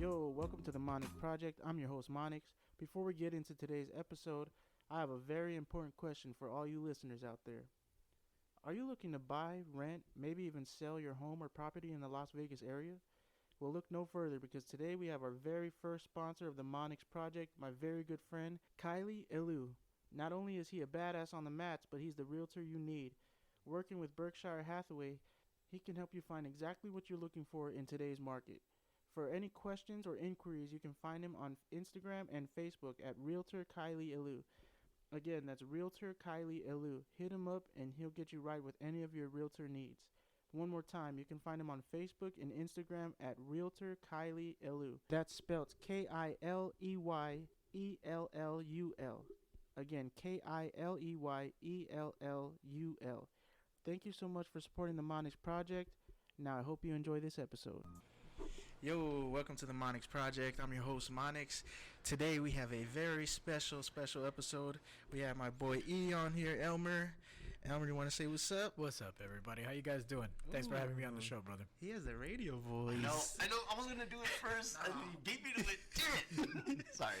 Yo, welcome to the Monix Project. I'm your host, Monix. Before we get into today's episode, I have a very important question for all you listeners out there. Are you looking to buy, rent, maybe even sell your home or property in the Las Vegas area? Well, look no further because today we have our very first sponsor of the Monix Project, my very good friend, Kylie Elu. Not only is he a badass on the mats, but he's the realtor you need. Working with Berkshire Hathaway, he can help you find exactly what you're looking for in today's market. For any questions or inquiries, you can find him on Instagram and Facebook at Realtor Kylie Elu. Again, that's Realtor Kylie Elu. Hit him up and he'll get you right with any of your realtor needs. One more time, you can find him on Facebook and Instagram at Realtor Kylie Elu. That's spelled Kileyyellul. Again, Kileyyellul. Thank you so much for supporting the Monix Project. Now I hope you enjoy this episode. Yo, welcome to the Monix Project. I'm your host, Monix. Today we have a very special episode. We have my boy E on here, Elmer. Elmer, you want to say what's up? What's up, everybody? How you guys doing? Thanks for having me on the show, brother. He has the radio voice. I know. I was gonna do it first. You beat me to it. Damn it. Sorry.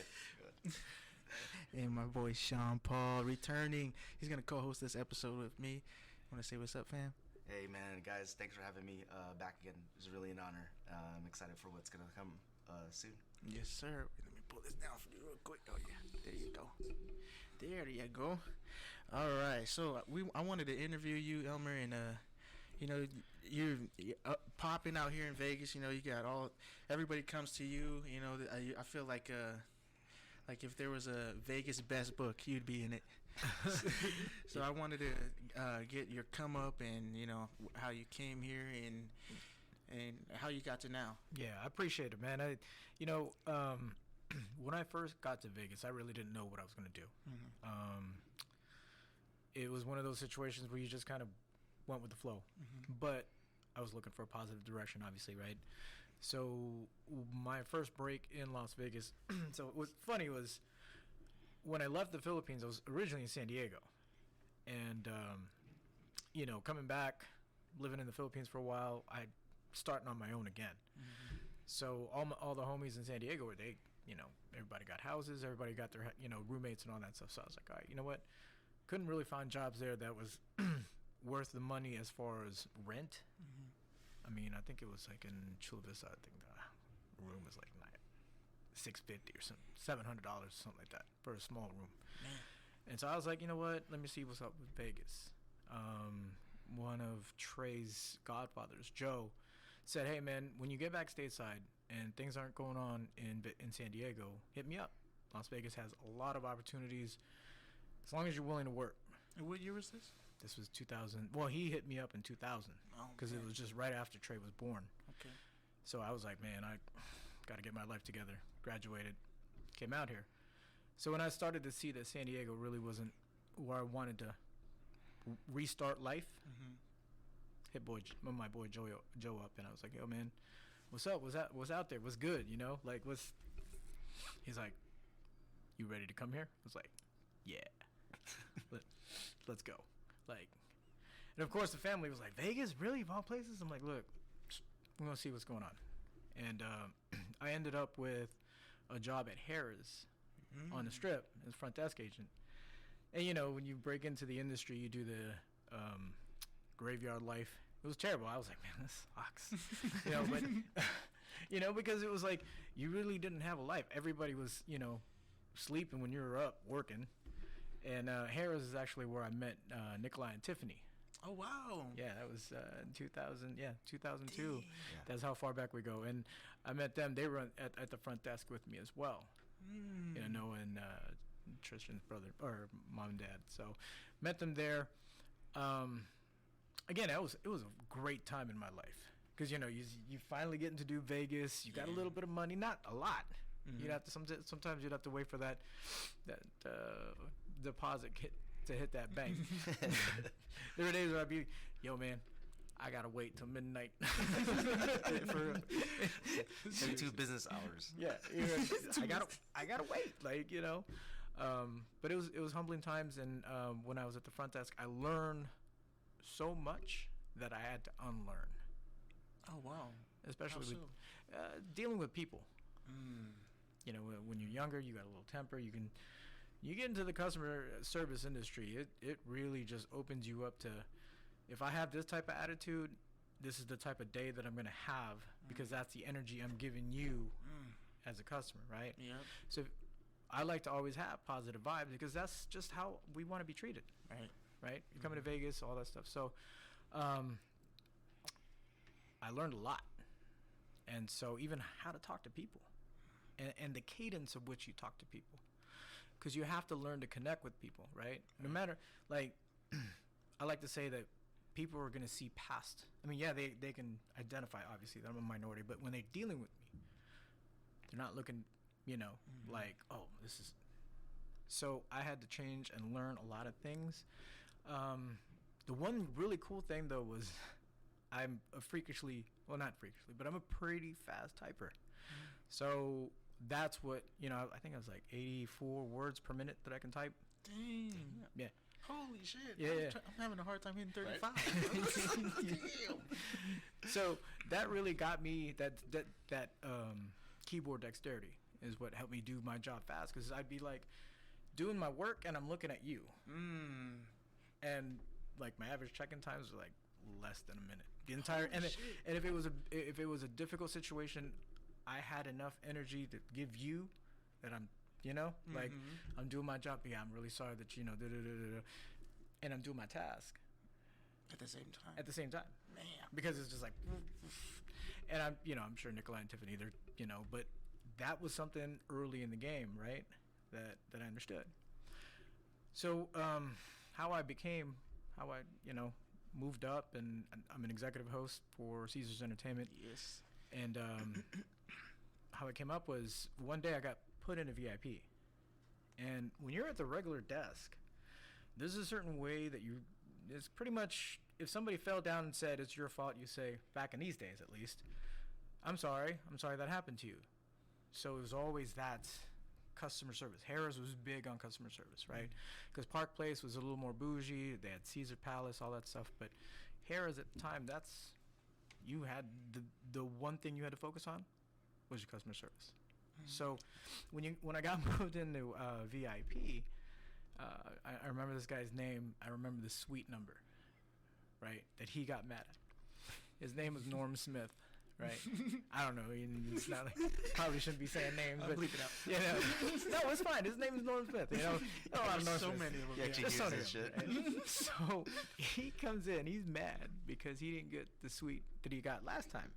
And my boy Sean Paul returning. He's gonna co-host this episode with me. Want to say what's up, fam? Hey, man, guys. Thanks for having me back again. It was really an honor. I'm excited for what's gonna come soon. Yes, sir. Let me pull this down for you real quick. Oh yeah, there you go. There you go. All right. So I wanted to interview you, Elmer, and you're popping out here in Vegas. You got everybody comes to you. I feel like if there was a Vegas best book, you'd be in it. So I wanted to get your come up and how you came here and how you got to now. Yeah, I appreciate it, man. When I first got to Vegas, I really didn't know what I was going to do. Mm-hmm. It was one of those situations where you just kind of went with the flow. Mm-hmm. But I was looking for a positive direction, obviously, right? So my first break in Las Vegas, so what's funny was when I left the Philippines, I was originally in San Diego. And, coming back, living in the Philippines for a while, I starting on my own again. Mm-hmm. So all the homies in San Diego were everybody got houses, everybody got their roommates and all that stuff. So I was like, all right, you know what? Couldn't really find jobs there that was worth the money as far as rent. Mm-hmm. I mean, I think it was like in Chula Vista. I think the room was like $650 or something, $700 or something like that for a small room. Man. And so I was like, you know what? Let me see what's up with Vegas. One of Trey's godfathers, Joe, said, "Hey man, when you get back stateside and things aren't going on in San Diego, hit me up. Las Vegas has a lot of opportunities as long as you're willing to work." And what year was this? This was 2000. Well, he hit me up in 2000 because it was just right after Trey was born. Okay. So I was like, man, I got to get my life together. Graduated, came out here. So when I started to see that San Diego really wasn't where I wanted to restart life, mm-hmm. hit my boy Joe up, and I was like, yo, man, what's up? What's out there? What's good? He's like, you ready to come here? I was like, yeah. Let's go. And of course the family was like, Vegas, really, of all places? I'm like, look, we're gonna see what's going on. And I ended up with a job at Harrah's on the Strip as front desk agent. And when you break into the industry, you do the graveyard life. It was terrible. I was like, man, this sucks. But because it was like you really didn't have a life. Everybody was sleeping when you were up working. And Harrah's is actually where I met Nikolai and Tiffany. Oh, wow. Yeah, that was 2000. Yeah, 2002. Yeah. That's how far back we go. And I met them. They were at the front desk with me as well. Noah and Tristan's brother, or mom and dad. So met them there. Again, it was a great time in my life. Because, you finally getting to do Vegas. You got a little bit of money. Not a lot. Mm-hmm. You'd have to sometimes you'd have to wait for that deposit to hit that bank. There were days where I'd be, yo man, I gotta wait till midnight for 2 business hours. Yeah, I gotta wait, But it was humbling times, and when I was at the front desk, I learned so much that I had to unlearn. Oh wow! Especially with dealing with people. You know, when you're younger, you got a little temper. You get into the customer service industry, it really just opens you up to, if I have this type of attitude, this is the type of day that I'm going to have, because that's the energy I'm giving you as a customer, right? Yep. So I like to always have positive vibes, because that's just how we want to be treated. Right? You're coming to Vegas, all that stuff. So I learned a lot. And so even how to talk to people and the cadence of which you talk to people. Because you have to learn to connect with people, right? No matter, like, I like to say that people are going to see past. I mean, yeah, they can identify, obviously, that I'm a minority, but when they're dealing with me, they're not looking, you know, like, oh, this is. So I had to change and learn a lot of things. The one really cool thing, though, was I'm a freakishly, well, not freakishly, but I'm a pretty fast typer. So that's what, you know, I think I was like 84 words per minute that I can type. Dang. Yeah. Holy shit. Yeah. I'm having a hard time hitting 35. Damn. So that really got me, that keyboard dexterity is what helped me do my job fast, because I'd be like doing my work and I'm looking at you. And like my average check-in times were like less than a minute. The entire and if it was a difficult situation, I had enough energy to give you that I'm, you know, like I'm doing my job. Yeah, I'm really sorry that, you know, and I'm doing my task At the same time. Man. Because it's just like, and I'm, you know, I'm sure Nikolai and Tiffany, they're, you know, but that was something early in the game, right? That I understood. So, how I, you know, moved up, and I'm an executive host for Caesars Entertainment. Yes. And how it came up was one day I got put in a VIP. And when you're at the regular desk, there's a certain way that it's pretty much, if somebody fell down and said it's your fault, you say, back in these days at least, I'm sorry that happened to you. So it was always that customer service. Harrah's was big on customer service, right? Because Park Place was a little more bougie. They had Caesar Palace, all that stuff. But Harrah's at the time, you had the one thing you had to focus on was your customer service. So when I got moved into VIP, I remember this guy's name. I remember the suite number, right, that he got mad at. His name was Norm Smith. Right, I don't know. It's not like, probably shouldn't be saying names, but bleep it out. You know, no, it's fine. His name is Norm Smith. You know, a lot of Norm Smiths. Many of them. Yeah, There's so many shit. Right? So he comes in. He's mad because he didn't get the suite that he got last time.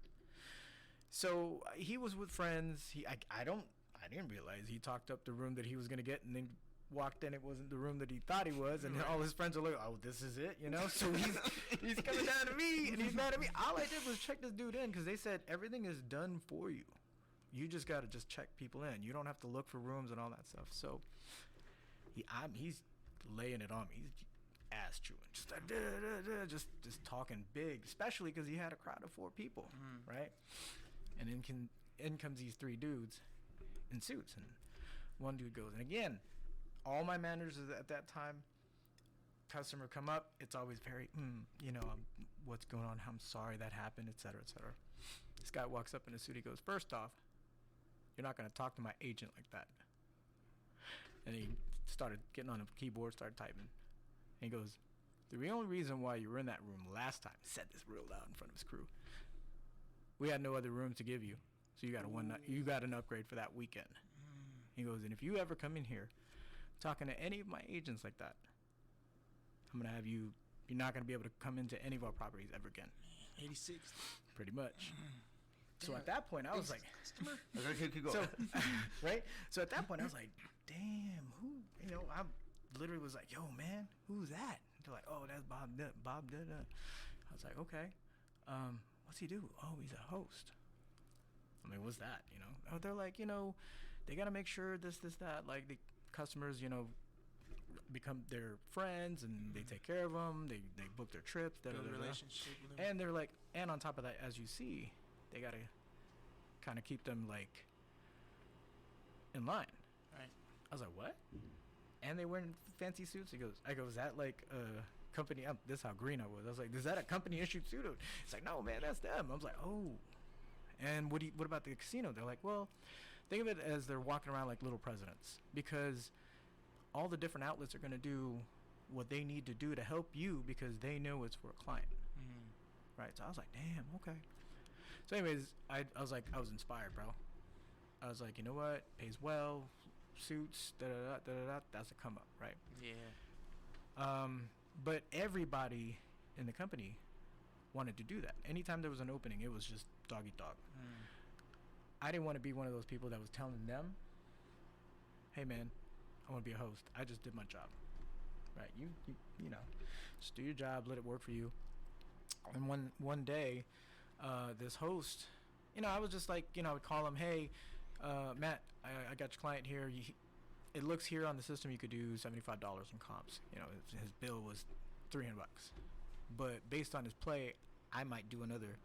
So he was with friends. I didn't realize he talked up the room that he was gonna get, and then walked in, it wasn't the room that he thought he was, and all his friends are like, oh, this is it, you know? So he's coming down to me, and he's mad at me. All I did was check this dude in, because they said everything is done for you. You just got to just check people in. You don't have to look for rooms and all that stuff. So he's laying it on me. He's ass chewing, just like, just talking big, especially because he had a crowd of 4 people, right? And in comes these 3 dudes in suits, and one dude goes, and again, all my managers at that time, customer come up, it's always very, you know, what's going on, I'm sorry that happened, et cetera, et cetera. This guy walks up in a suit, he goes, first off, you're not going to talk to my agent like that. And he started getting on a keyboard, started typing. And he goes, the only reason why you were in that room last time, said this real loud in front of his crew, we had no other rooms to give you, so you got an upgrade for that weekend. He goes, and if you ever come in here talking to any of my agents like that, I'm going to have you're not going to be able to come into any of our properties ever again. 86. Pretty much. So at that point, I was like, Okay, keep going. so, right? So at that point, I was like, damn, who, you know, I literally was like, yo, man, who's that? They're like, oh, that's Bob. I was like, okay. What's he do? Oh, he's a host. I mean, what's that, you know? Oh, they're like, you know, they got to make sure this, that, like the customers, you know, become their friends, and they take care of them. They book their trips. Build a relationship with them. And they're like, and on top of that, as you see, they got to kind of keep them like in line. Right. I was like, what? And they wearing fancy suits. I go, is that like a company? This is how green I was. I was like, is that a company issued suit? It's like, no, man, that's them. I was like, oh. And what about the casino? They're like, well, think of it as they're walking around like little presidents, because all the different outlets are going to do what they need to do to help you because they know it's for a client. Right? So I was like, damn, okay. So anyways, I was like, I was inspired, bro. I was like, you know what? Pays well, suits, da-da-da, that's a come up, right? Yeah. But everybody in the company wanted to do that. Anytime there was an opening, it was just dog eat dog. I didn't want to be one of those people that was telling them, hey man, I want to be a host. I just did my job. Right? You know, just do your job, let it work for you. And one day, this host, you know, I was just like, you know, I would call him, hey, Matt, I got your client here. It looks here on the system you could do $75 in comps. You know, his bill was $300. But based on his play, I might do another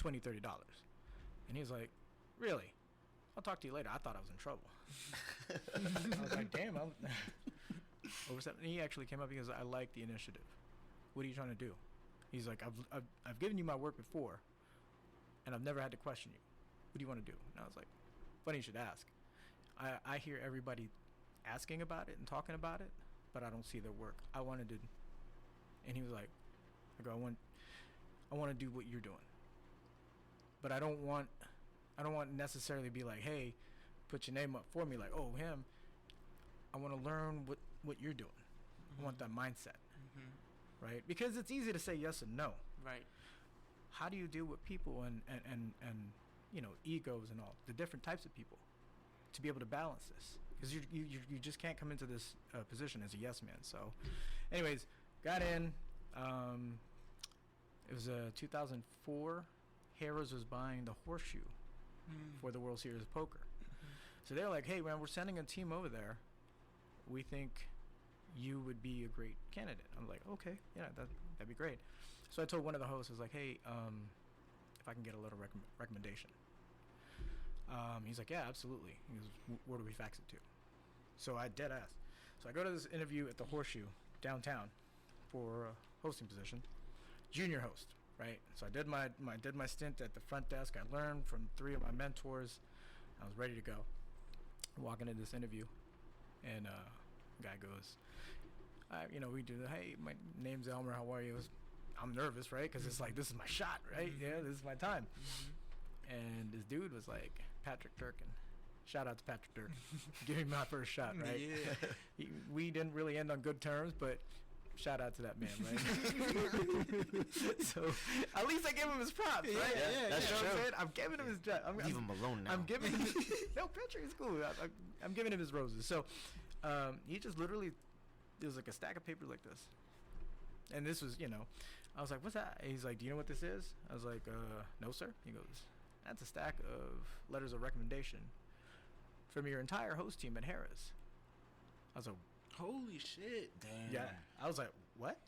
$20, $30. And he was like, really? I'll talk to you later. I thought I was in trouble. I was like, damn. Over something. He actually came up because I like the initiative. What are you trying to do? He's like, I've given you my work before, and I've never had to question you. What do you want to do? And I was like, funny you should ask. I hear everybody asking about it and talking about it, but I don't see their work. I wanted to, and he was like, I want to do what you're doing, but I don't want necessarily be like, hey, put your name up for me, like, oh, him. I want to learn what you're doing. I want that mindset, right? Because it's easy to say yes and no. Right. How do you deal with people and you know, egos and all the different types of people to be able to balance this? Because you just can't come into this position as a yes man. So, anyways, got in. It was 2004. Harrah's was buying the Horseshoe for the World Series of Poker. So they're like, hey man, we're sending a team over there. We think you would be a great candidate. I'm like, okay, yeah, that'd be great. So I told one of the hosts, I was like, hey, if I can get a little recommendation. He's like, yeah, absolutely. He goes, where do we fax it to? So I dead ass. So I go to this interview at the Horseshoe downtown for a hosting position, junior host, right? So I did my stint at the front desk. I learned from 3 of my mentors. I was ready to go. Walking into this interview, and guy goes, you know, we do the, hey, my name's Elmer, how are you? I'm nervous, right? Because it's like, this is my shot, right? Yeah, this is my time. And this dude was like, Patrick Durkin. Shout out to Patrick Durkin. Give me my first shot, right? Yeah. We didn't really end on good terms, but shout out to that man, right? So at least I gave him his props, right? Yeah, that's you know true. What I'm saying? I'm giving him his job. Leave him alone now. I'm giving him no, Patrick is cool. I'm giving him his roses. So he just literally, it was like a stack of paper like this. And this was, you know, I was like, what's that? And he's like, do you know what this is? I was like, no, sir. He goes, that's a stack of letters of recommendation from your entire host team at Harrah's. I was like, holy shit. Damn. yeah. I was like, what?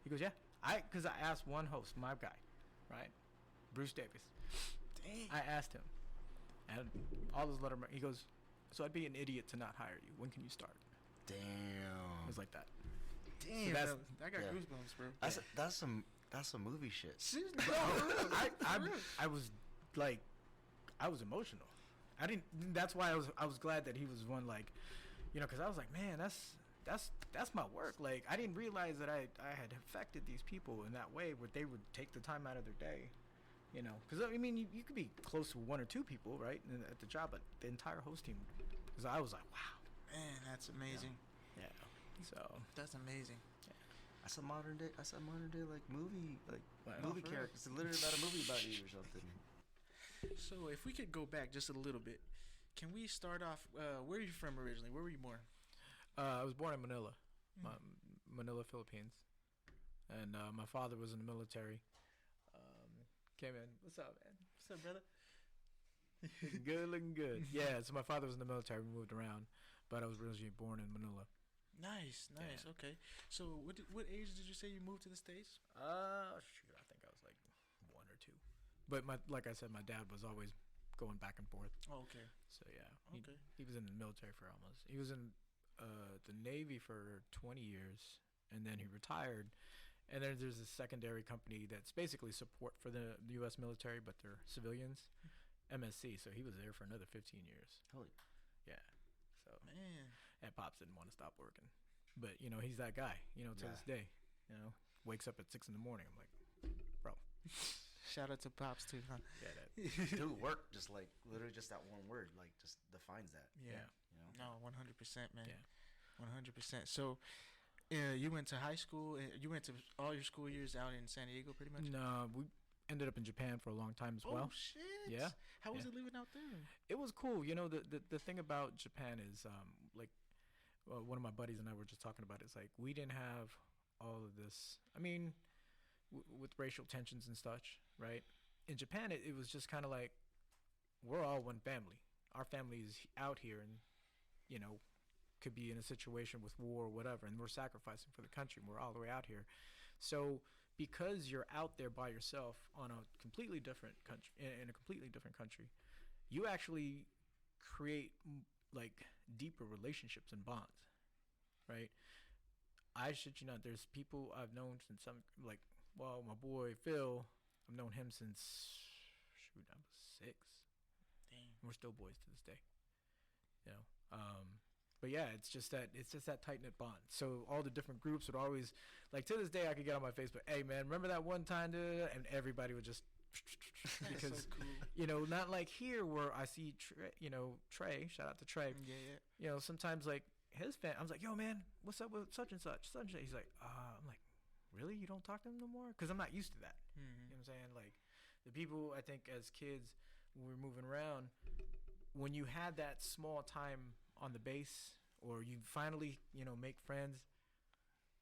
He goes, yeah. Because I asked one host, my guy, right? Bruce Davis. Dang. I asked him. And all those letter, he goes, so I'd be an idiot to not hire you. When can you start? Damn. It was like that. Damn. that's- I got yeah. goosebumps, bro. That's some movie shit. Seriously, I was like, I was emotional. I didn't. That's why I was glad that he was one, like, you know, because I was like, man, that's my work. Like, I didn't realize that I had affected these people in that way, where they would take the time out of their day, you know. Because I mean, you could be close to 1 or 2 people, right, at the job, but the entire host team. Because I was like, wow, man, that's amazing. yeah. So That's amazing. That's a modern day like movie Wow. movie For real. character. It's literally about a movie about you or something. So if we could go back just a little bit, can we start off? Where are you from originally? Where were you born? I was born in Manila, Manila, Philippines, and my father was in the military. Came in. What's up, man? What's up, brother? Looking good. Yeah. So my father was in the military. We moved around, but I was originally born in Manila. Nice. Yeah. Okay. So what age did you say you moved to the States? Shoot, I think I was like 1 or 2. But like I said, my dad was always going back and forth. Oh, okay. So yeah, Okay. he was in the military for almost. He was in the Navy for 20 years, and then he retired. And then there's a secondary company that's basically support for the U.S. military, but they're civilians. MSc, so he was there for another 15 years. Holy. Yeah. So Man. and Pops didn't want to stop working, but he's that guy. To this day, wakes up at 6 in the morning. I'm like, bro. Shout out to Pops too, huh? Yeah, that. Dude, work just like literally just that one word like just defines that. Yeah. No, 100%, man. Yeah. 100%. So, you went to high school. You went to all your school years out in San Diego, pretty much. No, we ended up in Japan for a long time as well. Oh shit! Yeah. How was it living out there? It was cool. The thing about Japan is one of my buddies and I were just talking about it. It's like we didn't have all of this. I mean, with racial tensions and such, right? In Japan, it was just kind of like we're all one family. Our family is out here, and could be in a situation with war or whatever, and we're sacrificing for the country. And we're all the way out here, so because you're out there by yourself on a completely different country, in a completely different country, you actually create like deeper relationships and bonds, right? I shit you not, there's people I've known since my boy Phil, I've known him since I was 6. Dang. We're still boys to this day, but yeah, it's just that tight knit bond. So all the different groups would always, like to this day, I could get on my Facebook, hey man, remember that one time, dude? And everybody would just because so cool. Not like here where I see Trey, shout out to Trey. Yeah. Sometimes like his fan, I was like, yo man, what's up with such and such? He's like, I'm like, really? You don't talk to him no more? Because I'm not used to that. Mm-hmm. You know what I'm saying? Like the people, I think as kids, when we were moving around, when you had that small time on the base, or you finally, make friends,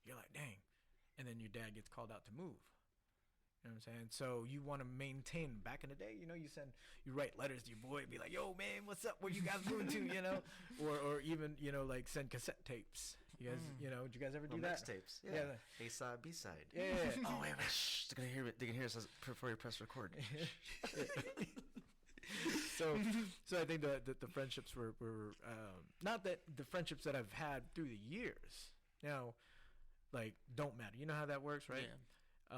you're like, dang. And then your dad gets called out to move. You know what I'm saying? So you want to maintain. Back in the day, you write letters to your boy and be like, yo, man, what's up? Where you guys moving to, Or even, like send cassette tapes. You guys, did you guys ever do that? Mixtapes. Yeah. A-side, B-side. Yeah. Oh, wait a minute. Shh. They're going to hear it. They can hear us before you press record. So I think the friendships were not that the friendships that I've had through the years now, like, don't matter. You know how that works, right? Yeah.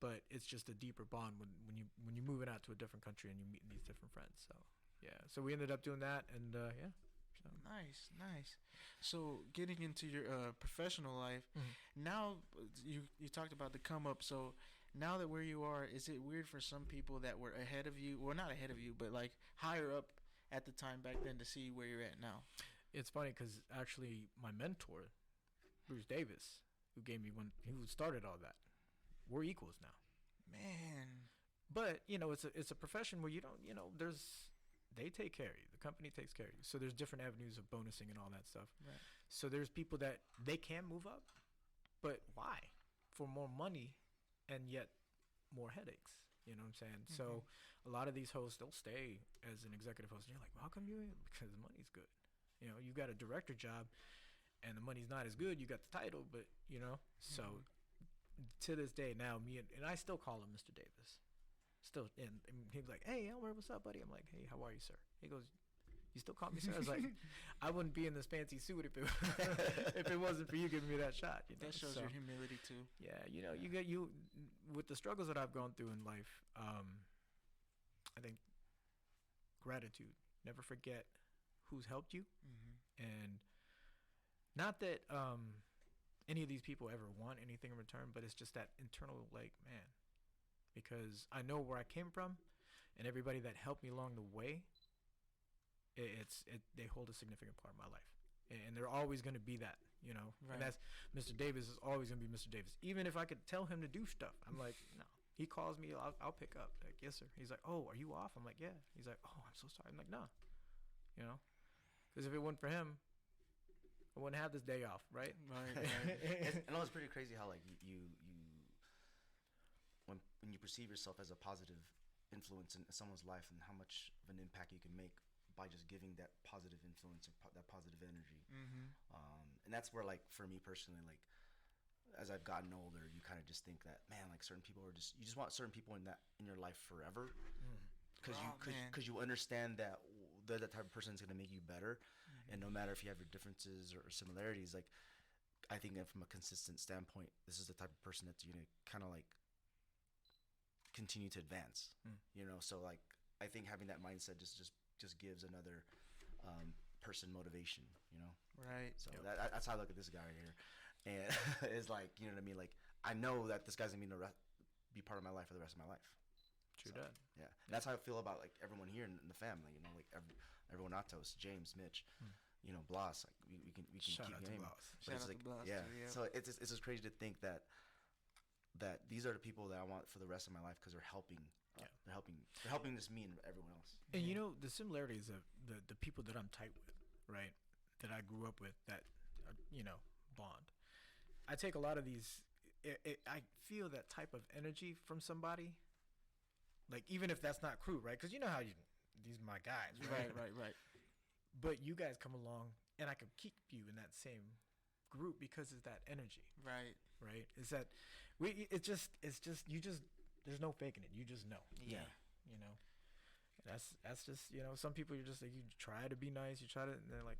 But it's just a deeper bond when you're moving out to a different country and you're meeting these different friends. So yeah, so we ended up doing that, and yeah. So. Nice. So getting into your professional life, now you talked about the come up. So now that where you are, is it weird for some people that were ahead of you, well not ahead of you, but like higher up at the time back then to see where you're at now? It's funny because actually my mentor, Bruce Davis, who started all that, we're equals now. Man. But it's a profession where you don't they take care of you. The company takes care of you. So there's different avenues of bonusing and all that stuff. Right. So there's people that they can move up, but why? For more money and yet more headaches. You know what I'm saying? Mm-hmm. So a lot of these hosts, they'll stay as an executive host. And you're like, well, how come you? Because the money's good. You got a director job and the money's not as good. You got the title, but so to this day now, and I still call him Mr. Davis. Still, and he's like, hey, Elmer, what's up, buddy? I'm like, hey, how are you, sir? He goes, you still call me sir? I was like, I wouldn't be in this fancy suit if it wasn't for you giving me that shot. That shows your humility too. Yeah, you with the struggles that I've gone through in life. I think gratitude. Never forget who's helped you, and not that any of these people ever want anything in return, but it's just that internal, like, man. Because I know where I came from, and everybody that helped me along the way, they hold a significant part of my life, and they're always going to be that, Right. And that's Mr. Davis is always going to be Mr. Davis. Even if I could tell him to do stuff, I'm like, no. He calls me, I'll pick up. Like, yes, sir. He's like, oh, are you off? I'm like, yeah. He's like, oh, I'm so sorry. I'm like, no, because if it wasn't for him, I wouldn't have this day off, right? Right. I know it's pretty crazy how like you. When you perceive yourself as a positive influence in someone's life, and how much of an impact you can make by just giving that positive influence or that positive energy. And that's where, like, for me personally, like, as I've gotten older, you kind of just think that, man, like, certain people are you just want certain people in your life forever, because you understand that they're the type of person that's going to make you better. And no matter if you have your differences or similarities, like, I think that from a consistent standpoint, this is the type of person that's going to kind of like continue to advance, so like I think having that mindset just gives another person motivation, you know. Right. So that's how I look at this guy right here, and it's like, you know what I mean. Like, I know that this guy's gonna be part of my life for the rest of my life. True So, that. Yeah, and that's how I feel about like everyone here in the family. You know, like everyone, Atos, James, Mitch, you know, Blas. Like we can Shout keep out to naming. Blas. But Shout it's out like, to Blas, yeah. too, yeah. So it's just crazy to think that these are the people that I want for the rest of my life because they're helping. They're helping just me and everyone else. And you know, the similarities of the people that I'm tight with, right? That I grew up with, that you know, bond. I take a lot of these. I feel that type of energy from somebody. Like, even if that's not crew, right? Because you know how these are my guys, right? Right. But you guys come along, and I can keep you in that same group because it's that energy, Right. right? It's that it's just you just, there's no faking it. You just know. Yeah. You know. That's just, you know, some people, you're just like, you try to be nice, you try to, and they're like,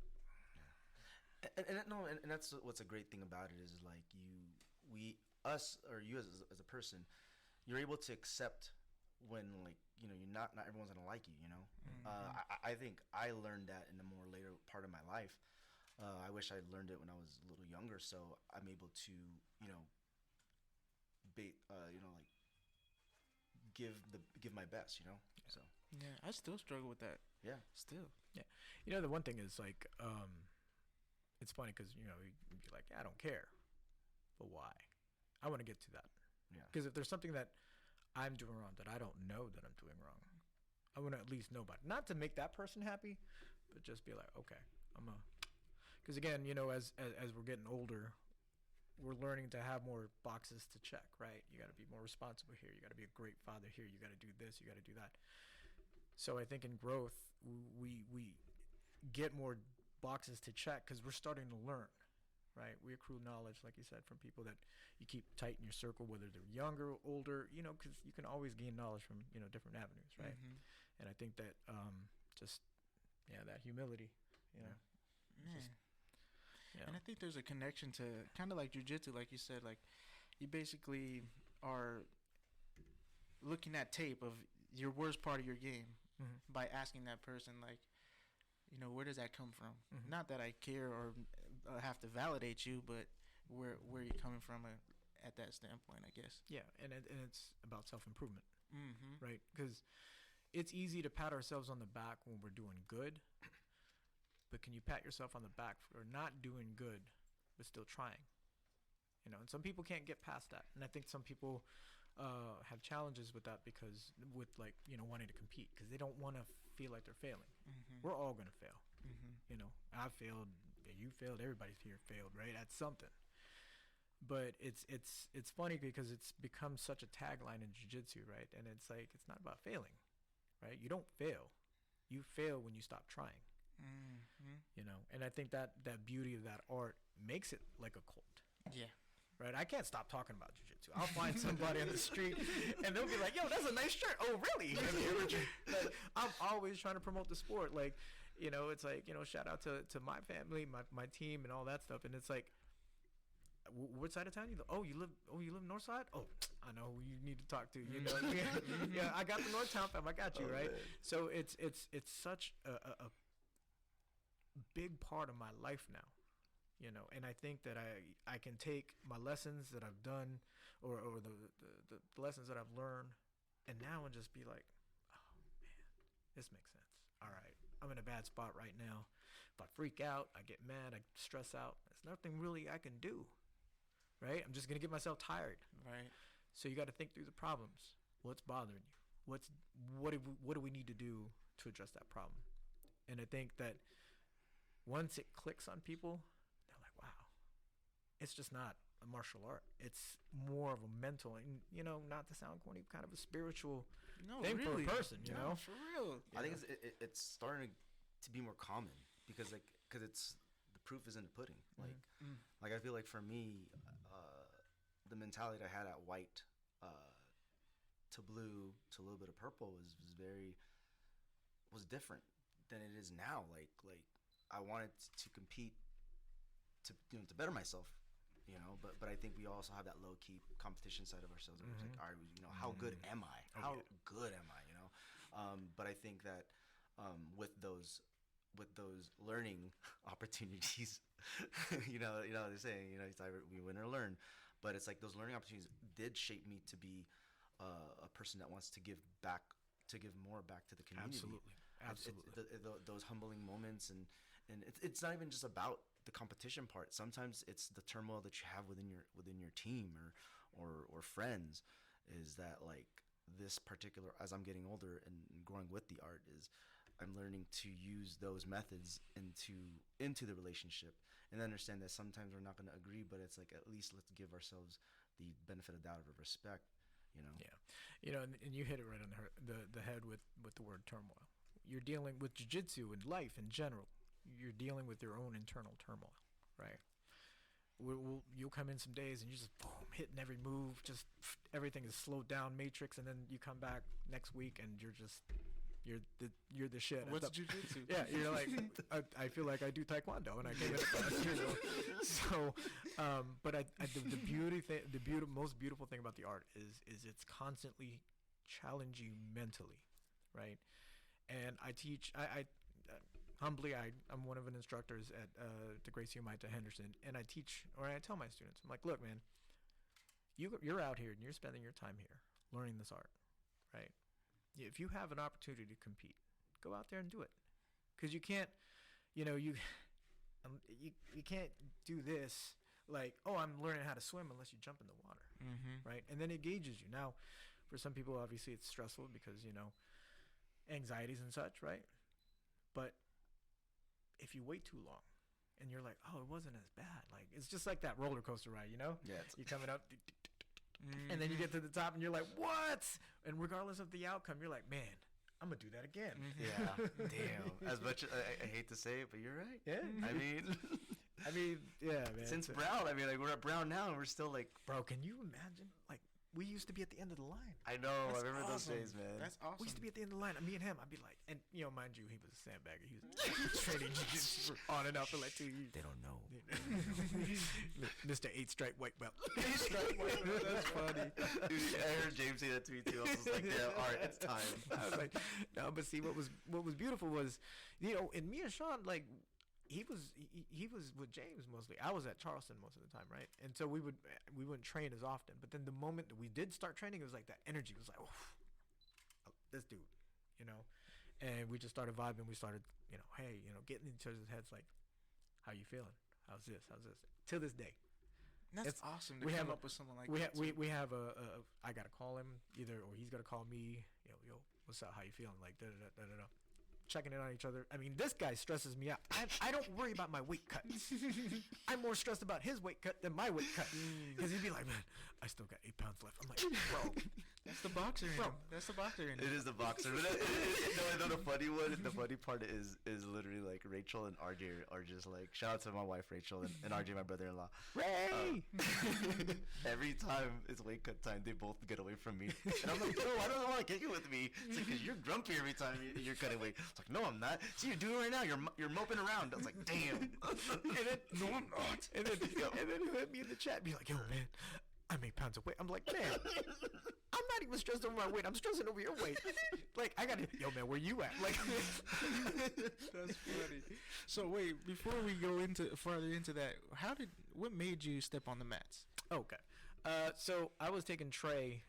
And that's what's a great thing about it is like you as a person, you're able to accept when, like, you know, you're not everyone's gonna like you, you know. I think I learned that in the more later part of my life. I wish I learned it when I was a little younger, so I'm able to, you know, like give my best, you know. So Yeah, I still struggle with that. yeah, Still. yeah. You know, the one thing is like, it's funny because, you know, you'd be like, I don't care, but why? I want to get to that. yeah. Because if there's something that I'm doing wrong that I don't know that I'm doing wrong, I want to at least know about it. Not to make that person happy, but just be like, okay, because again, you know, as we're getting older, we're learning to have more boxes to check, right? You got to be more responsible here. You got to be a great father here. You got to do this. You got to do that. So I think in growth, we get more boxes to check because we're starting to learn, right? We accrue knowledge, like you said, from people that you keep tight in your circle, whether they're younger, older, you know, because you can always gain knowledge from, you know, different avenues, right? And I think that that humility, you know. Yeah. Yeah. And I think there's a connection to kind of like jiu-jitsu, like you said, like you basically are looking at tape of your worst part of your game by asking that person, like, you know, where does that come from? Not that I care or have to validate you, but where you're coming from at that standpoint, I guess. Yeah, and it's about self-improvement, right? Because it's easy to pat ourselves on the back when we're doing good, but can you pat yourself on the back for not doing good but still trying? You know, and some people can't get past that, and I think some people have challenges with that because with, like, you know, wanting to compete because they don't want to feel like they're failing. We're all gonna fail. You know, I failed, you failed, everybody here failed, right, at something. But it's funny because it's become such a tagline in jiu-jitsu, right? And it's like, it's not about failing, right? You don't fail. You fail when you stop trying. You know, and I think that beauty of that art makes it like a cult. Yeah. Right? I can't stop talking about jiu-jitsu. I'll find somebody on the street and they'll be like, yo, that's a nice shirt. Oh, really? Like, I'm always trying to promote the sport. Like, you know, it's like, you know, shout out to my family, my team and all that stuff. And it's like, what side of town you live? You live north side? Oh, I know who you need to talk to, you know. Yeah, I got the North Town fam. I got you, right? Man. So it's such a big part of my life now. You know, and I think that I can take my lessons that I've done or the lessons that I've learned and now and just be like, oh, man, this makes sense. All right, I'm in a bad spot right now. If I freak out, I get mad, I stress out, there's nothing really I can do, right? I'm just going to get myself tired. Right. So you got to think through the problems. What's bothering you? What do we need to do to address that problem? And I think that once it clicks on people, it's just not a martial art. It's more of a mental, and, you know, not to sound corny, kind of a spiritual thing really, for a person, you know? For real. I think it's starting to be more common because it's the proof is in the pudding. Like I feel like for me, the mentality I had at white to blue to a little bit of purple was different than it is now. Like I wanted to compete to better myself. You know, but I think we also have that low key competition side of ourselves. Where it's like, all right, you know, how good am I? How good am I? You know, But I think that with those learning opportunities, they're saying, it's either we win or learn. But it's like those learning opportunities did shape me to be a person that wants to give more back to the community. Absolutely. Those humbling moments, and it's not even just about the competition part. Sometimes it's the turmoil that you have within your team or friends. Is that like this particular, as I'm getting older and growing with the art, is I'm learning to use those methods into the relationship, and understand that sometimes we're not going to agree, but it's like, at least let's give ourselves the benefit of doubt of respect. Yeah, and you hit it right on the head with the word turmoil. You're dealing with jiu-jitsu and life in general. You're dealing with your own internal turmoil, right? You'll come in some days and you're just boom, hitting every move, just everything is slowed down, matrix, and then you come back next week and you're the shit. What's jiu-jitsu? Yeah, you're like, I feel like I do taekwondo, and I came in last year. So, but the most beautiful thing about the art is it's constantly challenge you mentally, right? And I teach. Humbly, I'm one of an instructors at the Gracie Umita Henderson, and I teach, or I tell my students, I'm like, look, man, you're out here and you're spending your time here learning this art, right? If you have an opportunity to compete, go out there and do it, because you can't, you can't do this like, oh, I'm learning how to swim, unless you jump in the water, right? And then it gauges you. Now, for some people, obviously, it's stressful because anxieties and such, right? But if you wait too long and you're like, oh, it wasn't as bad. Like, it's just like that roller coaster ride, Yeah. You're coming up, and then you get to the top and you're like, what? And regardless of the outcome, you're like, man, I'm going to do that again. Yeah. Damn. As much, I hate to say it, but you're right. Yeah. I mean, yeah, man. Since Brown, like, we're at Brown now and we're still like, bro, can you imagine? Like, we used to be at the end of the line. I know. That's I remember awesome. those days, man. That's awesome. We used to be at the end of the line. Me and him, I'd be like, and mind you, he was a sandbagger. He was training jiu-jitsu on and off for like 2 years. They don't know. Mr. 8-stripe white belt. 8-stripe white belt. That's funny. Dude, I heard James say that to me too. I was like, yeah, all right, it's time. I was like, no, but see, what was beautiful was, and me and Sean, like, he was with James mostly. I was at Charleston most of the time, right? And so we wouldn't train as often. But then the moment that we did start training, it was like that energy was like, oh, this dude, And we just started vibing. We started, hey, getting in each other's heads, like, how you feeling? How's this? To this day. That's awesome to come up with someone like that. We have I gotta call him either, or he's gotta call me. Yo, what's up? How you feeling? Like, da da da da da. Checking in on each other. I mean, this guy stresses me out. I don't worry about my weight cut. I'm more stressed about his weight cut than my weight cut. Because he'd be like, man, I still got 8 pounds left. I'm like, bro. That's the boxer in him. That's the boxer in him. It is the boxer. But the funny part is literally like Rachel and RJ are just like, shout out to my wife Rachel and RJ, my brother-in-law. Ray! Every time it's weight cut time, they both get away from me. And I'm like, no, I don't want to kick it with me. It's like, because you're grumpy every time you're cutting weight. It's like, no, I'm not. See, you're doing it right now. You're moping around. I was like, damn. And then, no, I'm not. And then he'll hit me in the chat, be like, yo, man, I'm 8 pounds of weight. I'm like, man, I'm not even stressed over my weight. I'm stressing over your weight. Like, I gotta, yo, man, where you at? Like, that's funny. So wait, before we go further into that, what made you step on the mats? Okay. So I was taking Trey,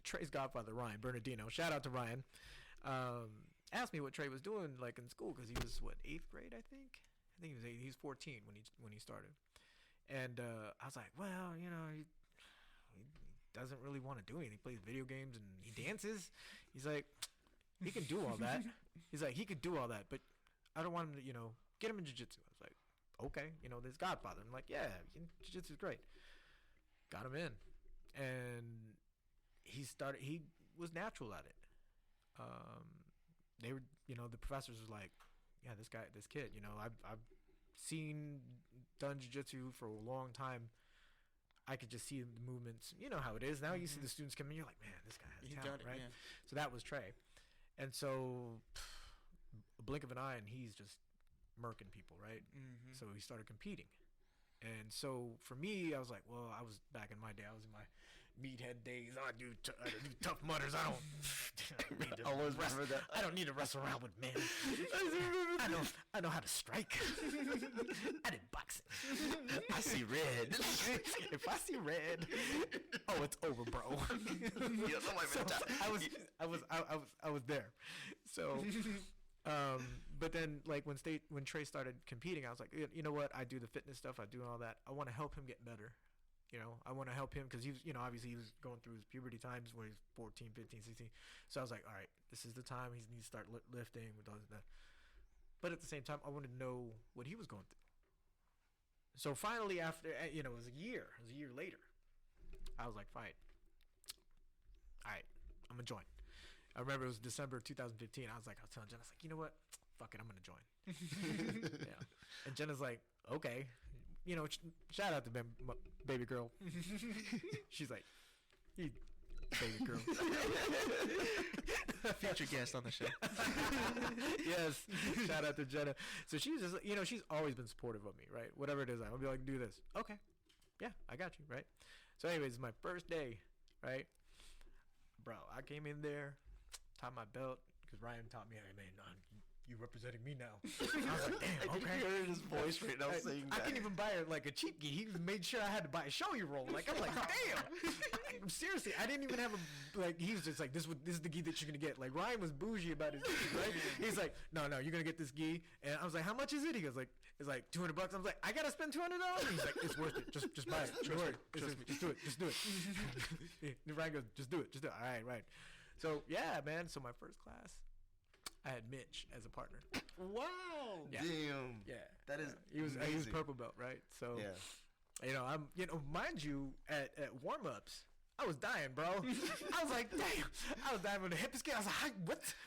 Trey's godfather, Ryan Bernardino. Shout out to Ryan. Asked me what Trey was doing, like, in school, because he was, 8th grade, I think? I think he was 8. He was 14 when he started. And I was like, well, he doesn't really want to do anything. He plays video games and he dances. He's like, he can do all that. He's like, he could do all that, but I don't want him to, get him in jiu-jitsu. I was like, okay, this godfather. I'm like, yeah, jiu-jitsu is great. Got him in. And he was natural at it. They were, the professors were like, yeah, this kid, I've done jiu-jitsu for a long time. I could just see the movements. You know how it is. Now you see the students come in, you're like, man, this guy has talent, right? Yeah. So that was Trey. And so a blink of an eye and he's just murking people, right? So he started competing. And so for me, I was like, well, I was back in my day, I was in my meathead days. I do tough mutters. I don't. Always remember that. I don't need to wrestle around with men. I know how to strike. I did boxing. I see red. If I see red, oh, it's over, bro. You don't know my So mentality. I was there. So, but then like when Trey started competing, I was like, you know what? I do the fitness stuff. I do all that. I want to help him get better. You know, I want to help him because he was, you know, obviously he was going through his puberty times when he was 14, 15, 16. So I was like, all right, this is the time he needs to start lifting with all that. But at the same time, I wanted to know what he was going through. So finally, after, you know, it was a year later, I was like, fine. All right, I'm going to join. I remember it was December 2015. I was telling Jen, I was like, you know what? Fuck it, I'm going to join. Yeah. And Jenna's like, okay. You know, shout out to baby girl. She's like, you baby girl. Future guest on the show. Yes. Shout out to Jenna. So she's just, you know, she's always been supportive of me, right? Whatever it is, I'll be like, do this. Okay. Yeah, I got you, right? So anyways, my first day, right? Bro, I came in there, tied my belt, because Ryan taught me, hey, man, you representing me now. I was like, damn, okay. You heard his voice right now saying I that. couldn't even buy her like a cheap gi. He made sure I had to buy a showy roll. Like, I'm like, damn. Seriously, I didn't even have a, like, he was just like, this is the gi that you're going to get. Like, Ryan was bougie about his gi, right? He's like, no, you're going to get this gi. And I was like, how much is it? He goes like, it's like $200. I was like, I got to spend $200? He's like, it's worth it. Just buy it. Trust me. Just do it. Just do it. And Ryan goes, just do it. All right. So, yeah, man. So my first class, I had Mitch as a partner. Wow. Yeah. Damn. Yeah. That is he was amazing. purple belt, right? So Yeah. you know, mind you, at warm-ups, I was dying, bro. I was like, damn. I was dying with the hip escape. I was like,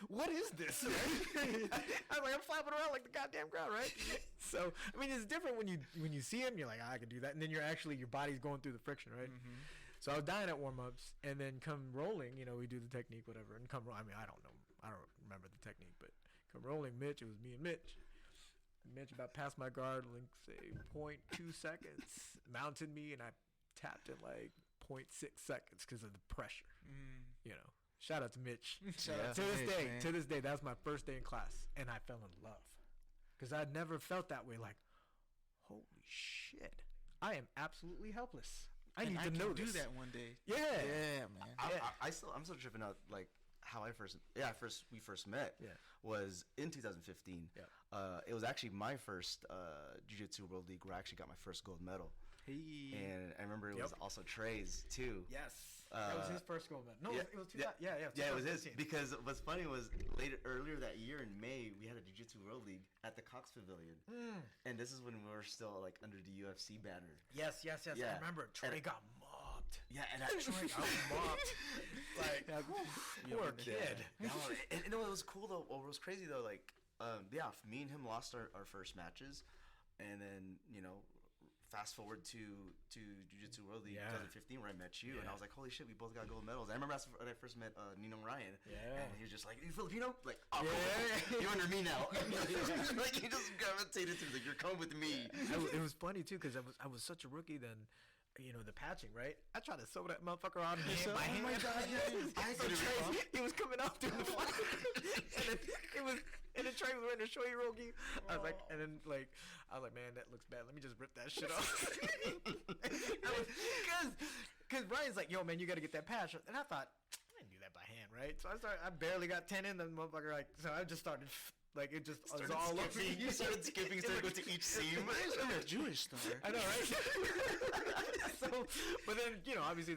what is this? I was like, I'm flapping around like the goddamn ground, right? So, I mean, it's different when you see him, you're like, I can do that. And then your body's going through the friction, right? Mm-hmm. So I was dying at warm-ups, and then come rolling, you know, we do the technique, whatever. And I mean, I don't remember the technique, but come rolling, Mitch, it was me and Mitch. Mitch about passed my guard, like, say, 0.2 seconds, mounted me, and I tapped in, like, 0.6 seconds because of the pressure. You know, shout out to Mitch. To this day, that was my first day in class, and I fell in love because I'd never felt that way. Like, holy shit, I am absolutely helpless. I need to know this. Do that one day. Yeah, man. I'm still tripping out like how we first met was in 2015. Yeah. It was actually my first Jiu Jitsu World League where I actually got my first gold medal. Hey. And I remember it was also Trey's too. Yes. That was his first gold medal. No, it was 2000. Yeah, it was his. Because what's funny was earlier that year in May, we had a Jiu Jitsu World League at the Cox Pavilion. And this is when we were still like under the UFC banner. Yes. Yeah. I remember Trey got mobbed. Yeah, and Trey got mobbed. Like, poor kid. And you know, it was cool though. What was crazy though, like, me and him lost our first matches. And then, you know, fast forward to Jiu-Jitsu World League 2015 where I met you, and I was like, holy shit, we both got gold medals. I remember when I first met Nino Ryan, and he was just like, you Filipino? Like, oh, you're under me now. Like, he just gravitated to me, like, you're coming with me. It was funny too, because I was such a rookie then. You know, the patching, right? I tried to sew that motherfucker on hand by hand. Oh my God, he was coming out through the fight. And then Trey was wearing a showy rogi. I was like, man, that looks bad. Let me just rip that shit off. Because Ryan's like, yo, man, you got to get that patch. And I thought, I can do that by hand, right? So I barely got 10 in, the motherfucker, like, so I just started, like, it just was all over. You started skipping, started going to each seam. I'm a Jewish star. I know, right? So, but then, you know, obviously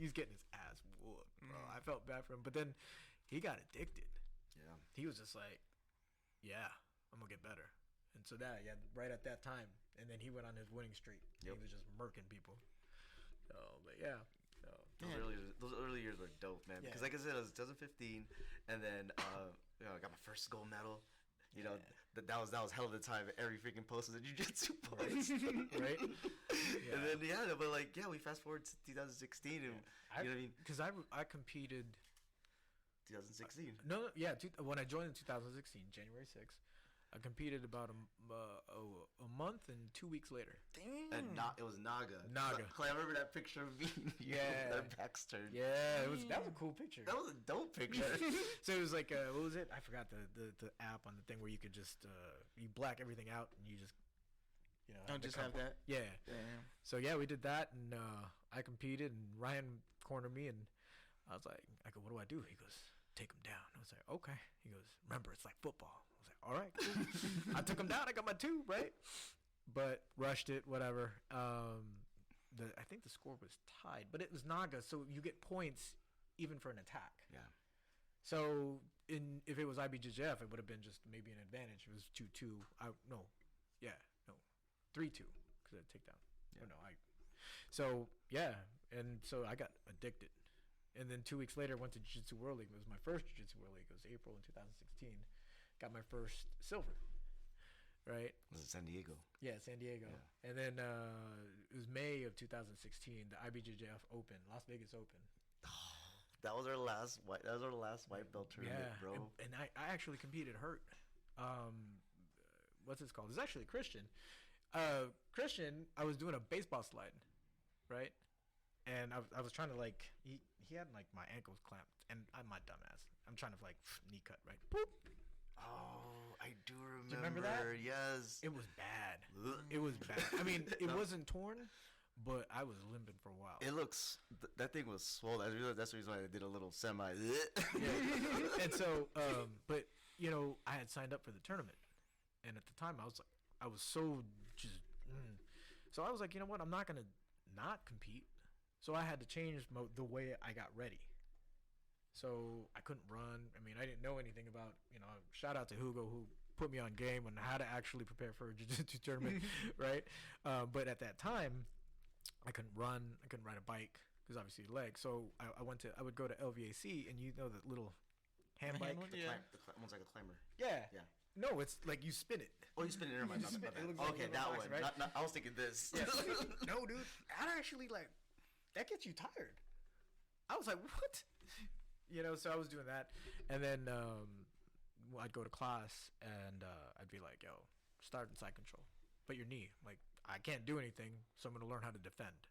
he's getting his ass whooped, bro. I felt bad for him. But then he got addicted. Yeah. He was just like, yeah, I'm going to get better. And so right at that time. And then he went on his winning streak. Yep. He was just murking people. So, but yeah. So, those early years were dope, man. Because like I said, it was 2015. And then, you know, I got my first gold medal. You know, that was hell of a time. Every freaking post was a jiu-jitsu post. Right? And then, but like, we fast forward to 2016. And, you know what I mean? Because I competed. 2016. When I joined in 2016, January 6th, I competed about a month and 2 weeks later. And it was Naga. Naga. I remember that picture of me. Yeah. That back's turned. Yeah, that was a cool picture. That was a dope picture. So it was like, what was it? I forgot the app on the thing where you could just you black everything out and you just Don't just have that. Yeah. Damn. So yeah, we did that, and I competed, and Ryan cornered me, and I was like, what do I do? He goes, take him down. I was like, okay. He goes, remember, it's like football. I was like, all right, cool. I took him down. I got my 2, right? But rushed it, whatever. I think the score was tied, but it was Naga, so you get points even for an attack. Yeah. So if it was IBJJF, it would have been just maybe an advantage. It was 2-2. 3-2 because of the takedown. Yeah. So yeah, and so I got addicted, and then 2 weeks later went to Jiu Jitsu World League. It was my first Jiu Jitsu World League. It was April in 2016. Got my first silver. Right. Was it San Diego? Yeah, San Diego. Yeah. And then it was May of 2016. The IBJJF Open, Las Vegas Open. That was our last white. That was our last white belt tournament, bro. And I actually competed hurt. What's this called? It's actually Christian. Christian, I was doing a baseball slide, right? And I was trying to he had my ankles clamped, and I'm my dumbass. I'm trying to knee cut, right? Boop. Oh, I do remember. Do you remember that? Yes. It was bad. It was bad. I mean, it wasn't torn, but I was limping for a while. It looks that thing was swollen. That's the reason why I did a little semi. Yeah. And so, but I had signed up for the tournament, and at the time I was so just. So I was like, you know what? I'm not gonna not compete. So I had to change the way I got ready. So I couldn't run. I mean, I didn't know anything about, shout out to Hugo who put me on game on how to actually prepare for a jiu-jitsu tournament, right? But at that time, I couldn't run. I couldn't ride a bike because obviously legs. So I would go to LVAC, and the little hand bike. The one's like a climber. Yeah. Yeah. No, it's like you spin it. Oh, you spin it in my bad. Okay, that one. Right? Not, I was thinking this. Yeah. No, dude. That actually that gets you tired. I was like, what? So I was doing that, and then I'd go to class, and I'd be like, yo, start in side control, but your knee, I can't do anything, so I'm gonna learn how to defend.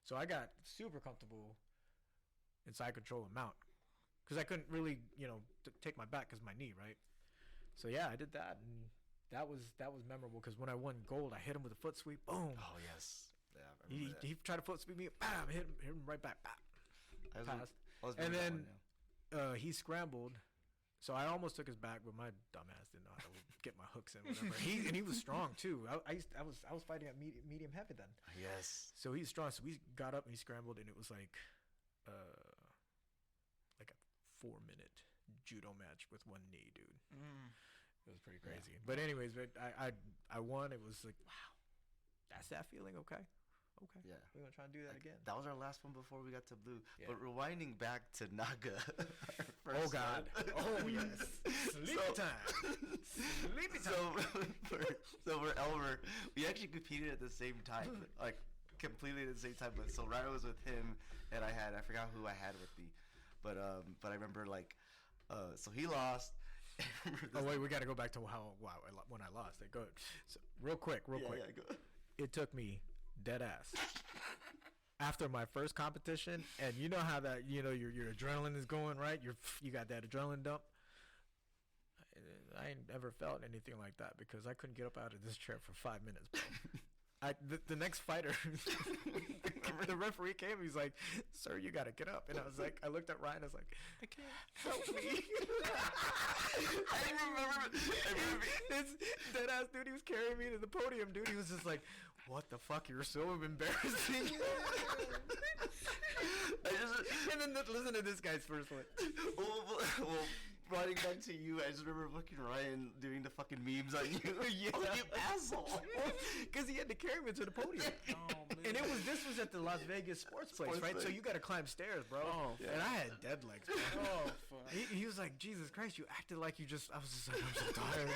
So I got super comfortable in side control and mount, because I couldn't really, take my back because my knee, right? So yeah, I did that, and that was memorable because when I won gold, I hit him with a foot sweep. Boom. Oh yes. Yeah. He tried to foot sweep me. Bam. Hit him right back. Bam. Passed. And then he scrambled, so I almost took his back, but my dumbass didn't know how to get my hooks in. Whatever. He was strong too. I was fighting at medium heavy then. Yes. So he's strong. So we got up and he scrambled, and it was like a 4-minute judo match with one knee, dude. It was pretty crazy. Yeah. But anyways, I won. It was like, wow, that's that feeling. Okay. Yeah. We're gonna try and do that again. That was our last one before we got to blue. Yeah. But rewinding back to Naga. Oh God. Oh yes. Sleepy time. Sleepy time. So for Elmer, we actually competed at the same time, completely at the same time. But so Ryan was with him, and I forgot who I had with me, but I remember so he lost. Oh wait, we got to go back to when I lost. Go so, real quick. Yeah, go. It took me dead ass after my first competition, and you know how that your adrenaline is going, right? You got that adrenaline dump. I ain't ever felt anything like that because I couldn't get up out of this chair for 5 minutes, bro. The next fighter, the referee came. He's like, "Sir, you got to get up." And I was like, I looked at Ryan. I was like, "I can't. Help me." I remember this dead ass dude. He was carrying me to the podium, dude. He was just like, "What the fuck? You're so embarrassing." And then listen to this guy's first one. Well, running back to you, I just remember fucking Ryan doing the fucking memes on you. Yeah. Oh, you asshole. Because he had to carry me to the podium. Oh, man. And this was at the Las Vegas sports place, right? So you got to climb stairs, bro. Oh, and I had dead legs, bro. Oh, fuck. He was like, Jesus Christ, you acted like you just... I was just like, I'm so tired.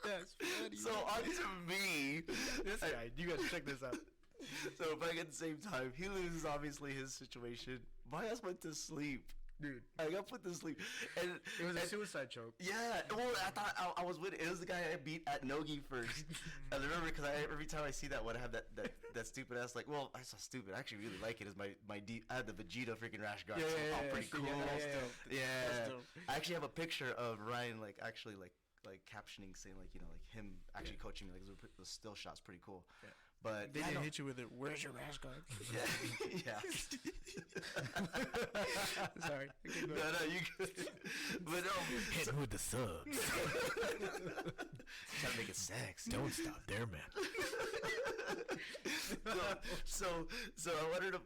That's funny. So on to me. This guy, you got to check this out. So back at the same time, he loses obviously his situation. My ass went to sleep. Dude, I got put to sleep, and it was a suicide choke. Yeah, well, I thought I was with it. It was the guy I beat at Nogi first. I remember because every time I see that one, I have that stupid ass like. Well, I saw stupid. I actually really like it. Is I had the Vegeta freaking rash guard. Yeah, pretty cool. Yeah. I actually have a picture of Ryan like actually like captioning saying like like him actually coaching me like the still shots pretty cool. Yeah. But they didn't hit you with it. Where's your rash guard? Yeah. Sorry. No, you good. But hit him with the subs. Trying to make it sex. Don't stop there, man. So I wanted to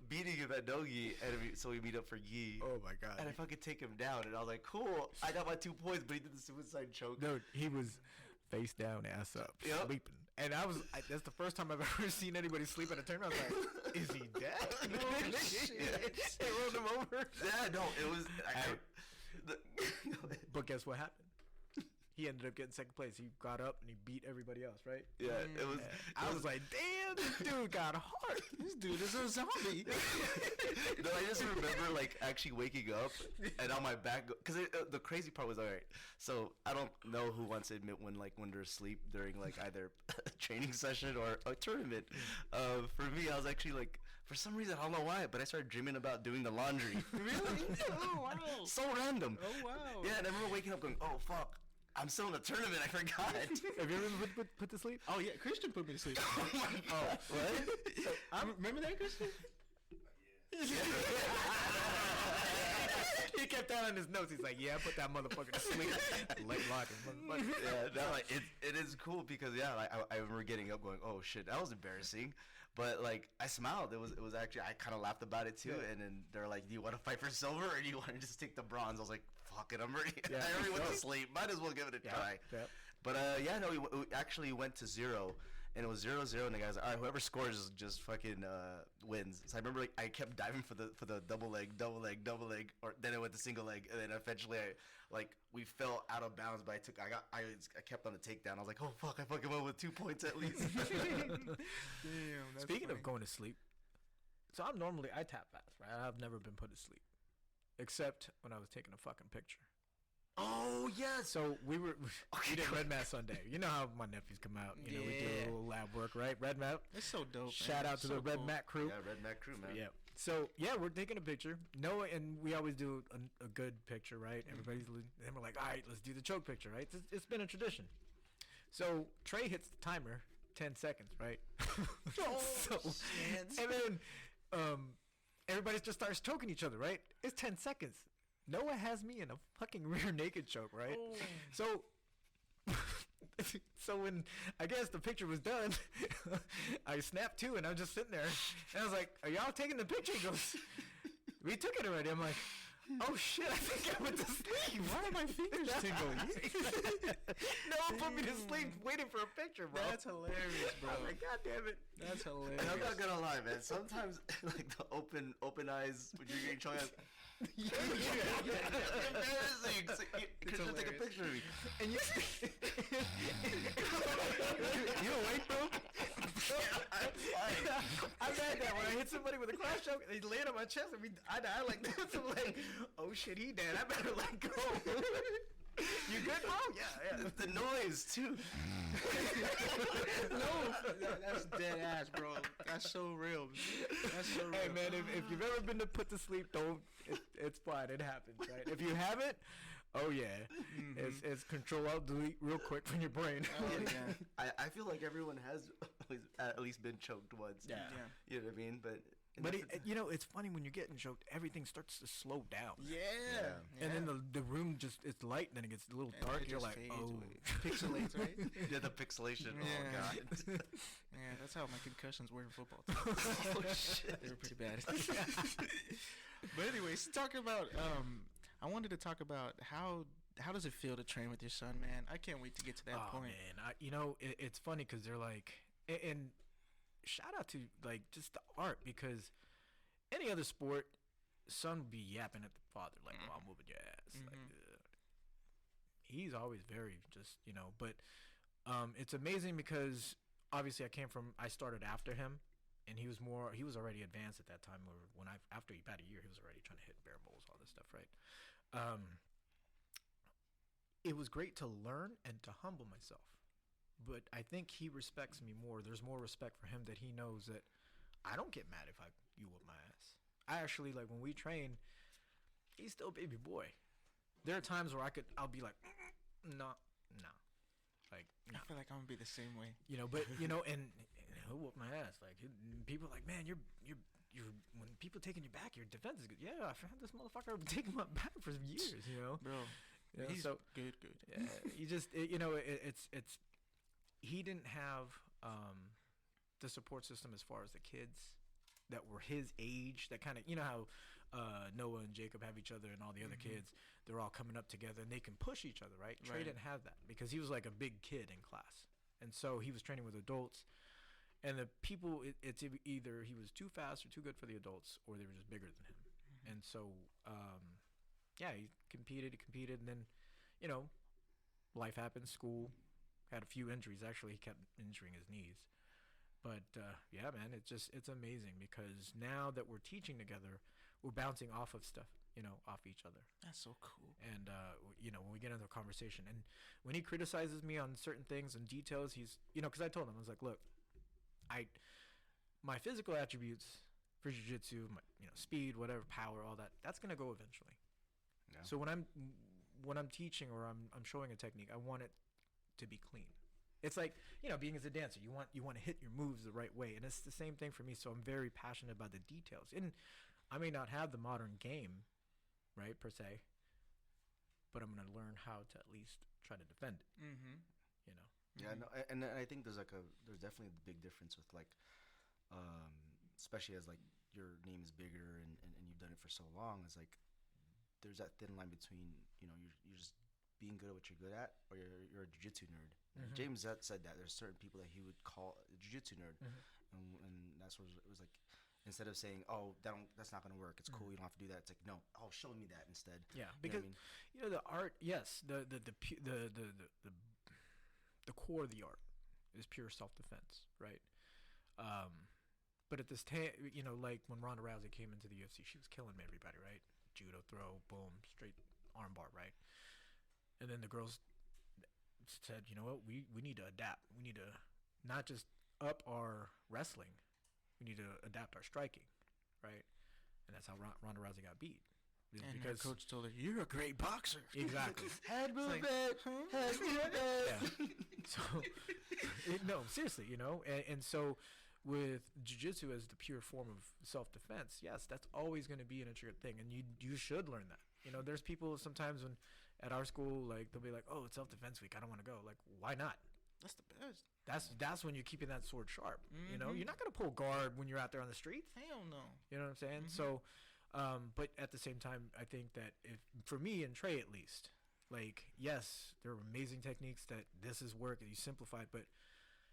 beating him at Nogi, and so we meet up for Gi. Oh my god! And I fucking take him down, and I was like, cool, I got my 2 points, but he did the suicide choke. Dude, he was face down, ass up, sleeping. And that's the first time I've ever seen anybody sleep at a tournament. I was like, is he dead? No shit. They rolled him over. Yeah, no, it was. But guess what happened? He ended up getting second place. He got up and he beat everybody else, right? Yeah, it was. I was like, damn, this dude got heart. This dude is a zombie. No, I just remember like actually waking up and on my back, because the crazy part was, all right, so I don't know who wants to admit when they're asleep during like either a training session or a tournament. For me, I was actually like, for some reason, I don't know why, but I started dreaming about doing the laundry. Really? Oh, wow. So random. Oh, wow. Yeah, and I remember waking up going, oh, fuck. I'm still in the tournament. I forgot. Have you ever put to sleep? Oh, yeah. Christian put me to sleep. Oh, my God. What? Remember that, Christian? He kept that on his notes. He's like, yeah, I put that motherfucker to sleep. Leg locking, motherfucker. Yeah, no, like, it is cool because, yeah, like, I remember getting up going, oh, shit, that was embarrassing. But, like, I smiled. It was actually, I kind of laughed about it, too. Yeah. And then they're like, do you want to fight for silver or do you want to just take the bronze? I was like, fuck it, I'm ready. Yeah, I already went to sleep. Might as well give it a try. Yeah. But, yeah, no, we actually went to 0. And it was 0-0, and the guy was like, all right, whoever scores just fucking wins. So I remember like I kept diving for the double leg, or then it went to single leg, and then eventually we fell out of bounds, but I kept on the takedown. I was like, oh fuck, I fucking went with 2 points at least. Damn. Speaking funny. of going to sleep, so I tap fast, right? I've never been put to sleep, except when I was taking a fucking picture. Oh yes. So we did Red Mat Sunday. You know how my nephews come out. You know, we do a little lab work, right? Red Mat. It's so dope. Shout out to the Red Mat crew. Yeah, Red Mat crew, man. Yeah. So yeah, we're taking a picture. No, and we always do a good picture, right? Everybody's and we're like, all right, let's do the choke picture, right? It's been a tradition. So Trey hits the timer, 10 seconds, right? And then everybody just starts choking each other, right? It's 10 seconds. Noah has me in a fucking rear naked choke, right? Oh. So when I guess the picture was done, I snapped too, and I'm just sitting there, and I was like, "Are y'all taking the picture?" He goes, "We took it already." I'm like, "Oh shit! I think I went to sleep. Why are my fingers tingling?" Noah put me to sleep waiting for a picture, bro. That's hilarious, bro. I'm like, God damn it. That's hilarious. And I'm not gonna lie, man. Sometimes like the open eyes when you're getting choked. Embarrassing. Christian, take a picture of me. And you awake, bro? I'm fine. I've had that when I hit somebody with a cross choke, they land on my chest and I die like this. I'm like, oh shit, he dead. I better let go. You good, bro? Yeah. The noise too. No, that's dead ass, bro. That's so real. That's so real. Hey man, if you've ever been put to sleep, it's fine. It happens, right? If you haven't, oh yeah, it's Control Alt Delete real quick from your brain. Yeah. I feel like everyone has at least been choked once. Yeah. You know what I mean? But it's funny when you're getting choked, everything starts to slow down. Yeah. And then the room it's light, and then it gets a little dark. You're like, oh, pixelates, right? Yeah, the pixelation. Yeah. Oh god. Yeah, that's how my concussions were in football. Oh shit. They were pretty bad. But anyways, talking about I wanted to talk about how does it feel to train with your son, man? I can't wait to get to that point. Man, it's funny because they're like, and shout out to like just the art, because any other sport, son would be yapping at the father like, "Oh, I'm moving your ass." Like, he's always very just but it's amazing because obviously I started after him, and he was already advanced at that time. Or after about a year, he was already trying to hit bear bowls, all this stuff, right? It was great to learn and to humble myself, but I think he respects me more. There's more respect for him that he knows that I don't get mad if you whip my ass. I actually, like, when we train, he's still a baby boy. There are times where I'll be like, no. Like, no. I feel like I'm gonna be the same way. But and he'll whoop my ass. Like, people are like, man, you're when people taking you back, your defense is good. Yeah, I've had this motherfucker taking my back for years. Bro. He's so good. Yeah, he just it's he didn't have the support system as far as the kids that were his age, that kind of, how Noah and Jacob have each other and all the other kids, they're all coming up together and they can push each other, right? Trey didn't have that because he was like a big kid in class, and so he was training with adults, and the people, it's either he was too fast or too good for the adults, or they were just bigger than him. And so he competed, and then life happened, school, had a few injuries. Actually, he kept injuring his knees. But yeah, man, it's amazing because now that we're teaching together, we're bouncing off of stuff, off each other. That's so cool. And when we get into a conversation, and when he criticizes me on certain things and details, he's, because I told him, I was like, look, my physical attributes for jiu-jitsu, my, speed, whatever, power, all that, that's gonna go eventually. Yeah. So when I'm teaching or I'm showing a technique, I want it to be clean. It's like, being as a dancer, you want to hit your moves the right way, and it's the same thing for me. So I'm very passionate about the details, and I may not have the modern game, right, per se, but I'm gonna learn how to at least try to defend it. Yeah, no, and I think there's definitely a big difference with, like, especially as, like, your name is bigger and you've done it for so long. It's like there's that thin line between you're just being good at what you're good at, or you're a jiu-jitsu nerd. James said that there's certain people that he would call a jiu-jitsu nerd, and that's what it was like. Instead of saying, "Oh, that's not gonna work. It's cool. You don't have to do that." It's like, no. Oh, show me that instead. Yeah, because the art. Yes, the core of the art is pure self-defense, right? But at this time, like when Ronda Rousey came into the UFC, she was killing everybody, right? Judo throw, boom, straight armbar, right? And then the girls said, you know what, we need to adapt. We need to not just up our wrestling, we need to adapt our striking, right? And that's how Ronda Rousey got beat. And her coach told her, "You're a great boxer." Exactly. Head movement. Head movement. Yeah. So, no, seriously, and so with jiu-jitsu as the pure form of self-defense, yes, that's always going to be an intricate thing, and you should learn that. There's people sometimes when at our school, like, they'll be like, "Oh, it's self-defense week. I don't want to go." Like, why not? That's the best. That's when you're keeping that sword sharp. You're not going to pull guard when you're out there on the street. Hell no. You know what I'm saying? So, but at the same time, I think that for me and Trey at least, like, yes, there are amazing techniques that this is work and you simplify it, but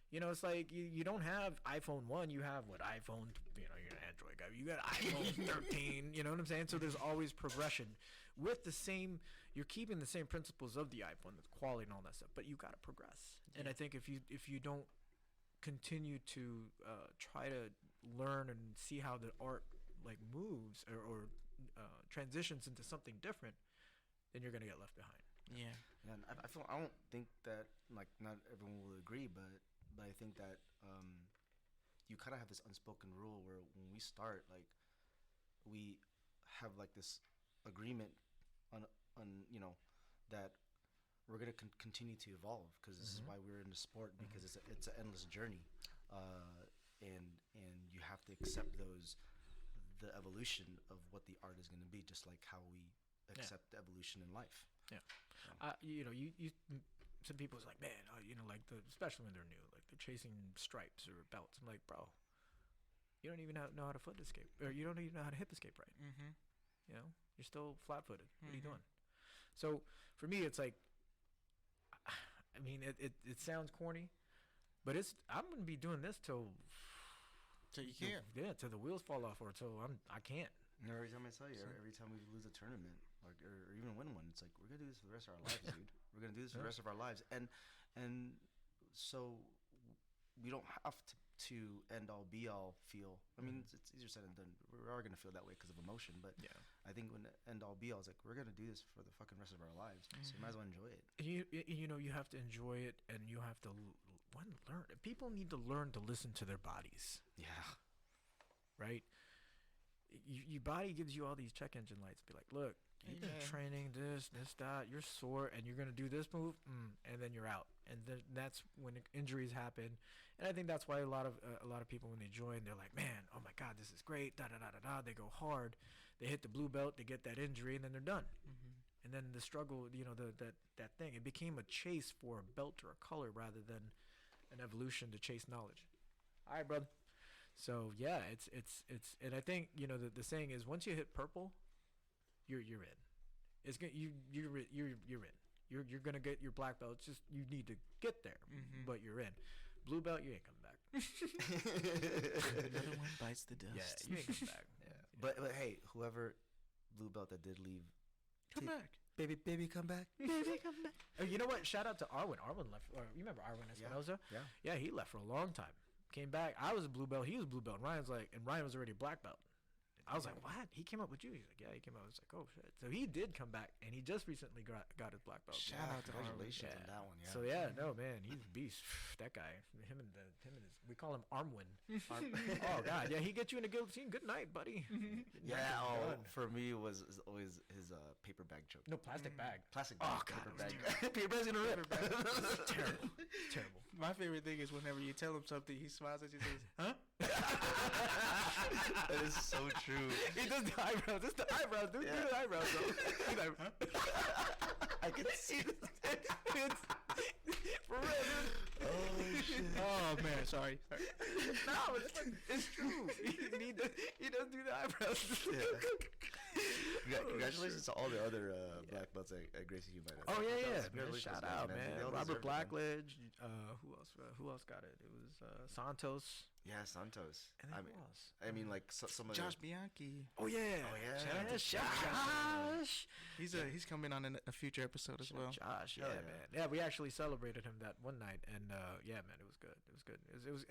it's like you don't have iPhone 1, you have iPhone, you're an Android guy, you got iPhone 13, you know what I'm saying? So there's always progression with you're keeping the same principles of the iPhone, the quality and all that stuff, but you got to progress. Yeah. And I think if you don't continue to try to learn and see how the art like moves or transitions into something different, then you're gonna get left behind. Yeah. And I don't think that, like, not everyone will agree, but I think that you kind of have this unspoken rule where when we start, like, we have like this agreement on that we're gonna continue to evolve, because this is why we're in the sport, because it's an endless journey, and you have to accept the evolution of what the art is going to be, just like how we accept the evolution in life. Yeah. You some people's like, man, like especially when they're new, like they're chasing stripes or belts. I'm like, bro, you don't even know how to foot escape, or you don't even know how to hip escape right. You're still flat-footed. What are you doing? So for me, it's like, I mean, it sounds corny, but I'm gonna be doing this till you can't. Yeah, till the wheels fall off, or till I can't. And every time I tell you, every time we lose a tournament, like, or even win one, it's like, we're gonna do this for the rest of our lives, dude. We're gonna do this for the rest of our lives, and so we don't have to end all be all feel. I mean, it's easier said than done. We are gonna feel that way because of emotion, but Yeah. I think when end all be all is like we're gonna do this for the fucking rest of our lives, so you might as well enjoy it. You know, you have to enjoy it, and you have to learn. People need to learn to listen to their bodies, Yeah. right? Your body gives you all these check engine lights. Be like, look, you've been training this, that. You're sore, and you're gonna do this move, and then you're out. And then that's when injuries happen. And I think that's why a lot of people, when they join, they're like, man, oh my God, this is great. Da da da da da. They go hard. They hit the blue belt. They get that injury, and then they're done. And then the struggle, you know, that thing, it became a chase for a belt or a color rather than an evolution to chase knowledge. All right, brother. So yeah, it's and I think, you know, the saying is, once you hit purple, you're in. It's you're in. You're gonna get your black belt. It's just you need to get there, but you're in. Blue belt, you ain't coming back. Another one bites the dust. Yeah, you ain't coming back. Yeah. But hey, whoever blue belt that did leave, Come back. baby, come back. Baby, come back. Oh, you know what? Shout out to Arwen. Arwen left. You remember Arwen Espinola? Yeah. Yeah, he left for a long time. Came back. I was a blue belt. He was a blue belt. And Ryan was already a black belt. I was like, what? He came up with you? He's like, yeah, he came up. I was like, oh shit. So he did come back, and he just recently got his black belt. Shout out to Congratulations Arwen. on that one. Yeah. So yeah, no man, he's a beast. That guy, him and his, we call him Armwin. Oh god, yeah, he gets you in a guillotine. Good night, buddy. Yeah. Oh, for me it was always his paper bag choke. No, plastic bag. Plastic bag. Oh god, paper it was bag. Paper bag's gonna rip. terrible. Terrible. My favorite thing is whenever you tell him something, he smiles at you and says, huh? That is so true. He does the eyebrows. It's the eyebrows. Dude, do the eyebrows, bro. He's like, I can see this. For real, dude. Oh shit. Oh, man, sorry. No, it's true. He does do the eyebrows. Yeah. Congratulations to all the other black belts at Gracie Hugh. Oh yeah, yeah. Congratulations, Shout guys, out, man. They all Robert deserve it, man. Blackledge. Who else got it? It was Santos. Yeah, Santos. And then who else? I mean, like some of Josh Bianchi. Oh yeah. Oh, yeah. Shout out to Josh. He's coming on in a future episode as well. Josh, Hell yeah, yeah. man. Yeah, we actually celebrated him that one night, and yeah, man, it was good. It was good.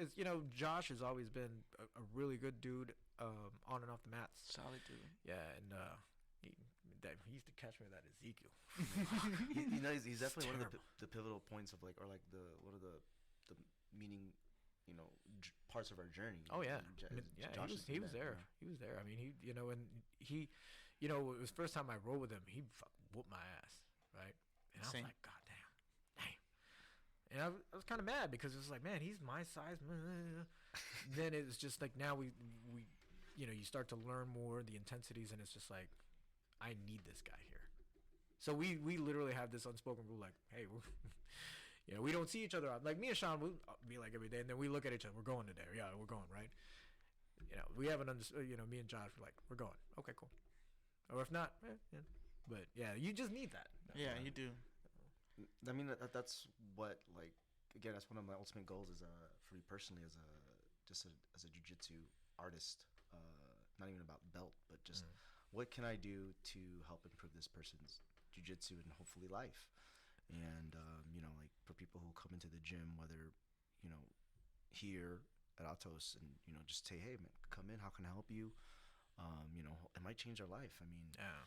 It's you know, Josh has always been a really good dude, on and off the mats. Solid dude. Yeah, and he used to catch me with that Ezekiel. you know, he's definitely one of terrible. the pivotal points of like, or like one of the meaning, you know, parts of our journey. Oh yeah, J- I mean, yeah. Josh He is was that, there. you know. He was there. I mean, he, you know, and he, you know, it was the first time I rolled with him. He fucking whooped my ass, right? And I was Same. like, God damn. And I was kind of mad because it was like, man, he's my size. Then it was just like, now we, you know, you start to learn more the intensities, and it's just like, I need this guy here. So we literally have this unspoken rule, like, hey, you know, we don't see each other. Like me and Sean will be like every day, and then we look at each other. We're going today. Yeah, we're going, right? You know, we haven't you know, me and Josh were like, we're going. Okay, cool. Or if not, yeah. But yeah, you just need that. Yeah, you do. I mean, that's what, like, again, that's one of my ultimate goals is for me personally as a jiu-jitsu artist. Not even about belt, but just what can I do to help improve this person's jiu-jitsu and hopefully life. And you know, like for people who come into the gym, whether, you know, here at Atos, and you know, just say, hey man, come in, how can I help you? You know, it might change our life. I mean, Yeah.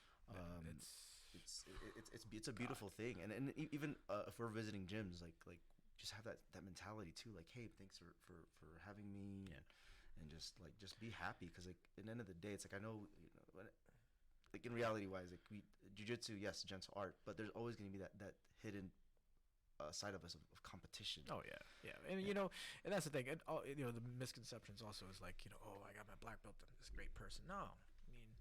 it's a beautiful thing. And even if we're visiting gyms, like just have that mentality too, like, hey, thanks for having me. Yeah. And just be happy, because like at the end of the day, it's like, I know, you know, like in reality wise, like jiu-jitsu, yes, gentle art, but there's always going to be that hidden side of us of competition. Oh yeah. And you know, and that's the thing. And all, you know, the misconceptions also is like, you know, oh, I got my black belt, I'm this great person. No, I mean,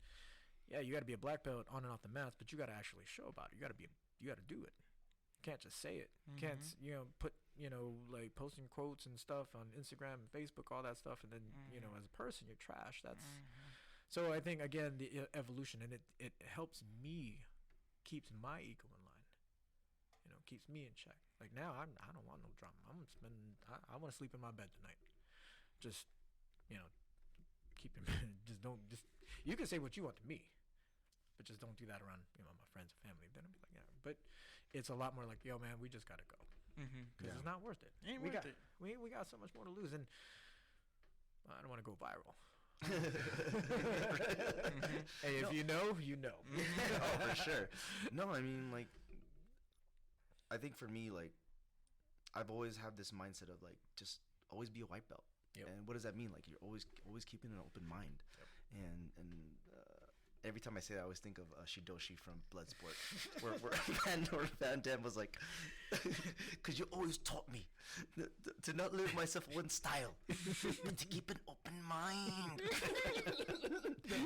yeah, you got to be a black belt on and off the mats, but you got to actually show about it. You got to do it. You can't just say it. You can't, you know, put, you know, like posting quotes and stuff on Instagram and Facebook, all that stuff, and then you know, as a person, you're trash. That's so. I think again, the evolution, and it helps me, keeps my ego in line. You know, keeps me in check. Like now, I don't want no drama. I'm gonna spend. I want to sleep in my bed tonight. Just, you know, keep your just don't just. You can say what you want to me, but just don't do that around, you know, my friends and family. Then I'll be like, yeah. But it's a lot more like, yo, man, we just gotta go, because it's not worth it. Ain't we worth got it. we got so much more to lose. And I don't want to go viral. Hey, if you know, you know. Oh, for sure. No, I mean, like, I think for me, like, I've always had this mindset of, like, just always be a white belt. Yep. And what does that mean? Like, you're always keeping an open mind. Yep. And every time I say that, I always think of Shidoshi from Bloodsport, where Van Damme was like, because you always taught me to not live myself one style, but to keep an open mind.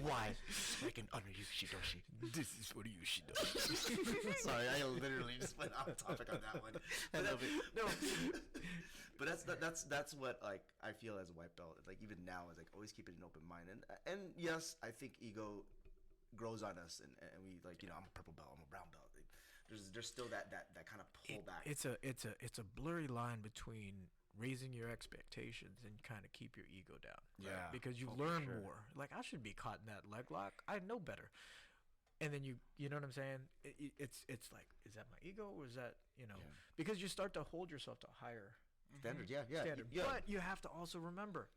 Why? So I can honor you, Shidoshi. This is for you, Shidoshi. Sorry, I literally just went off topic on that one. I love it. No, but that's what, like, I feel as a white belt. Like, even now, is like always keeping an open mind. And yes, I think ego grows on us, and we, like, you know, I'm a purple belt, I'm a brown belt. Like, there's still that kind of pullback. It's a blurry line between raising your expectations and kind of keep your ego down. Right? Yeah. Because you Oh, learn for sure. more. Like, I should be caught in that leg lock. I know better. And then you know what I'm saying? It's like, is that my ego, or is that, you know? Yeah. Because you start to hold yourself to a higher Standard, yeah. standard. Yeah. But you have to also remember,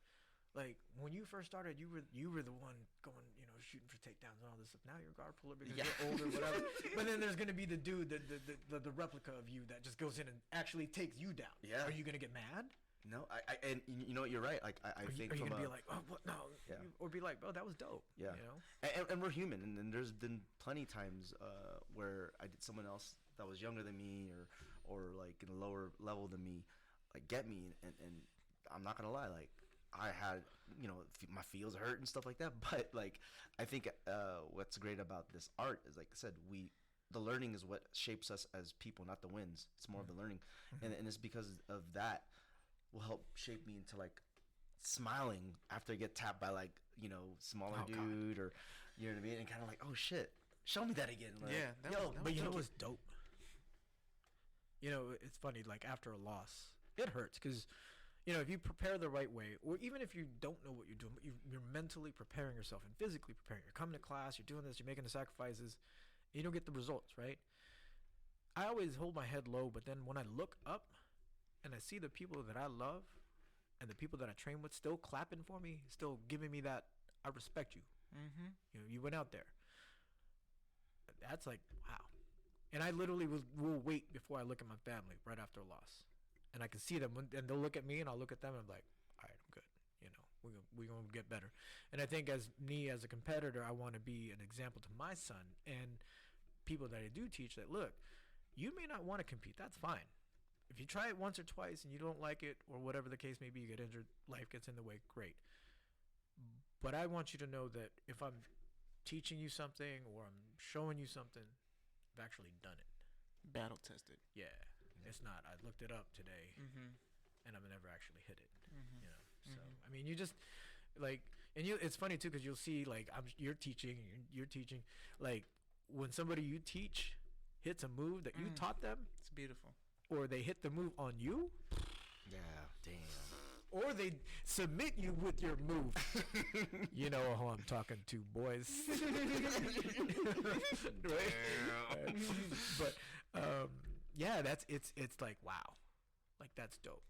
like, when you first started, you were the one going, you know, shooting for takedowns and all this stuff. Now you're a guard puller because you're older, whatever. But then there's gonna be the dude, the replica of you that just goes in and actually takes you down. Yeah. Are you gonna get mad? No, and you know what, you're right. Like, I think Are you from gonna be like, oh, what? No. Yeah. Or be like, oh, that was dope. Yeah. You know. And we're human, and there's been plenty times where I did someone else that was younger than me, or like in a lower level than me, like, get me, and I'm not gonna lie, like, I had, you know, my feels hurt and stuff like that. But, like, I think what's great about this art is, like I said, the learning is what shapes us as people, not the wins. It's more of the learning, and it's because of that will help shape me into, like, smiling after I get tapped by, like, you know, smaller Oh, God. dude, or, you know what I mean, and kind of like, oh shit, show me that again. Like, Yeah, that yo, was But you know dope. what's dope? You know, it's funny, like, after a loss, it hurts because, you know, if you prepare the right way, or even if you don't know what you're doing, but you're mentally preparing yourself and physically preparing, you're coming to class, you're doing this, you're making the sacrifices, and you don't get the results, right? I always hold my head low, but then when I look up and I see the people that I love and the people that I train with still clapping for me, still giving me that, I respect you. Mm-hmm. You know, you went out there. That's like, wow. And I literally will wait before I look at my family right after a loss. And I can see them, and they'll look at me, and I'll look at them, and I'm like, all right, I'm good. You know, we're going to get better. And I think as a competitor, I want to be an example to my son and people that I do teach that, look, you may not want to compete. That's fine. If you try it once or twice and you don't like it, or whatever the case may be, you get injured, life gets in the way, great. But I want you to know that if I'm teaching you something or I'm showing you something, I've actually done it. Battle tested. Yeah. It's not, I looked it up today Mm-hmm. and I've never actually hit it. Mm-hmm. You know, so I mean, you just like, and it's funny too, because you'll see, like, you're teaching, like, when somebody you teach hits a move that you taught them, It's beautiful. or they hit the move on you, yeah, damn. or they submit you with your move. You know who I'm talking to, boys. Right? But yeah, it's like, wow, like, that's dope.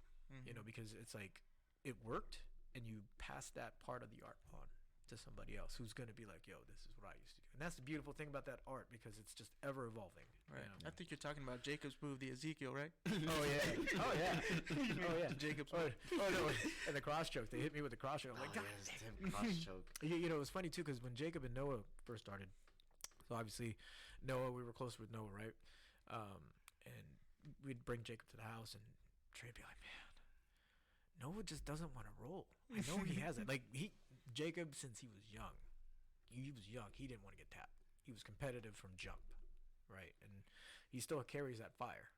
You know, because it's like it worked, and you pass that part of the art on to somebody else who's going to be like, yo, this is what I used to do. And that's the beautiful thing about that art, because it's just ever evolving. Right. You know? I think you're talking about Jacob's move, the Ezekiel, right? Oh yeah. Oh yeah. Oh yeah. Jacob's Oh no. And the cross choke. They hit me with the cross choke. I'm like, God yes, damn. damn cross choke. You know, it was funny too, because when Jacob and Noah first started, so obviously Noah, we were close with Noah, right? And we'd bring Jacob to the house, and Trey'd be like, man, Noah just doesn't want to roll. I know he has it. Like, Jacob, since he was young, he didn't want to get tapped. He was competitive from jump, right? And he still carries that fire,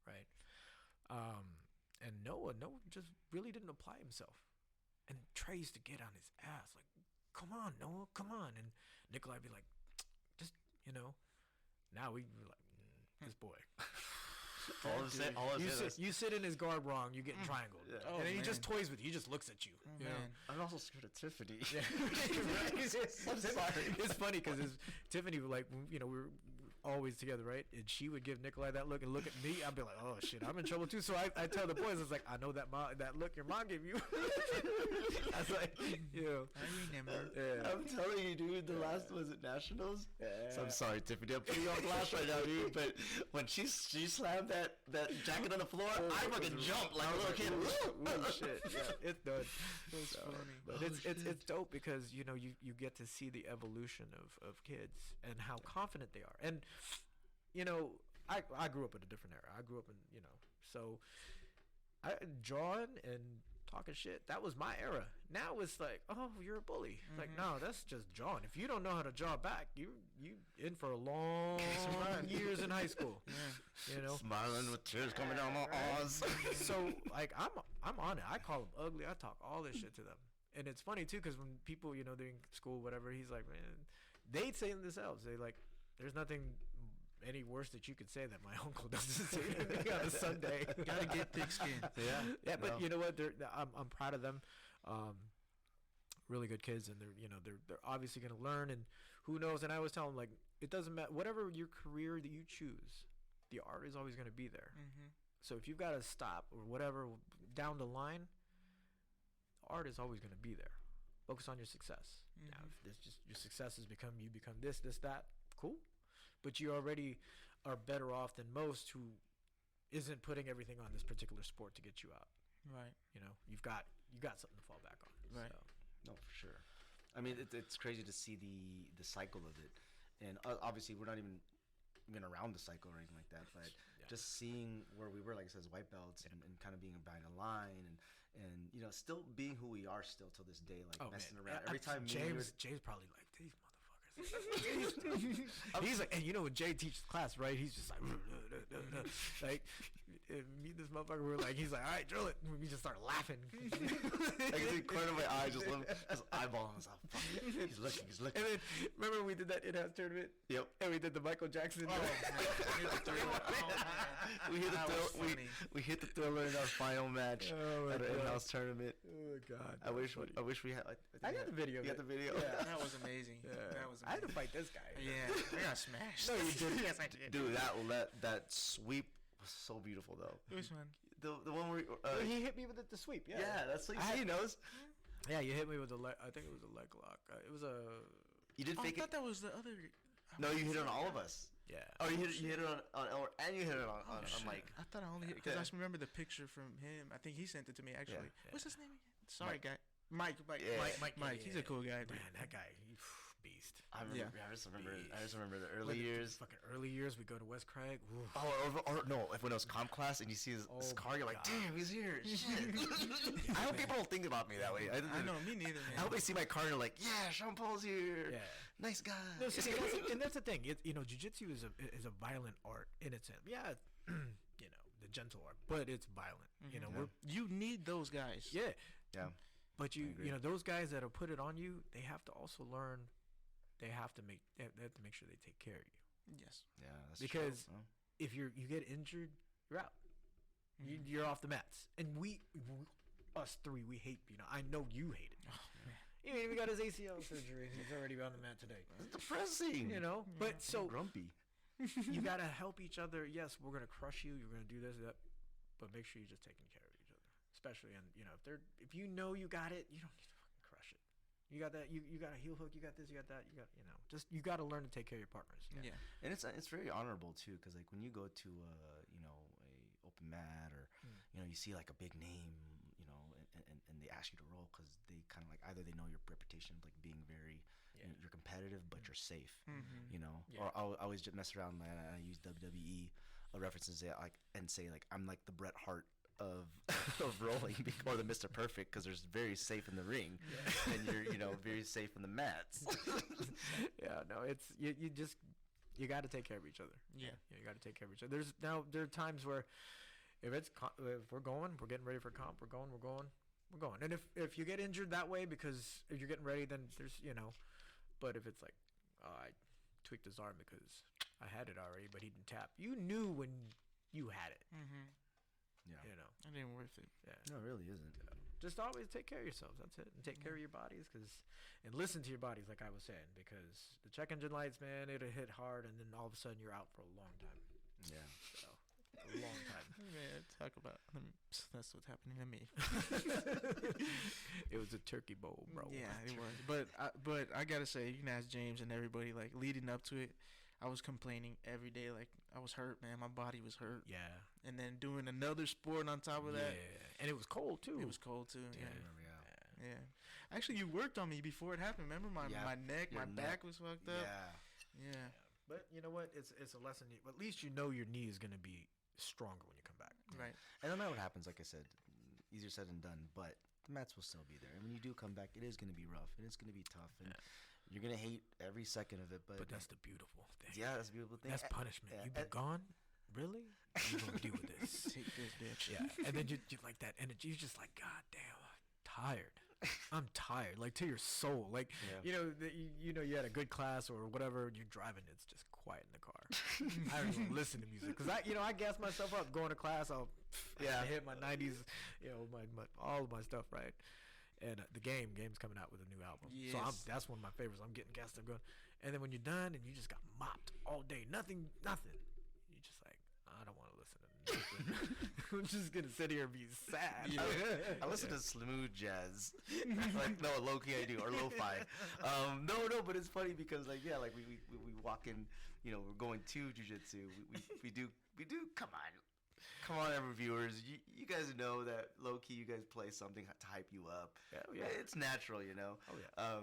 right? And Noah just really didn't apply himself. And Trey used to get on his ass, like, come on, Noah, come on. And Nikolai would be like, just, you know, now we were like, this boy. You sit in his guard wrong, you get triangled. Yeah. Oh, and then he man. just toys with you. He just looks at you. Oh, you know? man. I'm also scared of Tiffany. Yeah. I'm sorry. It's funny because Tiffany, like, you know, we were always together, right? And she would give Nikolai that look and look at me. I'd be like, oh shit, I'm in trouble too. So I tell the boys, it's like, I know that look your mom gave you. I was like, I remember. Yeah. I'm telling you, dude. The last was at Nationals. Yeah. So I'm sorry, Tiffany. I'm putting you on blast right now, dude. But when she slammed that jacket on the floor, I fucking jumped like a little kid. Oh shit! Yeah, it's done. That's funny. But it's dope because you get to see the evolution of kids and how confident they are. And I grew up in a different era. I grew up in so drawing and talking shit. That was my era. Now it's like, oh, you're a bully. Like, no, that's just drawing. If you don't know how to draw back, you in for a long years in high school. Yeah. Smiling with tears coming down my eyes. So like I'm on it. I call them ugly. I talk all this shit to them. And it's funny too because when people they're in school whatever, he's like, man, they say themselves, they like, there's nothing any worse that you could say that my uncle doesn't say anything on a Sunday. Gotta get thick skin. Yeah, but you know what? I'm proud of them. Really good kids, and they're obviously gonna learn, and who knows? And I always tell them, like, it doesn't matter whatever your career that you choose, the art is always gonna be there. So if you've got to stop or whatever down the line, art is always gonna be there. Focus on your success. Now, if this just your success has become this, that, cool. But you already are better off than most who isn't putting everything on this particular sport to get you out. Right. You've got something to fall back on. Right. So. No, for sure. I mean, it's crazy to see the cycle of it, and obviously we're not even around the cycle or anything like that. But just seeing where we were, like it says, white belts, and kind of being behind a line, and still being who we are still till this day, like messing around every time. James probably like these motherfuckers. He's like, and when Jay teaches class, right? He's just like, like, me, this motherfucker. We're like, he's like, all right, drill it. And we just start laughing. I can see the corner of my eye just eyeballing us. Oh, fuck. He's looking. And then remember we did that in-house tournament? Yep. And we did the Michael Jackson. We hit the thriller in our final match at an in-house tournament. Oh God. I wish we had. I got the video. You got the video? Yeah, that was amazing. Yeah. That was amazing. I had to fight this guy. Yeah, I got smashed. No, you didn't. Yes, I did. Dude, that sweep was so beautiful though. Which one? The one where he hit me with the sweep. Yeah, that's like he knows. Yeah, you hit me with the leg. I think it was a leg lock. It was a. You did fake I it. thought that was the other. No, you hit it on all of us. Yeah. Oh, you hit it on Elmer, and you hit it on Mike. I thought I only hit because I just remember the picture from him. I think he sent it to me actually. Yeah. What's his name again? Sorry, Mike. guy. Mike. Yeah. Mike. He's a cool guy. Dude. Man, that guy, beast. I just remember the early years. Fucking early years. We go to West Craig. Oof. Oh, or no, if when it was comp class and you see his car, you're like, damn, he's here. Shit. I hope people don't think about me that way. I know, me neither, man. I hope they see my car and they're like, yeah, Sean Paul's here. Yeah. Nice guy. No, see, and that's the thing. Jiu-Jitsu is a violent art in its sense. Yeah, the gentle art, but it's violent. You need those guys. Yeah. But agree. those guys that'll put it on you, they have to also learn. They have to make sure they take care of you. Yes. Yeah, that's because true. if you get injured, you're out. You're off the mats. And us three, we hate. I know you hate it. Oh man. He even got his ACL surgery, and he's already on the mat today. It's depressing. But so grumpy. you gotta help each other. Yes, we're gonna crush you. You're gonna do this, that, but make sure you're just taking care of each other. Especially, and if you know you got it, you don't need to fucking crush it. You got that. You got a heel hook. You got this. You got that. You got to learn to take care of your partners. Yeah. And it's very honorable too, because like when you go to a open mat or you see like a big name, and they ask you to roll because they kind of like either they know your reputation of like being very you're competitive but you're safe, or I always just mess around and I use WWE references and say like I'm like the Bret Hart of rolling or the Mr. Perfect because there's very safe in the ring and you're very safe in the mats. It's you got to take care of each other. You got to take care of each other. There are times where if we're getting ready for comp, we're going. And if you get injured that way because if you're getting ready, then there's but if it's like I tweaked his arm because I had it already but he didn't tap, you knew when you had it. It ain't worth it. No, it really isn't. Just always take care of yourselves. That's it. And take care of your bodies and listen to your bodies, like I was saying, because the check engine lights, man, it'll hit hard, and then all of a sudden you're out for a long time. Yeah. So A long time. Man, talk about that's what's happening to me. It was a turkey bowl, bro. Yeah, it was. But I gotta say, you can ask James and everybody. Like leading up to it, I was complaining every day. Like I was hurt, man. My body was hurt. Yeah. And then doing another sport on top of that. Yeah. And it was cold too. It was cold too. Damn. Yeah. Yeah. Actually, you worked on me before it happened. Remember my neck, my back was fucked up. Yeah. But you know what? It's a lesson. At least you know your knee is gonna be stronger when you come back. Right. And no matter what happens, like I said, easier said than done. But the mats will still be there. And when you do come back, it is gonna be rough and it's gonna be tough and you're gonna hate every second of it. But that's the beautiful thing. Yeah, that's the beautiful thing. That's punishment. You've been gone. Really? You're gonna deal with this. Take this, bitch. Yeah. And then you like that energy. You're just like, God damn, I'm tired. I'm tired, like to your soul. Like you know, you had a good class or whatever. You're driving, it's just quiet in the car. I don't even listen to music because I gas myself up going to class. I hit my 90s, my all of my stuff right. And the game's coming out with a new album, so that's one of my favorites. I'm getting gassed up going, and then when you're done and you just got mopped all day, nothing. You're just like, I don't want to listen to nothing. I'm just gonna sit here and be sad. I listen to smooth jazz. Like no, low key I do, or lo-fi. No, but it's funny because we walk in. We're going to jiu-jitsu. We do. Come on, ever viewers. You guys know that low key. You guys play something to hype you up. Yeah. It's natural, Oh yeah.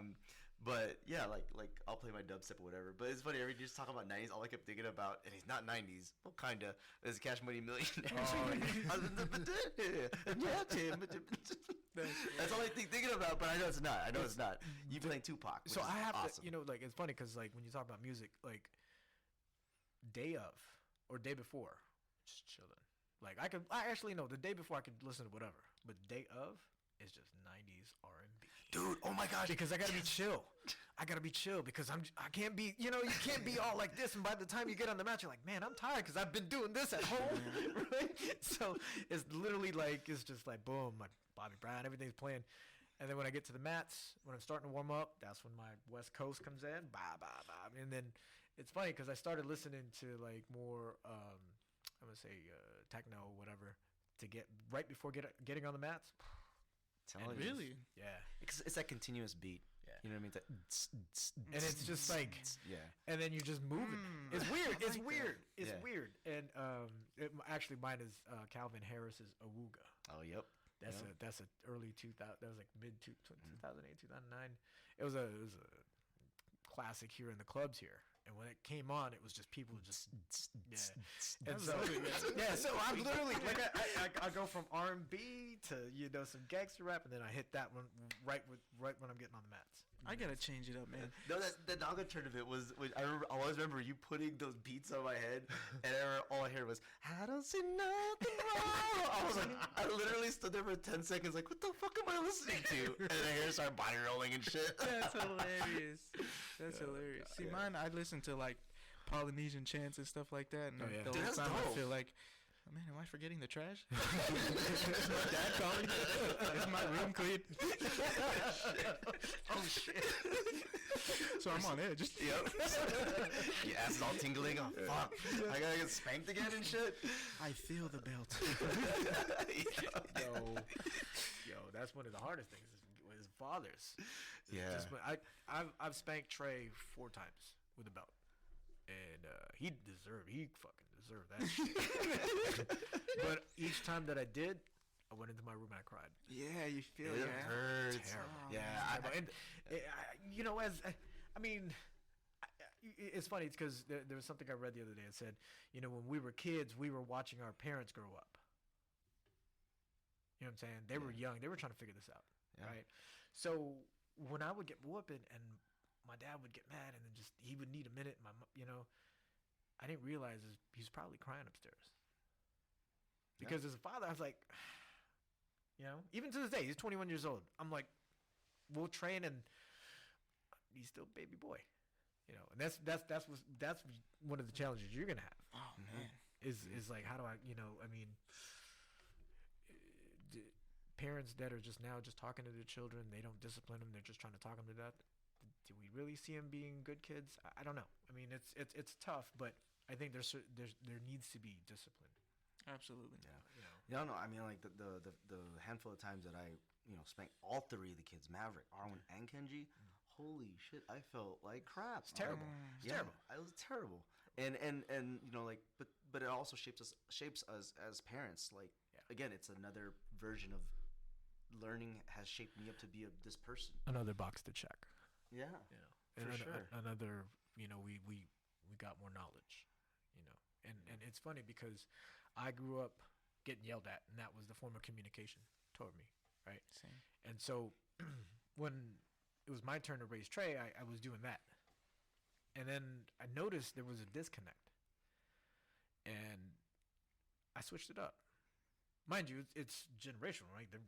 But yeah, like I'll play my dubstep or whatever. But it's funny, every just talking about 90s, all I kept thinking about, and he's not 90s, well, kinda, is Cash Money Millionaire. That's all I thinking about, but I know it's not. You playing Tupac, which so is I have awesome. to, it's funny because when you talk about music, day of or day before, just chilling. I actually know the day before I could listen to whatever, but day of is just 90s R&B. Dude, oh my gosh. Because I gotta be chill. Because I can't be, you can't be all like this. And by the time you get on the mat, you're like, man, I'm tired because I've been doing this at home, right? So it's literally it's just like, boom, my Bobby Brown, everything's playing. And then when I get to the mats, when I'm starting to warm up, that's when my West Coast comes in. And then it's funny because I started listening to more, I'm going to say techno, whatever, to get right before getting on the mats. Really? Yeah. It's that continuous beat. Yeah. You know what I mean? And it's just and then you're just moving. It's weird. It's weird. It's weird. And actually mine is Calvin Harris's Awooga. Oh, yep. That's a early 2000. That was like mid 2008, 2009. It was a classic here in the clubs here. And when it came on, it was just people just And so so I'm literally I go from R&B to some gangster rap, and then I hit that one right when I'm getting on the mats. I gotta change it up, man. No, the Naga tournament was I always remember you putting those beats on my head, and all I heard was I don't see nothing wrong. I was like, I literally stood there for 10 seconds, like, what the fuck am I listening to? And then I hear started body rolling and shit. That's hilarious. That's hilarious. See, mine, I listen to Polynesian chants and stuff like that, and the whole time I feel like, oh, man, am I forgetting the trash? Is my dad calling? Is my room clean? Oh shit! So I'm on edge. Yep. Your ass is all tingling. Oh fuck! I gotta get spanked again and shit. I feel the belt. Yo, that's one of the hardest things is fathers. Yeah. I've spanked Trey 4 times with a belt, and he fucking deserved that shit. But each time that I did, I went into my room and I cried. Yeah, you feel it hurts. Terrible. Yeah, it's funny because there was something I read the other day. It said, when we were kids, we were watching our parents grow up. You know what I'm saying? They were young. They were trying to figure this out, right? So when I would get whooping and my dad would get mad and then he would need a minute, I didn't realize he's probably crying upstairs. Because as a father, I was like, even to this day, he's 21 years old. I'm like, we'll train and he's still a baby boy, and that's one of the challenges you're going to have. Oh man. Is like, how do I, parents that are just talking to their children, they don't discipline them. They're just trying to talk them to death. Do we really see them being good kids? I don't know. I mean, it's tough, but I think there needs to be discipline. Absolutely. Yeah. No. I mean, like the handful of times that I spanked all three of the kids, Maverick, Arwen, and Kenji. Holy shit! I felt like crap. It's terrible. It's terrible. It was terrible. And like, but it also shapes us as parents. Like, again, it's another version of learning has shaped me up to be this person. Another box to check. Yeah. And for sure. Another, we got more knowledge, and it's funny because I grew up getting yelled at, and that was the form of communication toward me, right? Same. And so when it was my turn to raise Trey, I was doing that. And then I noticed there was a disconnect. And I switched it up. Mind you, it's generational, right? They're,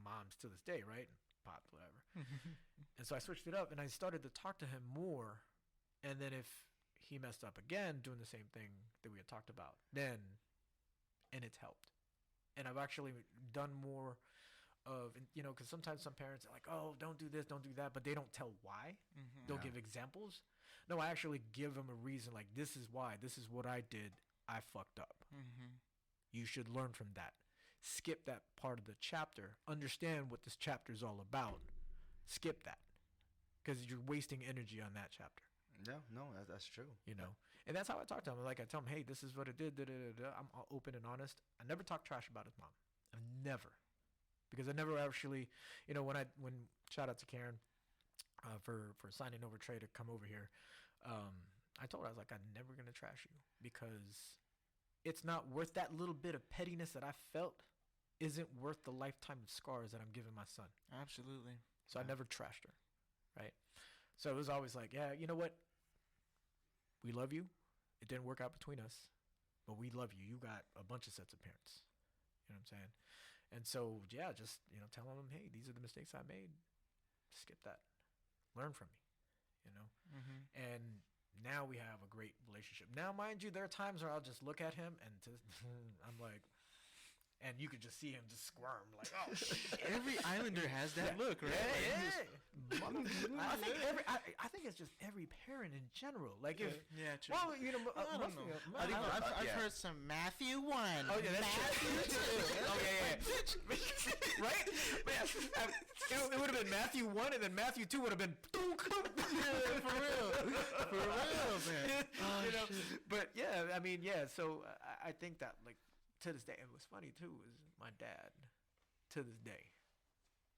moms to this day, right? Pops, whatever. And so I switched it up, and I started to talk to him more. And then if he messed up again doing the same thing that we had talked about, and it's helped. And I've actually done more of, because sometimes some parents are like, oh, don't do this, don't do that, but they don't tell why. They'll give examples. No, I actually give them a reason, like, this is why, this is what I did, I fucked up. You should learn from that. Skip that part of the chapter. Understand what this chapter is all about. Skip that, because you're wasting energy on that chapter. No, that's true. And that's how I talk to him. Like, I tell him, hey, this is what it did. I'm open and honest. I never talk trash about his mom. I've never. Because I never actually, when shout out to Karen for signing over Trey to come over here, I told her, I was like, I'm never going to trash you, because it's not worth that little bit of pettiness that I felt isn't worth the lifetime of scars that I'm giving my son. Absolutely. So I never trashed her, right? So it was always like, yeah, you know what? We love you. It didn't work out between us, but we love you. You got a bunch of sets of parents. You know what I'm saying? And so, yeah, just, telling them, hey, these are the mistakes I made. Skip that. Learn from me, And now we have a great relationship. Now, mind you, there are times where I'll just look at him and I'm like, and you could just see him just squirm like, oh, shit. Every Islander has that look, right? Yeah. I think it's just every parent in general. Like, if true. Well, I don't know. I've heard some Matthew 1. Oh yeah, that's Matthew 2. Oh yeah. Right? Man, it would have been Matthew 1, and then Matthew 2 would have been. For real, man. But yeah, I mean, yeah. So I think that, like, to this day, it was funny too. Is my dad, to this day,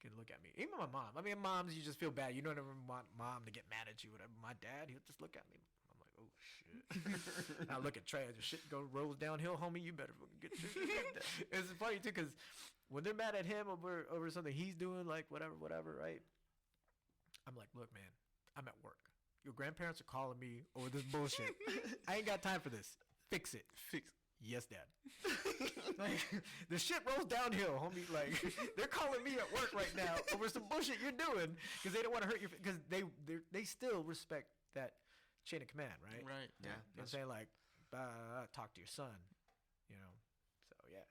can look at me. Even my mom. I mean, moms, you just feel bad. You don't ever want mom to get mad at you. Whatever. My dad, he'll just look at me. I'm like, oh shit. I look at Trey. The shit rolls downhill, homie. You better get your shit. It's funny too, because when they're mad at him over something he's doing, like whatever, right? I'm like, look, man, I'm at work. Your grandparents are calling me over this bullshit. I ain't got time for this. Fix it. Yes, Dad. Like, the shit rolls downhill, homie. Like, they're calling me at work right now over some bullshit you're doing because they don't want to hurt you, because they still respect that chain of command, right? Right. Yeah. You know what I'm saying? Like, talk to your son, So yeah,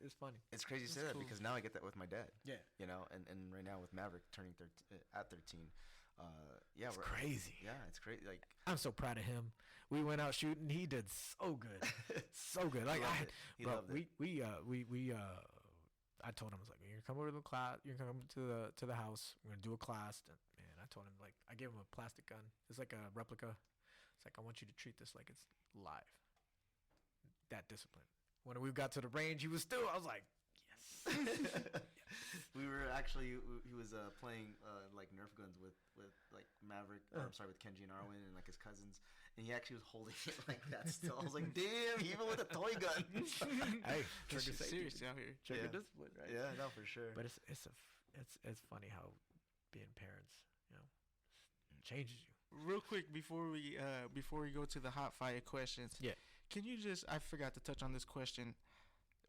it's funny. It's crazy you say that, because now I get that with my dad. Yeah. And right now with Maverick turning at 13. It's crazy. Yeah, it's crazy. Like, I'm so proud of him. We went out shooting. He did so good, so good. Like, he loved it. I told him, I was like, you're gonna come over to the class. You're gonna come to the house. We're gonna do a class. And, man, I told him, like, I gave him a plastic gun. It's like a replica. It's like, I want you to treat this like it's live. That discipline. When we got to the range, he was still. I was like, yes. We were actually, he was playing like Nerf guns with like Maverick, I'm sorry, with Kenji and Arwen and like his cousins, and he actually was holding it like that still. I was like, damn, even with a toy gun. Hey, trigger serious out here. Trigger discipline, right? Yeah, no, for sure. But it's funny how being parents, changes you. Real quick before we go to the hot fire questions. Yeah. Can you just, I forgot to touch on this question.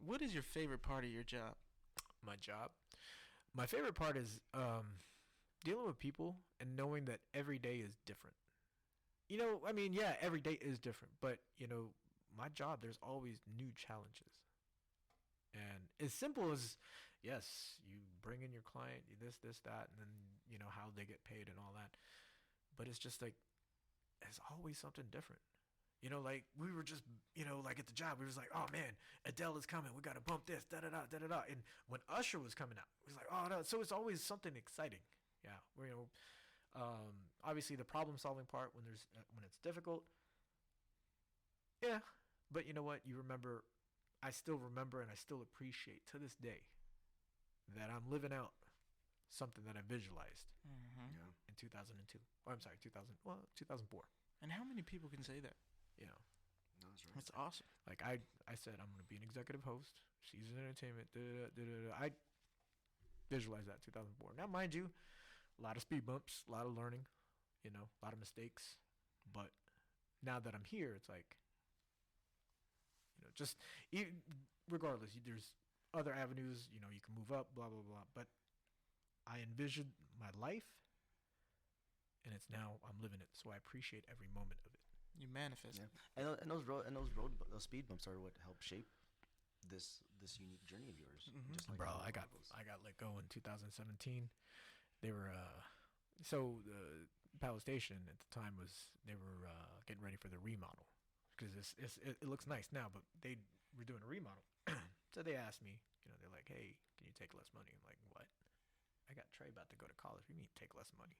What is your favorite part of your job? My job. My favorite part is dealing with people and knowing that every day is different. I mean, yeah, every day is different, but my job, there's always new challenges. And as simple as, yes, you bring in your client, this, that, and then how they get paid and all that. But it's just like, there's always something different. You know, like we were just, you know, like at the job, we was like, oh man, Adele is coming. We got to bump this, da da da da da da. And when Usher was coming out, it was like, oh no. So it's always something exciting. Yeah, where, you know, obviously the problem solving part when when it's difficult. Yeah, but you know what? I still remember and I still appreciate to this day that I'm living out something that I visualized in 2002. Or I'm sorry, 2004. And how many people can say that? You know, No, that's right. That's awesome. like I said, I'm going to be an executive host, Seasons Entertainment. I visualized that 2004. Now, mind you, a lot of speed bumps, a lot of learning, you know, a lot of mistakes. But now that I'm here, it's like, you know, just regardless, there's other avenues. You know, you can move up, blah blah blah. But I envisioned my life, and it's now I'm living it. So I appreciate every moment of it. You manifest. Yeah, and those speed bumps are what helped shape this unique journey of yours. Just like Bro, all I got of us. let go in 2017. They were so the Palace Station at the time they were getting ready for the remodel because it looks nice now, but they were doing a remodel. So they asked me, you know, they're like, hey, can you take less money? I'm like, what? I got Trey about to go to college. What do you mean take less money?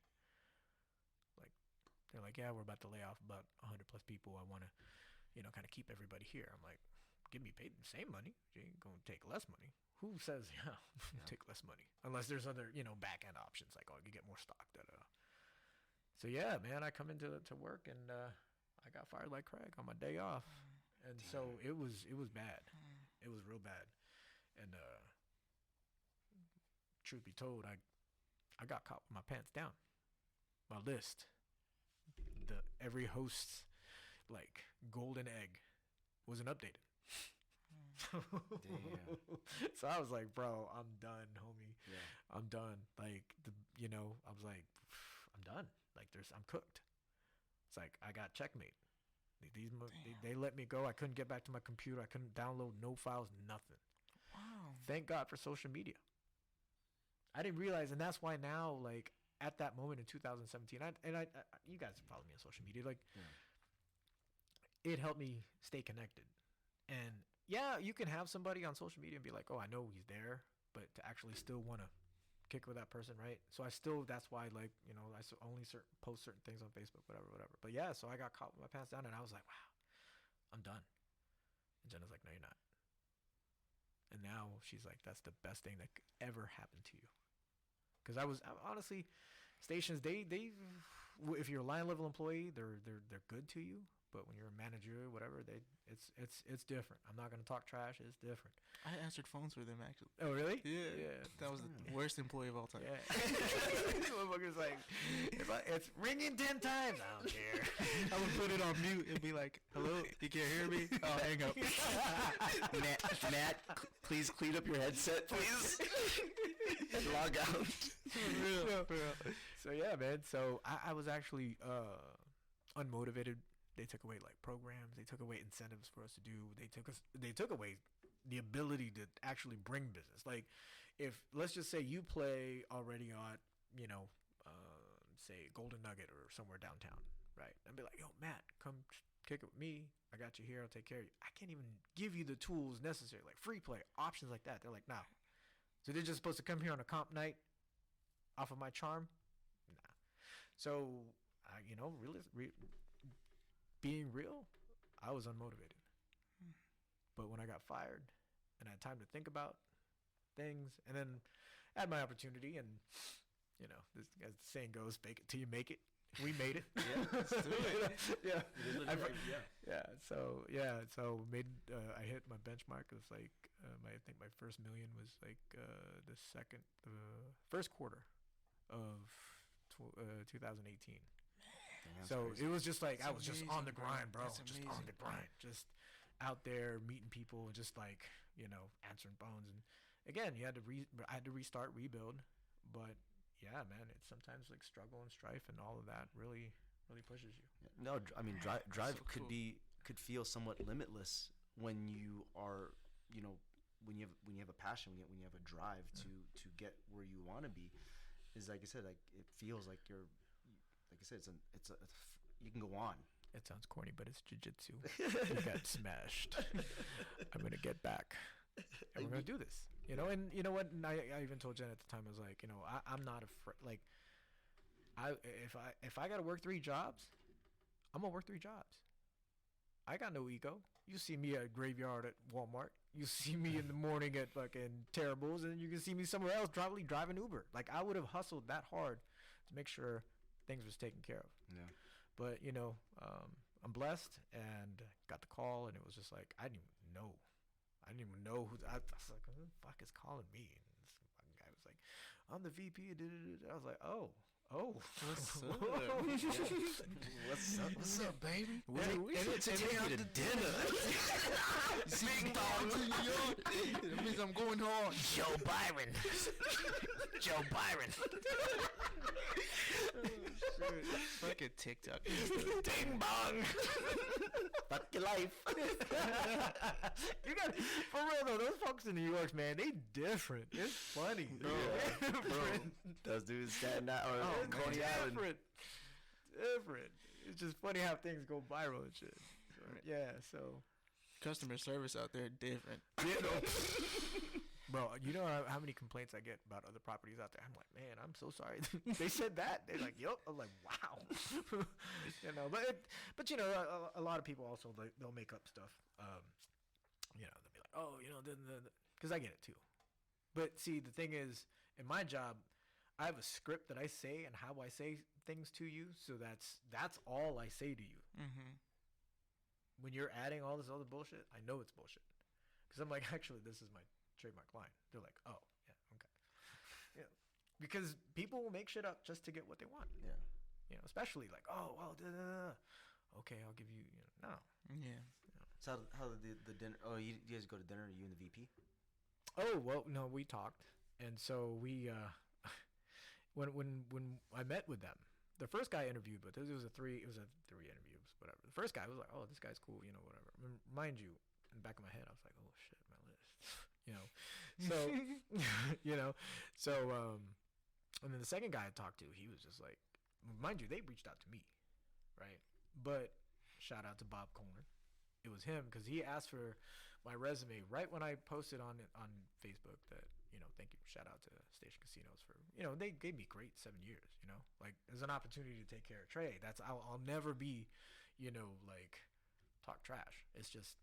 Like, they're like, yeah, we're about to lay off about 100 plus people. I want to, you know, kind of keep everybody here. I'm like, give me paid the same money. You ain't going to take less money. Who says, yeah, take less money? Unless there's other, you know, back end options like, oh, you get more stock. Da, da, da. So, yeah, man, I come into work and I got fired like Craig on my day off. And so it was bad. It was real bad. And truth be told, I got caught with my pants down. My list, every host's like golden egg wasn't updated. So I was like, bro, I'm done, homie. Yeah. I'm done. Like you know, I was like, I'm done. Like I'm cooked. It's like I got checkmate. They let me go. I couldn't get back to my computer. I couldn't download no files, nothing. Wow. Thank God for social media. I didn't realize, and that's why now, like at that moment in 2017, you guys follow me on social media, like it helped me stay connected. And yeah, you can have somebody on social media and be like, oh, I know he's there, but to actually still want to kick with that person, right? So that's why, like, you know, I only post certain things on Facebook, whatever. But yeah, so I got caught with my pants down, and I was like, wow, I'm done. And Jenna's like, no, you're not. And now she's like, that's the best thing that could ever happen to you. Because I honestly, stations, they if you're a line level employee, they're good to you. But when you're a manager or whatever, it's different. I'm not gonna talk trash. It's different. I answered phones for them actually. Oh really? Yeah. That was the worst employee of all time. Yeah. Motherfucker's like, it's ringing 10 times. I don't care. I would put it on mute and be like, hello, you can't hear me? Oh, hang up. Matt, please clean up your headset, please. And log out. For real. So yeah, man. So I was actually unmotivated. They took away like programs. They took away incentives for us to do. They took away the ability to actually bring business. Like, if let's just say you play already on, you know, say Golden Nugget or somewhere downtown, right? And be like, yo, Matt, come kick it with me. I got you here. I'll take care of you. I can't even give you the tools necessary, like free play options like that. They're like, nah. So they're just supposed to come here on a comp night off of my charm? Nah. So, you know, being real, I was unmotivated. But when I got fired and I had time to think about things, and then I had my opportunity, and, you know, as the saying goes, fake it till you make it. We made it. Yeah, let's do it. Yeah. Yeah. So I hit my benchmark. It was like I think my first million was like the first quarter of 2018. So crazy. it was just like, That's I was just on the amazing, bro. grind, bro. That's Just amazing. on the grind, just out there meeting people and just like, you know, answering phones. And again, I had to restart, rebuild. But yeah, man, it's sometimes like struggle and strife and all of that really pushes you. No, I mean, drive so cool. could feel somewhat limitless when you are, you know, when you have a passion, when you have a drive to get where you want to be. Is like I said, like it feels like you're, like I said, you can go on It sounds corny, but it's jiu-jitsu. You got smashed. I'm gonna get back, and we're gonna do this. You know, and you know what? And I even told Jen at the time, I was like, you know, I'm not afraid. Like, if I gotta work 3 jobs, I'm gonna work 3 jobs. I got no ego. You see me at Graveyard at Walmart. You see me in the morning at fucking Terribles, and you can see me somewhere else probably driving Uber. Like, I would have hustled that hard to make sure things was taken care of. Yeah. But, you know, I'm blessed and got the call, and it was just like, I didn't even know. I didn't even know who. I was like, who the fuck is calling me? And this fucking guy was like, I'm the VP. I was like, oh. What's up? What's up, baby? Take me to dinner. Bing bong. That means I'm going home. Joe Byron. Joe Byron. Fucking TikTok. Ding bong. Fuck your life. You got, for real though, those folks in New York, man, they different. It's funny, bro. Those dudes standing out on Coney Island. Different. It's just funny how things go viral and shit. So, yeah, so Customer service out there different. you know, bro, you know how many complaints I get about other properties out there? I'm like, man, I'm so sorry. They said that. They're like, yup. I'm like, wow. You know, but you know, a lot of people also, like, they'll make up stuff. You know, they'll be like, oh, you know, because I get it too. But see, the thing is, in my job, I have a script that I say and how I say things to you. So that's all I say to you. Mm-hmm. When you're adding all this other bullshit, I know it's bullshit. Because I'm like, actually, this is my trademark line. They're like, oh, yeah, okay. Yeah. Because people will make shit up just to get what they want. Yeah. You know, especially like, oh, well, okay, I'll give you, no. Yeah. So how the dinner? Oh, you guys go to dinner? You and the VP? Oh, well, no, we talked. And so we, when I met with them, the first guy I interviewed, but it was a three interviews, whatever. The first guy was like, oh, this guy's cool, you know, whatever. Mind you, in the back of my head, I was like, oh shit, my list, you know. So, you know, so, and then the second guy I talked to, he was just like, mind you, they reached out to me, right? But shout out to Bob Colner. It was him because he asked for my resume right when I posted on Facebook that, you know, thank you, shout out to Station Casinos for, you know, they gave me great 7 years, you know, like there's an opportunity to take care of Trey. I'll never be, you know, like talk trash. It's just,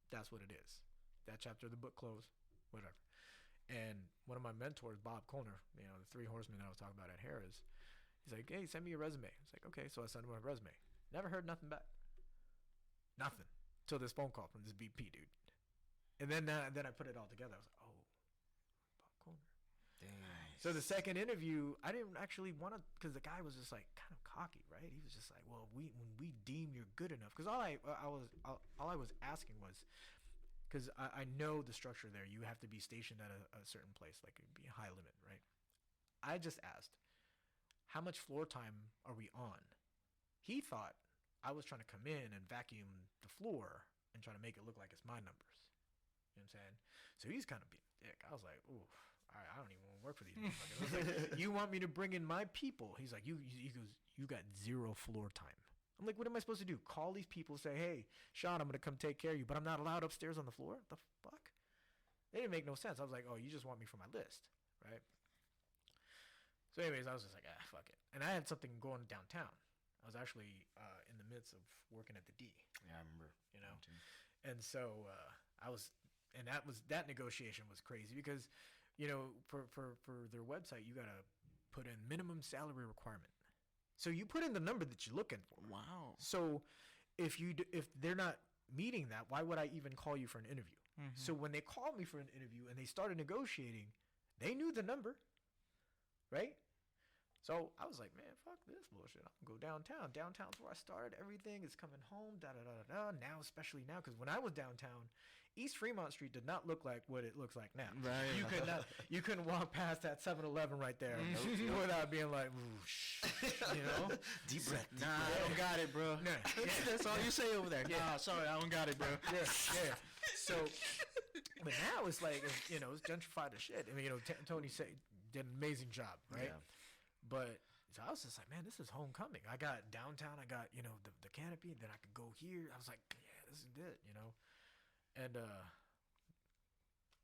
that's what it is. That chapter of the book closed, whatever. And one of my mentors, Bob Colner, you know, the 3 horsemen that I was talking about at Harris, he's like, hey, send me your resume. It's like, okay. So I sent him my resume. Never heard nothing back. Nothing. Till this phone call from this VP dude. And then I put it all together. I was like, oh, Bob Colner. Damn. So the second interview, I didn't actually want to, because the guy was just like kind of cocky, right? He was just like, well, when we deem you're good enough, because all I was asking was, because I know the structure there. You have to be stationed at a certain place, like it'd be a high limit, right? I just asked, how much floor time are we on? He thought I was trying to come in and vacuum the floor and try to make it look like it's my numbers. You know what I'm saying? So he's kind of being a dick. I was like, ooh, all right, I don't even want to work for these motherfuckers. I was like, you want me to bring in my people? He's like, he goes, you got 0 floor time. I'm like, what am I supposed to do? Call these people, say, hey, Sean, I'm going to come take care of you, but I'm not allowed upstairs on the floor? What the fuck? They didn't make no sense. I was like, oh, you just want me for my list, right? So anyways, I was just like, fuck it. And I had something going downtown. I was actually in the midst of working at the D. Yeah, I remember. You know, and so that negotiation was crazy because, you know, for their website, you gotta put in minimum salary requirement. So you put in the number that you're looking for. Wow. So if they're not meeting that, why would I even call you for an interview? Mm-hmm. So when they called me for an interview and they started negotiating, they knew the number, right? So I was like, man, fuck this bullshit. I'm gonna go downtown. Downtown's where I started. Everything is coming home. Now, especially now, because when I was downtown, East Fremont Street did not look like what it looks like now. Right. You couldn't walk past that 7-Eleven right there without being like, whoosh, you know? Deep breath. Nah, I don't got it, bro. Nah, yeah. That's all you say over there. Yeah. Nah, sorry, I don't got it, bro. Yeah. So, but now it's like, you know, it's gentrified as shit. I mean, you know, Tony did an amazing job, right? Yeah. But So I was just like, man, this is homecoming. I got downtown. I got, you know, the canopy. Then I could go here. I was like, yeah, this is it, you know. And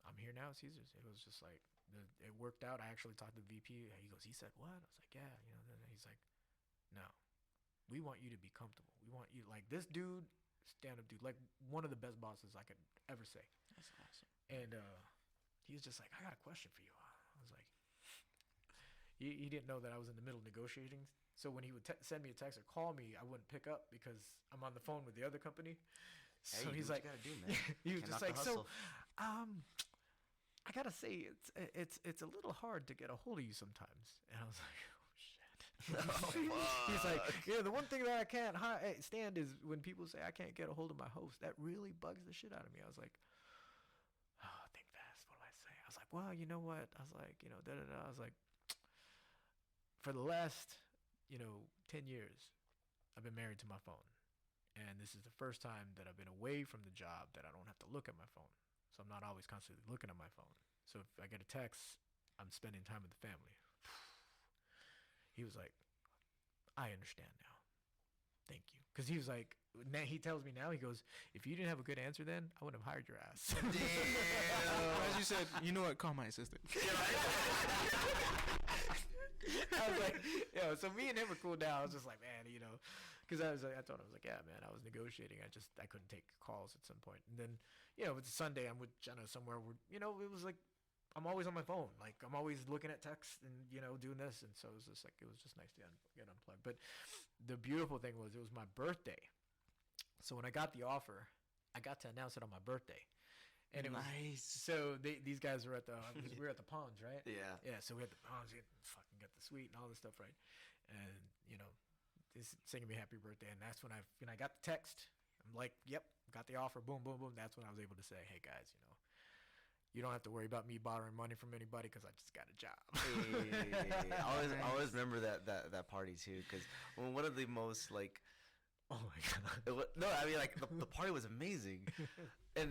I'm here now at Caesars. It was just like, it worked out. I actually talked to the VP. He said, what? I was like, yeah, you know. Then he's like, no, we want you to be comfortable. We want you, like, this dude, stand-up dude, like one of the best bosses I could ever say. That's awesome. And he was just like, I got a question for you. I was like, he didn't know that I was in the middle of negotiating. So when he would send me a text or call me, I wouldn't pick up because I'm on the phone with the other company. So he's like, gotta do, man. he was Can't just knock like, the so, hustle. I gotta say, it's a little hard to get a hold of you sometimes. And I was like, oh shit. He's like, yeah, the one thing that I can't stand is when people say I can't get a hold of my host. That really bugs the shit out of me. I was like, oh, think fast. What do I say? I was like, well, you know what? I was like, you know, da da da. I was like, for the last, you know, 10 years, I've been married to my phone. And this is the first time that I've been away from the job that I don't have to look at my phone. So I'm not always constantly looking at my phone. So if I get a text, I'm spending time with the family. He was like, I understand now. Thank you. Because he was like, now he tells me now, he goes, if you didn't have a good answer then, I wouldn't have hired your ass. Damn. As you said, you know what? Call my assistant. I was like, yo, so me and him were cool now. I was just like, man, you know, because I told him, I was like, yeah, man, I was negotiating. I couldn't take calls at some point. And then, you know, it's Sunday. I'm with Jenna somewhere where, you know, it was like, I'm always on my phone. Like, I'm always looking at text and, you know, doing this. And so it was just like, it was just nice to get unplugged. But the beautiful thing was it was my birthday. So when I got the offer, I got to announce it on my birthday. And it nice. So these guys were at the we were at the ponds, right? Yeah. Yeah. So we had the ponds, fucking got the suite and all this stuff, right? And you know, just singing me happy birthday, and that's when I got the text. I'm like, yep, got the offer. Boom, boom, boom. That's when I was able to say, hey guys, you know, you don't have to worry about me borrowing money from anybody because I just got a job. I always remember that party too, because one of the most like. Oh my god. No, I mean like the party was amazing, and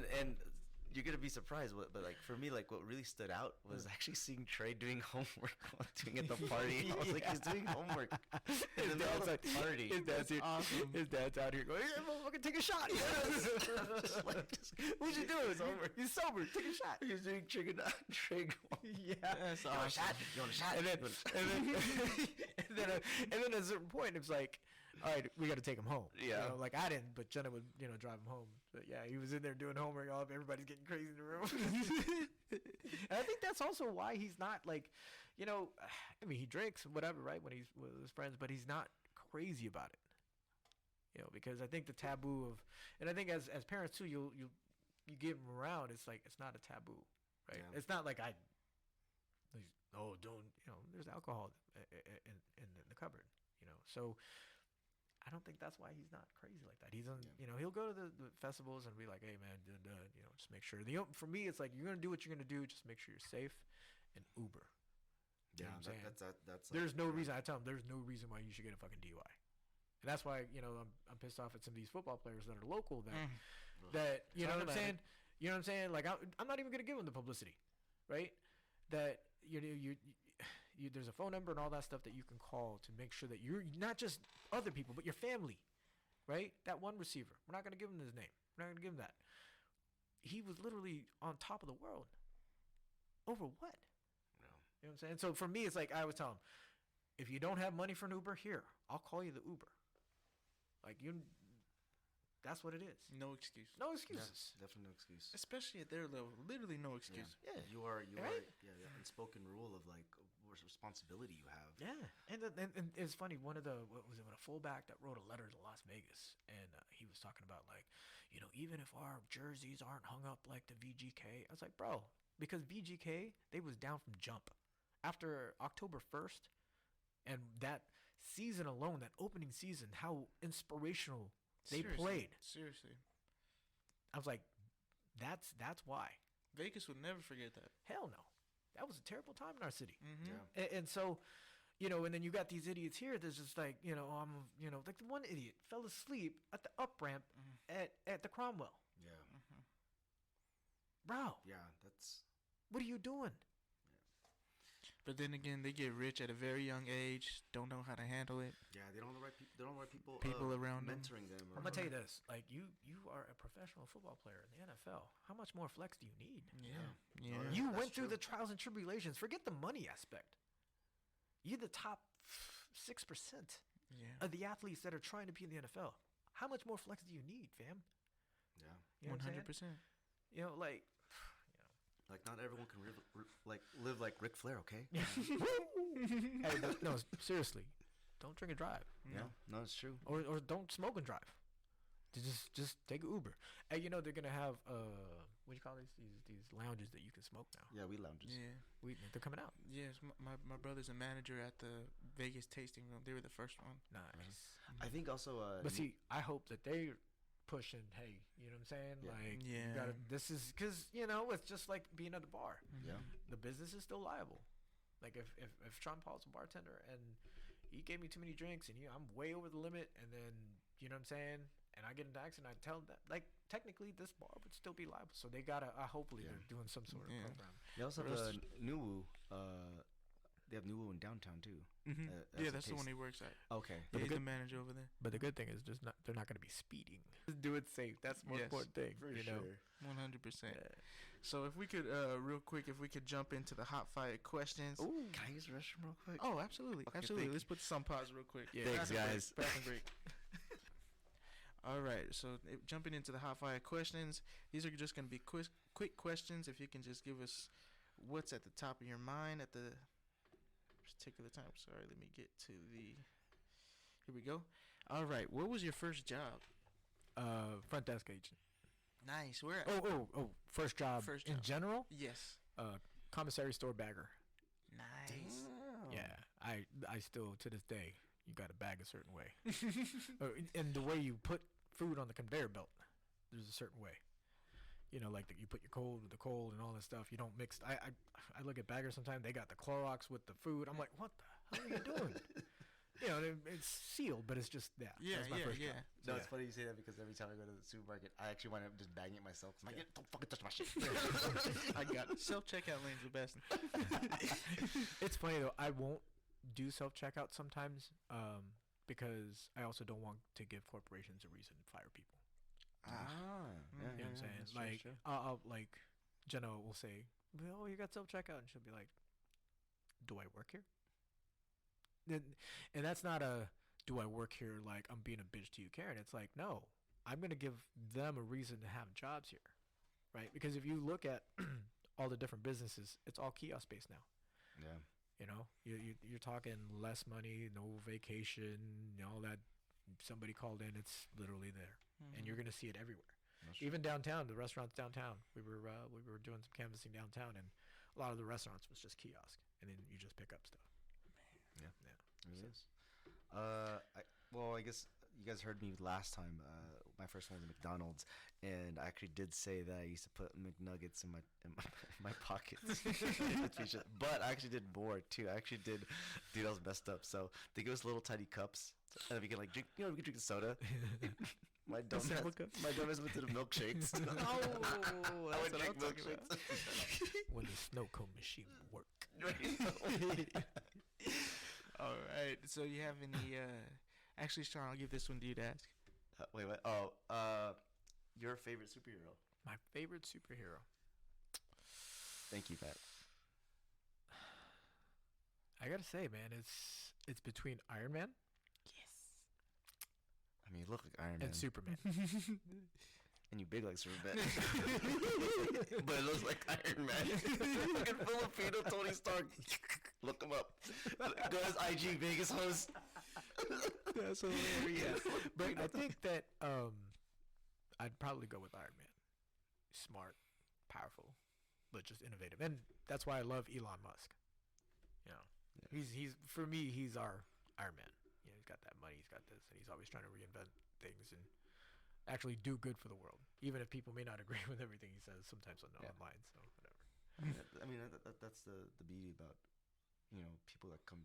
you're gonna be surprised. But like for me, like what really stood out was actually seeing Trey doing homework while doing at the party. I was like, he's doing homework in the middle of the party. His dad's here. Awesome. His dad's out here going, hey, motherfucker, take a shot. What you doing? He's sober. Take a shot. He's doing trigger. Yeah, that's awesome. You want a shot? And then at a certain point, it's like, all right, we got to take him home. Yeah. You know, like I didn't, but Jenna would, you know, drive him home. But yeah, he was in there doing homework. Everybody's getting crazy in the room. And I think that's also why he's not like, you know, I mean, he drinks whatever, right, when he's with his friends, but he's not crazy about it. You know, because I think the taboo of, and I think as parents too, you give him around. It's like it's not a taboo, right? Yeah. It's not like don't, you know, there's alcohol in the cupboard, you know, so. I don't think that's why he's not crazy like that. He's you know, he'll go to the festivals and be like, hey man, you know, just make sure. For me, it's like you're gonna do what you're gonna do. Just make sure you're safe, and Uber. You know what I'm saying? That's. There's no reason. I tell him there's no reason why you should get a fucking DUI, and that's why, you know, I'm pissed off at some of these football players that are local that you know what I'm saying. You know what I'm saying? Like I'm not even gonna give them the publicity, right? That you there's a phone number and all that stuff that you can call to make sure that you're not just other people, but your family, right? That one receiver. We're not going to give him his name. We're not going to give him that. He was literally on top of the world. Over what? No. You know what I'm saying? So for me, it's like I always tell him, if you don't have money for an Uber, here, I'll call you the Uber. Like that's what it is. No excuse. No excuses. Yeah, definitely no excuse. Especially at their level. Literally no excuse. Yeah. You are Right? the unspoken rule of like what responsibility you have. Yeah, and it's funny. One of a fullback that wrote a letter to Las Vegas, and he was talking about like, you know, even if our jerseys aren't hung up like the VGK, I was like, bro, because VGK, they was down from jump after October 1st, and that season alone, that opening season, how inspirational they played. Seriously. I was like, that's why. Vegas would never forget that. Hell no. That was a terrible time in our city. Mm-hmm. Yeah. And so, you know, and then you got these idiots here that's just like, you know, you know, like the one idiot fell asleep at the up ramp at the Cromwell. Yeah. Mm-hmm. Bro. Yeah, that's. What are you doing? But then again, they get rich at a very young age. Don't know how to handle it. Yeah, they don't have the right they don't have the right people. People around them. mentoring them. I'm gonna tell you this: like you are a professional football player in the NFL. How much more flex do you need? Yeah. Oh, You that's went through true. the trials and tribulations. Forget the money aspect. You're the top 6% Yeah. of the athletes that are trying to be in the NFL. How much more flex do you need, fam? Yeah. You know what I'm saying? 100%. You know, like, Like not everyone can live like Ric Flair. Okay. hey, but no, seriously, don't drink and drive, Yeah. No, it's true. or don't smoke and drive. Just take an Uber. Hey, you know they're gonna have what do you call these lounges that you can smoke now. Yeah, we lounges. Yeah. They're coming out. Yes, my brother's a manager at the Vegas tasting room. They were the first one. Nice. I think also. But see, I hope that they're pushing. Hey, you know what I'm saying? Yeah. Like, Yeah. you gotta, this is because it's just like being at a bar. Yeah. The business is still liable. Like if Sean Paul's a bartender and he gave me too many drinks and I'm way over the limit, and then you know what I'm saying, and I get into an accident, I tell them that, like, technically this bar would still be liable. So they gotta hopefully Yeah. they're doing some sort of Yeah. program. They also have Rest- Nuwu. They have Nuwu in downtown too. Mm-hmm. As Yeah, a that's the one taste- he works at. Okay. But He's the the good- manager over there. But the good thing is they're not gonna be speeding. Just do it safe. That's the most Yes. important thing. For you sure. know. 100%. Yeah. So if we could, real quick, if we could jump into the hot fire questions. Ooh. Can I use the restroom real quick? Oh, absolutely, Okay, absolutely. thank Let's put some pause real quick. Yeah. Thanks, Bathroom break, guys. bathroom break. All right, so jumping into the hot fire questions. These are just going to be quick questions. If you can just give us what's at the top of your mind at the particular time. Sorry, let me get to the. Here we go. All right, what was your first job? Front desk agent. Nice. Where? At? Oh, first job. First In job. general, Yes. commissary store bagger. Nice. Yeah, I still to this day you got to bag a certain way, and the way you put food on the conveyor belt, there's a certain way. You know, like you put your cold with the cold and all that stuff. You don't mix. I look at baggers sometimes. They got the Clorox with the food. I'm like, what the hell are you doing? You know, it's sealed, but it's just that. Yeah, That's my yeah, first yeah. job. No, So, it's funny you say that because every time I go to the supermarket, I actually wind up just bagging it myself. I'm like, don't fucking touch my shit. I got it. Self checkout lane's the best. It's funny though. I won't do self checkout sometimes because I also don't want to give corporations a reason to fire people. Yeah, You know what I'm saying? that's true, Like, sure. I'll like Jenna will say, "Well, you got self checkout," and she'll be like, "Do I work here?" And that's not a "Do I work here?" like I'm being a bitch to you, Karen. It's like, no, I'm gonna give them a reason to have jobs here, right? Because if you look at all the different businesses, it's all kiosk based now. Yeah. You know, you're talking less money, no vacation, all that. Somebody called in, it's literally there, and you're gonna see it everywhere. That's true. Even downtown, the restaurants downtown. We were doing some canvassing downtown, and a lot of the restaurants was just kiosk, and then you just pick up stuff. It is. I guess you guys heard me last time. My first one was McDonald's, and I actually did say that I used to put McNuggets in my pockets. But I actually did more too. I actually did. Dude, I was messed up. So they give us little tiny cups, and we can like drink. You know, we can drink soda. My dumb sample ass, cups? my dumb ass went to the milkshakes. Oh, I would that's what drink I'm talking about. milkshakes. When the snow cone machine would work. All right. So you have any? Actually, Sean, I'll give this one to you to ask. Wait, what? Oh, your favorite superhero? My favorite superhero. Thank you, Pat. I gotta say, man, it's between Iron Man I mean, you look like Iron Man, and Superman. and you big like Superman, but it looks like Iron Man. Fucking Filipino Tony Stark. Look him up. Go as IG Vegas host. That's hilarious. But I think that I'd probably go with Iron Man. Smart, powerful, but just innovative, and that's why I love Elon Musk. You know, he's for me, he's our Iron Man. You know, he's got that money, he's got this, and he's always trying to reinvent things and actually do good for the world, even if people may not agree with everything he says sometimes online. So whatever. I mean, that's the beauty about, you know, people that come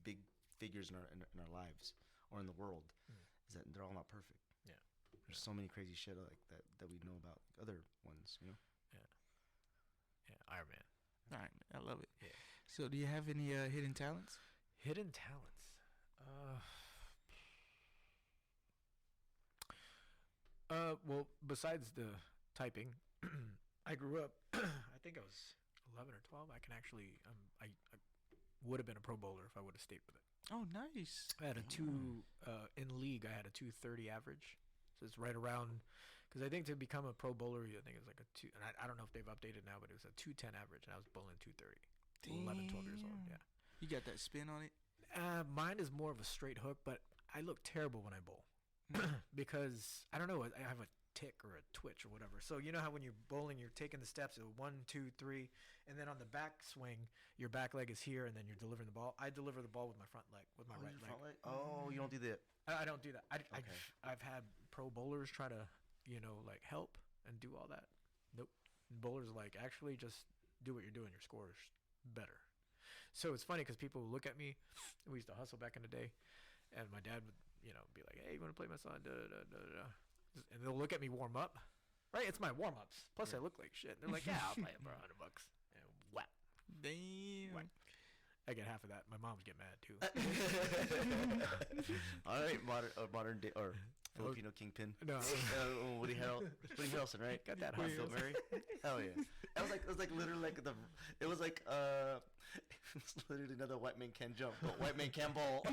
big figures in our lives or in the world, is that they're all not perfect. Yeah. There's so many crazy shit like that we know about other ones, you know. Yeah, Iron Man. All right, I love it. Yeah. So, do you have any hidden talents? Hidden talents. Well, besides the typing, I grew up. I think I was 11 or 12. I can actually. I would have been a Pro Bowler if I would have stayed with it. Oh, nice. I had a in league. I had a 230 average, so it's right around. Because I think to become a Pro Bowler, I think it was like a two. And I don't know if they've updated now, but it was a 210 average, and I was bowling 230. 11, 12 years old. Yeah. You got that spin on it. Mine is more of a straight hook, but I look terrible when I bowl because I don't know. I have a tick or a twitch or whatever. So you know how when you're bowling, you're taking the steps of 1, 2, 3, and then on the back swing, your back leg is here, and then you're delivering the ball. I deliver the ball with my front leg, with my right leg. Oh, you don't do that. I don't do that. Okay. I've had pro bowlers try to, like help and do all that. Nope. Bowlers like actually just do what you're doing. Your score is better. So it's funny because people look at me. We used to hustle back in the day, and my dad would, be like, "Hey, you want to play my son?" Da, da, da, da. And they'll look at me warm up. Right? It's my warm ups. Plus, I look like shit. They're like, "Yeah, I'll play it for $100." And whap. Damn. Whack. I get half of that. My mom would get mad too. All right, modern day or Filipino kingpin. No. Woody Harrelson, right? Got that Woody hustle. Harrelson. Hell yeah. It was like literally like it was literally another white man can jump, but white man can bowl.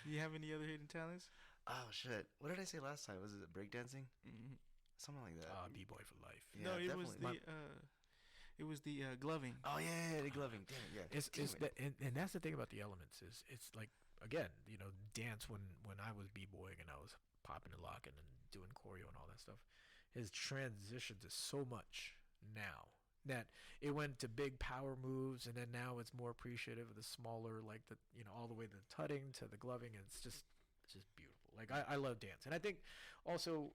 You have any other hidden talents? Oh shit! What did I say last time? Was it breakdancing? Mm-hmm. Something like that. B-boy for life. No, it was the gloving. Oh yeah, the gloving. Damn it, yeah. It's and that's the thing about the elements is it's like again, dance when I was b-boying and I was popping and locking and doing choreo and all that stuff, his transitions is so much now that it went to big power moves and then now it's more appreciative of the smaller, like the all the way to the tutting to the gloving, and it's just beautiful. Like I love dance, and I think also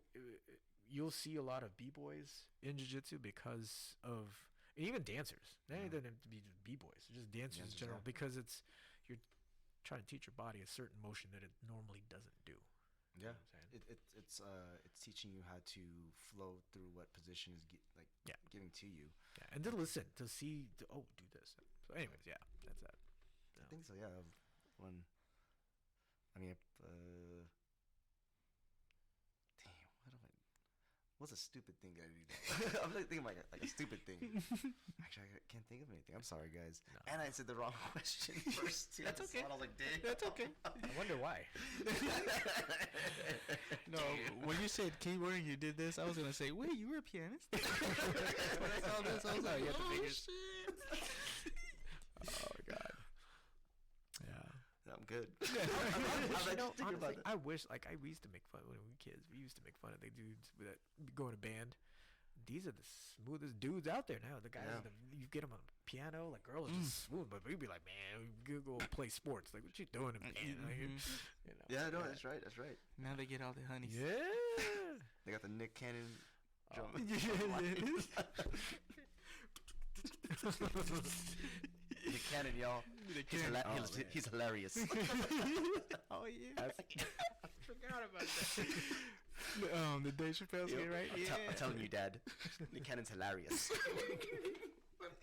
you'll see a lot of b-boys in jiu-jitsu because of, and even dancers. They don't have to be just b-boys, just dancers in general, because you're trying to teach your body a certain motion that it normally doesn't do. Yeah, You know what I'm saying? it's teaching you how to flow through what position is giving to you. Yeah, and to listen, to see, do this. So, anyways, yeah, that's that. I think so. Yeah, what's a stupid thing I do? I'm like thinking like a stupid thing. Actually, I can't think of anything. I'm sorry, guys. No. And I said the wrong question first too. That's okay. I was like, damn. That's okay. I wonder why. No, when you said keyboard and you did this, I was gonna say, wait, you were a pianist? When I saw this, I was like, You have to oh figure- shit. Oh God. Yeah. I'm good. Honestly, I wish, we used to make fun when we were kids. We used to make fun of the dudes that go in a band. These are the smoothest dudes out there now. The guys, you get them on piano, like girls are just smooth, but we'd be like, man, we go play sports. Like, what you doing in band? Yeah, no, that's right. Now they get all the honeys. Yeah. They got the Nick Cannon drum. Nick Cannon, y'all. He's hilarious. Oh yeah. I forgot about that. The Dave Chappelle skit, right? I'm telling you, Dad. Nick Cannon's hilarious.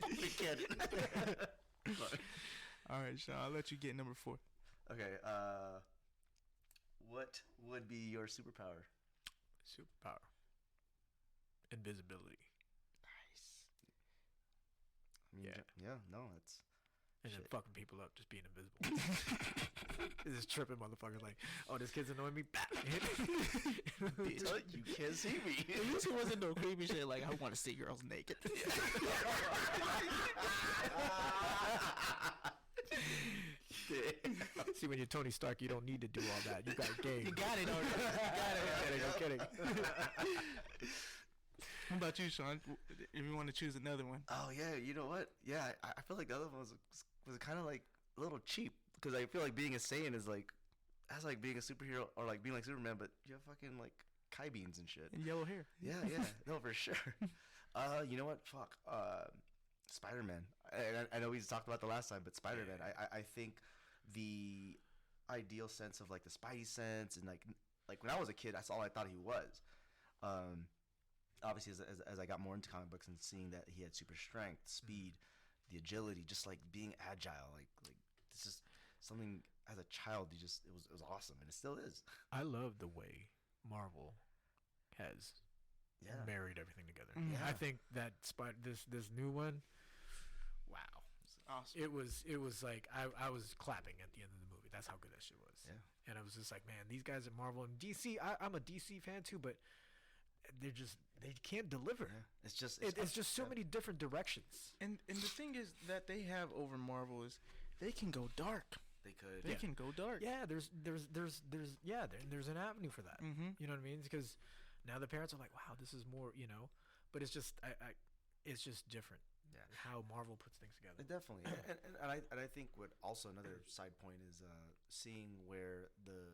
Nick Cannon. All right, Sean, I'll let you get number 4. Okay. What would be your superpower? Superpower. Invisibility. I mean, Yeah. no, that's... And then Shit. fucking people up, just being invisible. This tripping motherfucker like, oh, this kid's annoying me. Bitch, you can't see me. At least it wasn't no creepy shit like, I want to see girls naked. See, when you're Tony Stark, you don't need to do all that. You got game. You got it already. I'm kidding. What about you, Sean? If you want to choose another one. Oh, yeah, you know what? Yeah, I feel like the other one was kind of like a little cheap, because I feel like being a Saiyan is like, that's like being a superhero or like being like Superman, but you have fucking like Kai beans and shit. And yellow hair. Yeah, no, for sure. You know what? Fuck. Spider-Man. I know we talked about the last time, but Spider-Man. I think the ideal sense of like the Spidey sense and like when I was a kid, that's all I thought he was. obviously as I got more into comic books and seeing that he had super strength, speed, the agility, just like being agile, like this is something as a child it was awesome, and it still is. I love the way Marvel has married everything together. Yeah. I think that this new one, wow, Awesome. it was like I was clapping at the end of the movie. That's how good that shit was. Yeah. And I was just like, man, these guys at Marvel and DC. I'm a DC fan too, but they can't deliver. Yeah. It's just so many different directions. And the thing is that they have over Marvel is they can go dark. They could. They can go dark. Yeah, there's an avenue for that. Mm-hmm. You know what I mean? Because now the parents are like, wow, this is more, but it's just it's just different. Yeah. How Marvel puts things together. Definitely, and I think what also another side point is seeing where the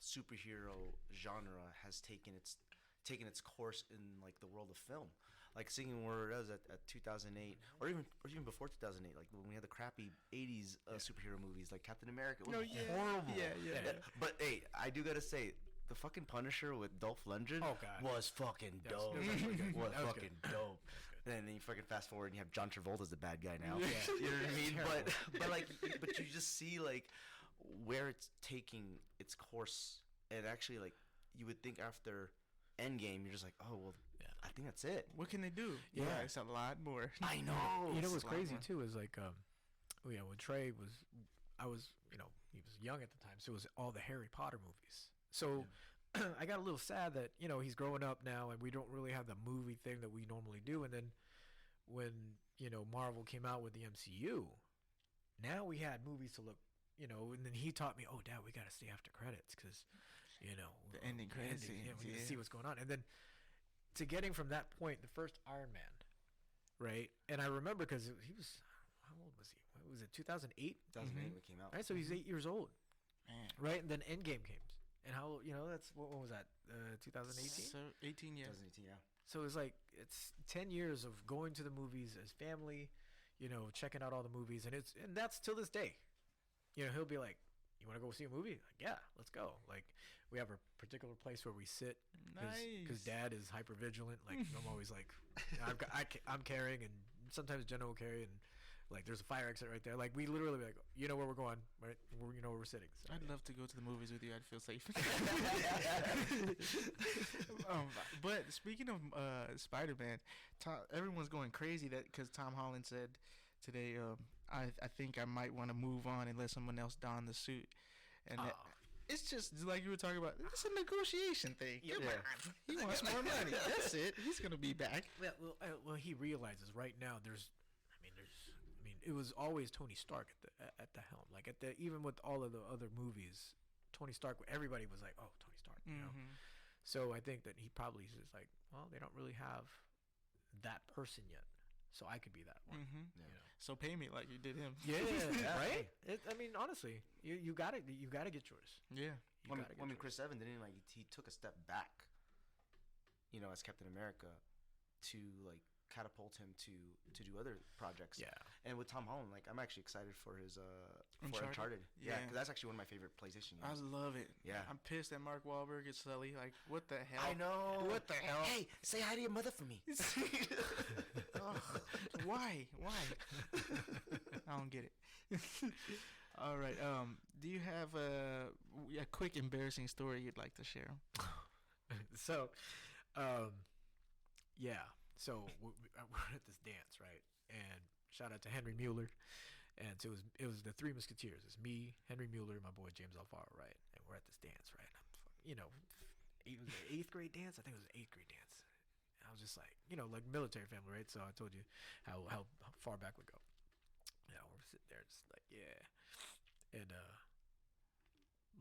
superhero genre has taken its course in like the world of film, like seeing where it was at 2008 or even before 2008, like when we had the crappy 80s superhero movies like Captain America. It was horrible. Yeah. But hey, I do gotta say, the fucking Punisher with Dolph Lundgren was fucking dope. Was fucking dope. And then you fucking fast forward and you have John Travolta as the bad guy now. Yeah. You know what I mean? But you just see like where it's taking its course, and actually like you would think after Endgame you're just like, oh well, I think that's it. What can they do? Yeah. It's a lot more. I know. You know what's a lot crazy more. too is like, when Trey was, he was young at the time, so it was all the Harry Potter movies. So I got a little sad that he's growing up now, and we don't really have the movie thing that we normally do. And then when Marvel came out with the MCU, now we had movies to look, and then he taught me, oh Dad, we got to stay after credits because the ending credits scenes. we can see what's going on. And then to getting from that point, the first Iron Man, right? And I remember because he was, how old was he? What was it, 2008? 2008 when it came out. Right, so he's 8 years old, Man. right? And then Endgame came, and how that's what was that? 2018. So 18, yeah. 2018, yeah. So it's like it's 10 years of going to the movies as family, checking out all the movies, and that's till this day. He'll be like, "You want to go see a movie?" Like, yeah, let's go. Like, we have a particular place where we sit because Nice. Dad is hyper vigilant. Like, I'm always like, I'm carrying, and sometimes Jenna will carry, and like there's a fire exit right there. Like, we literally be like, you know where we're going, right? You know where we're sitting. So, I'd love to go to the movies with you. I'd feel safe. But speaking of Spider-Man, everyone's going crazy because Tom Holland said today, I think I might want to move on and let someone else don the suit. And it's just like you were talking about. It's a negotiation thing. Yeah. Come on. He wants more money. That's it. He's going to be back. well, he realizes right now it was always Tony Stark at the helm. Like even with all of the other movies, Tony Stark, everybody was like, oh, Tony Stark, Mm-hmm. So I think that he probably is like, well, they don't really have that person yet, so I could be that one. Mm-hmm. Yeah. So pay me like you did him. Yeah, Yeah. right. Honestly, you gotta get yours. Yeah. You gotta get yours. Chris Evans didn't he took a step back, as Captain America, to like catapult him to do other projects. Yeah. And with Tom Holland, like I'm actually excited for his Uncharted? Uncharted. Yeah, Yeah. because that's actually one of my favorite PlayStation I games. love it. Yeah. I'm pissed at Mark Wahlberg and Sully. Like, what the hell? I know. What the hell? Hey, say hi to your mother for me. Ugh, why? I don't get it. All right. Do you have a quick embarrassing story you'd like to share? So, yeah. So we're at this dance, right? And shout out to Henry Mueller. And so it was the Three Musketeers. It's me, Henry Mueller, and my boy James Alfaro, right? And we're at this dance, right? And it was an 8th grade dance. I think it was an 8th grade dance. And I was just like, like military family, right? So I told you how far back we go. We're sitting there just like, yeah. And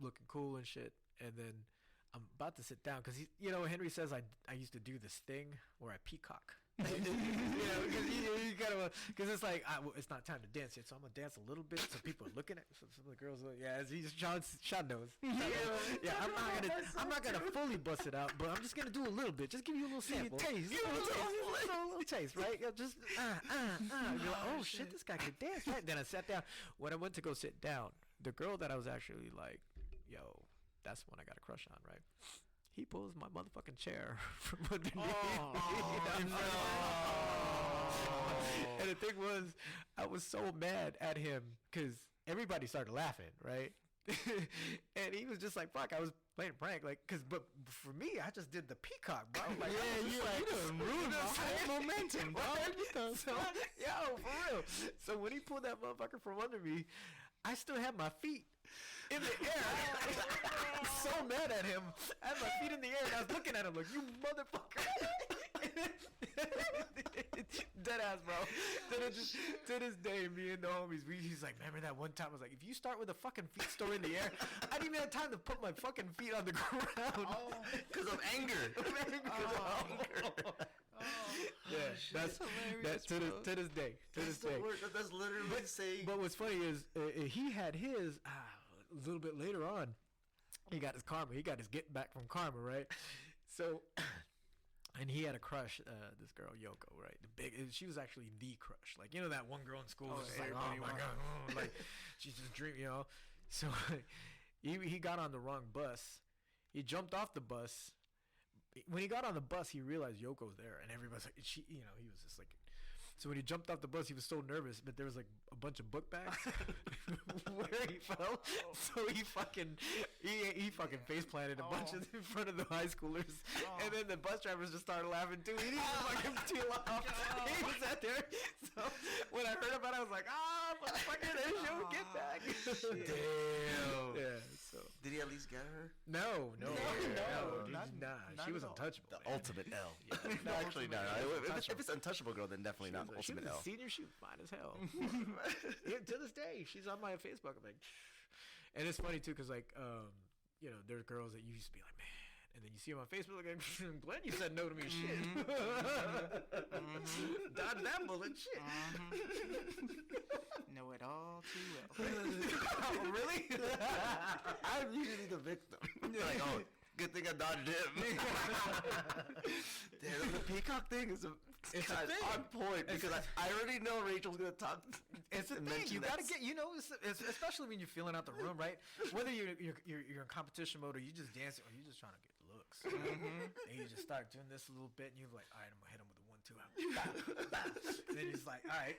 looking cool and shit. And then I'm about to sit down because Henry says I used to do this thing where I peacock. Because it's like it's not time to dance yet, so I'm gonna dance a little bit so people are looking at. So some of the girls are Sean knows. Yeah, I'm not gonna fully bust it out, but I'm just gonna do a little bit, just give you a little sample, taste, a little taste, right? Just You're like, oh shit, this guy can dance, right? Then I sat down. When I went to go sit down, the girl that I was actually like, yo, that's the one I got a crush on, right? he pulls my motherfucking chair from underneath me. And the thing was, I was so mad at him because everybody started laughing, right? And he was just like, fuck, I was playing a prank, like, but for me, I just did the peacock, bro. Like, you done ruined my whole momentum, bro. So, yo, for real. So when he pulled that motherfucker from under me, I still had my feet in the air. I was so mad at him. I had my feet in the air, and I was looking at him like, you motherfucker. Dead ass, bro. To this day, me and the homies, he's like, remember that one time? I was like, if you start with a fucking feet store in the air, I didn't even have time to put my fucking feet on the ground. Because of anger. Yeah, that's to this day. That's literally saying. But what's funny is he had his a little bit later on. He got his karma. He got his get back from karma, right? So. And he had a crush, this girl Yoko, right? She was actually the crush. Like, you know that one girl in school was just like, oh my god, like she's just dreaming, you know. So he got on the wrong bus. He jumped off the bus. When he got on the bus, he realized Yoko's there, and everybody's like, he was just like. So when he jumped off the bus, he was so nervous, but there was like a bunch of book bags where he fell. So he fucking face planted a bunch of in front of the high schoolers, and then the bus drivers just started laughing too. He didn't even fucking peel off. He was out there. So when I heard about it, I was like, motherfucker, there's your get back. Damn. Yeah. So did he at least get her? No. Not She was at all. untouchable. The man. ultimate L. Yeah. No, actually, no. If it's untouchable girl, then definitely not She ultimate was L. a senior. She was fine as hell. Yeah, to this day, she's on my Facebook. I'm like, and it's funny too, cause like, there's girls that you used to be like, man, and then you see them on Facebook, like, Glenn, you said no to me, shit. Dodge that bullet, shit. Know it all too well. Oh, really? I'm usually the victim. Like, good thing I dodged him. Damn, the peacock thing is It's a thing. on point because I already know Rachel's gonna talk. It's a thing. You gotta get, it's especially when you're filling out the room, right? Whether you're in competition mode or you just dancing or you just trying to get looks, and you just start doing this a little bit, and you're like, all right, I'm gonna hit him with a 1-2 out. And then he's like, all right,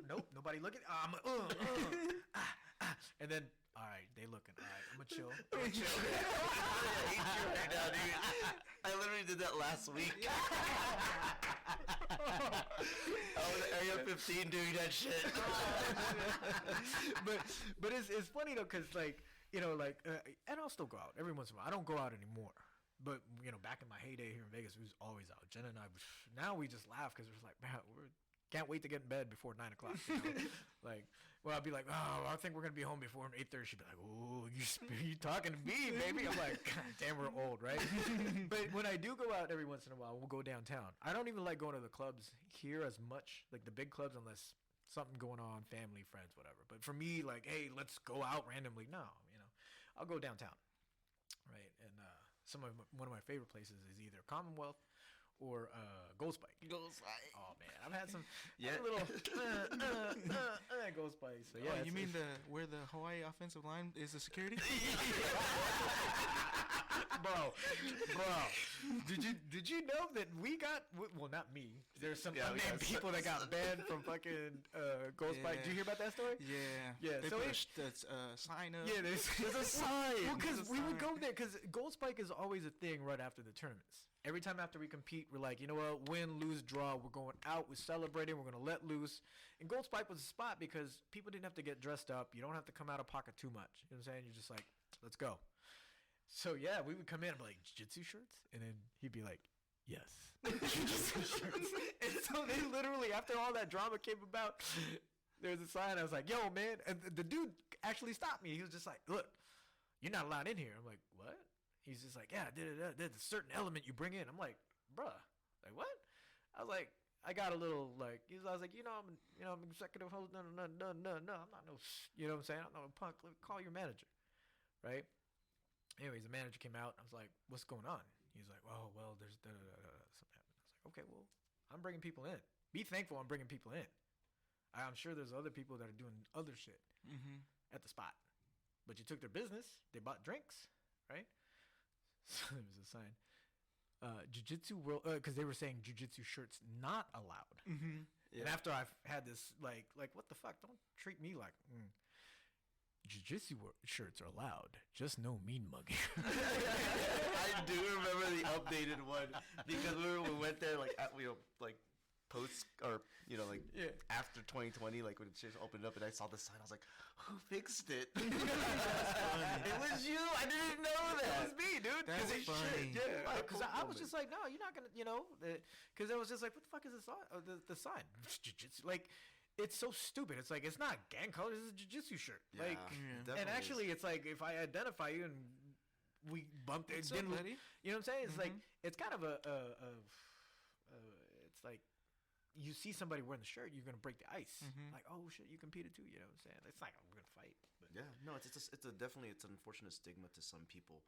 nope, nobody looking. And then, all right, they looking. All right, I'm gonna chill. I hate you right now, dude. I literally did that last week. I was at Area 15 doing that shit. but it's funny though, cause like, and I'll still go out every once in a while. I don't go out anymore. But back in my heyday here in Vegas, we was always out. Jenna and I, now we just laugh because we're like, man, can't wait to get in bed before 9 o'clock. Like, well, I'd be like, I think we're gonna be home before 8:30. She'd be like, oh, you talking to me, baby? I'm like, God damn, we're old, right? But when I do go out every once in a while, we'll go downtown. I don't even like going to the clubs here as much, like the big clubs, unless something going on, family, friends, whatever. But for me, like, hey, let's go out randomly. No, I'll go downtown, right? And one of my favorite places is either Commonwealth or Gold Spike. Oh man, I've had some little Gold Spike. So yeah, you mean where the Hawaii offensive line is the security? Bro, did you know that we got, well, not me, there's some unnamed people that got banned from fucking Gold Spike. Did you hear about that story? Yeah. They So put a sign up. yeah, there's a sign. Well, because we would go there because Gold Spike is always a thing right after the tournaments. Every time after we compete, we're like, you know what, win, lose, draw, we're going out, we're celebrating, we're going to let loose. And Gold Spike was a spot because people didn't have to get dressed up. You don't have to come out of pocket too much. You know what I'm saying? You're just like, let's go. So yeah, we would come in and be like, jiu-jitsu shirts? And then he'd be like, yes. Jiu-jitsu shirts. And so they literally, after all that drama came about, there's a sign. I was like, yo, man. And the dude actually stopped me. He was just like, look, you're not allowed in here. I'm like, what? He's just like, yeah, there's a certain element you bring in. I'm like, bruh, like what? I was like, I got a little like, I was like, I'm executive host. No, I'm not no, you know what I'm saying? I'm not a punk. Call your manager, right? Anyways, the manager came out. I was like, what's going on? He's like, oh, well, there's something happened. I was like, okay, well, I'm bringing people in. Be thankful I'm bringing people in. I'm sure there's other people that are doing other shit at the spot. But you took their business. They bought drinks, right? So there was a sign. Jiu-Jitsu world, because they were saying jiu-jitsu shirts not allowed. Mm-hmm. And after I've had this, like what the fuck? Don't treat me like. Jiu-jitsu shirts are allowed, just no mean mugging. I do remember the updated one because we went there like post or after 2020, like when it just opened up and I saw the sign, I was like, who fixed it? It was you. I didn't know that. That was me, dude. That's funny. Yeah, because I was just like, no, you're not gonna, because I was just like, what the fuck is this sign? The sign, jiu-jitsu, like. It's so stupid. It's like, it's not gang colors. It's a jiu-jitsu shirt. Yeah, and actually, it's like, if I identify you and we bumped it, What's up, buddy? You know what I'm saying? It's like, it's kind of it's like, you see somebody wearing the shirt, you're gonna break the ice. Like, oh shit, you competed too. You know what I'm saying? It's like we're gonna fight. But yeah, no, it's definitely an unfortunate stigma to some people,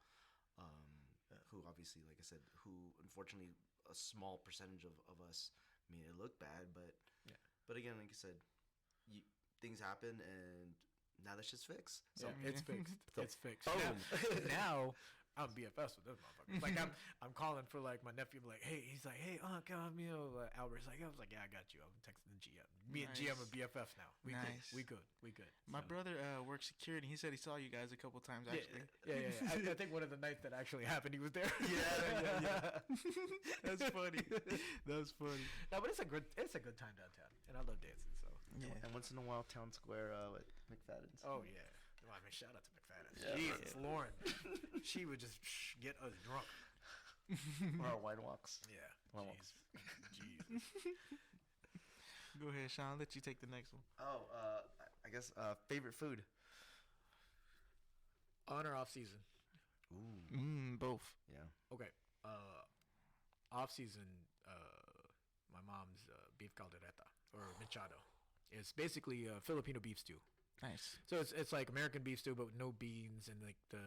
who obviously, like I said, who unfortunately a small percentage of us made it look bad, but. But again, like you said, things happen, and now that shit's fixed. So it's fixed. It's fixed. Boom. Now I'm BFFs with those motherfuckers. Like I'm calling for like my nephew. Like, hey, he's like, hey, Albert's like, I was like, yeah, I got you. I'm texting the GM. Me and GM are BFFs now. We good. My brother works security. He said he saw you guys a couple times actually. Yeah. I think one of the nights that actually happened, he was there. Yeah. That's funny. That's funny. No, but it's a good time downtown, and I love dancing. So yeah. And once in a while, Town Square with McFadden's. Oh yeah. Well, I mean, shout out to McFadden's. Yeah. Jesus, Lauren. She would just get us drunk. Or our wine walks. Yeah. Wine walks. Jesus. Go ahead, Sean. I'll let you take the next one. Oh, I guess favorite food. On or off season? Ooh. Both. Yeah. Okay. Off season, my mom's beef caldereta or machado. It's basically Filipino beef stew. Nice. So it's like American beef stew, but with no beans, and like the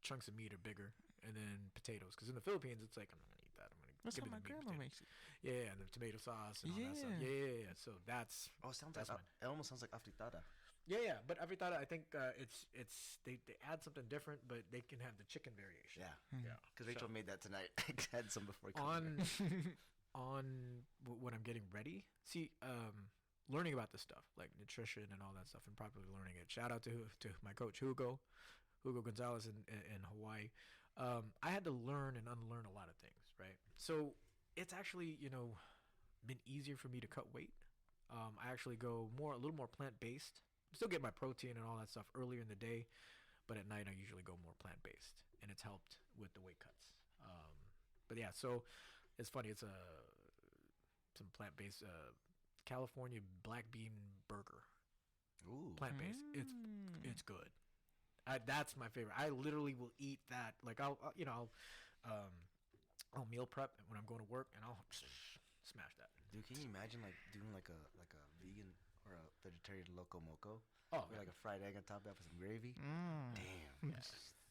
chunks of meat are bigger, and then potatoes. Because in the Philippines, it's like, I'm not gonna eat that. I'm gonna That's give how me my the meat grandma potato. makes it. Yeah, and the tomato sauce and all that stuff. Yeah. Yeah. So that's Oh, it sounds That's like mine. it almost sounds like afritada. yeah. But afritada, I think it's they add something different, but they can have the chicken variation. Yeah. Yeah. Because Rachel made that tonight. I had some before. On when I'm getting ready. See, learning about this stuff like nutrition and all that stuff, and properly learning it. Shout out to my coach Hugo Gonzalez in Hawaii. I had to learn and unlearn a lot of things, right? So it's actually been easier for me to cut weight. I actually go a little more plant based. Still get my protein and all that stuff earlier in the day, but at night I usually go more plant based, and it's helped with the weight cuts. But yeah, so it's funny. It's some plant based California black bean burger. Ooh. Plant based. It's good. That's my favorite. I literally will eat that. Like I'll meal prep when I'm going to work, and I'll smash that. Dude, can you imagine like doing like a vegan or a vegetarian loco moco? Oh, With like a fried egg on top of that with some gravy. Damn. Yeah.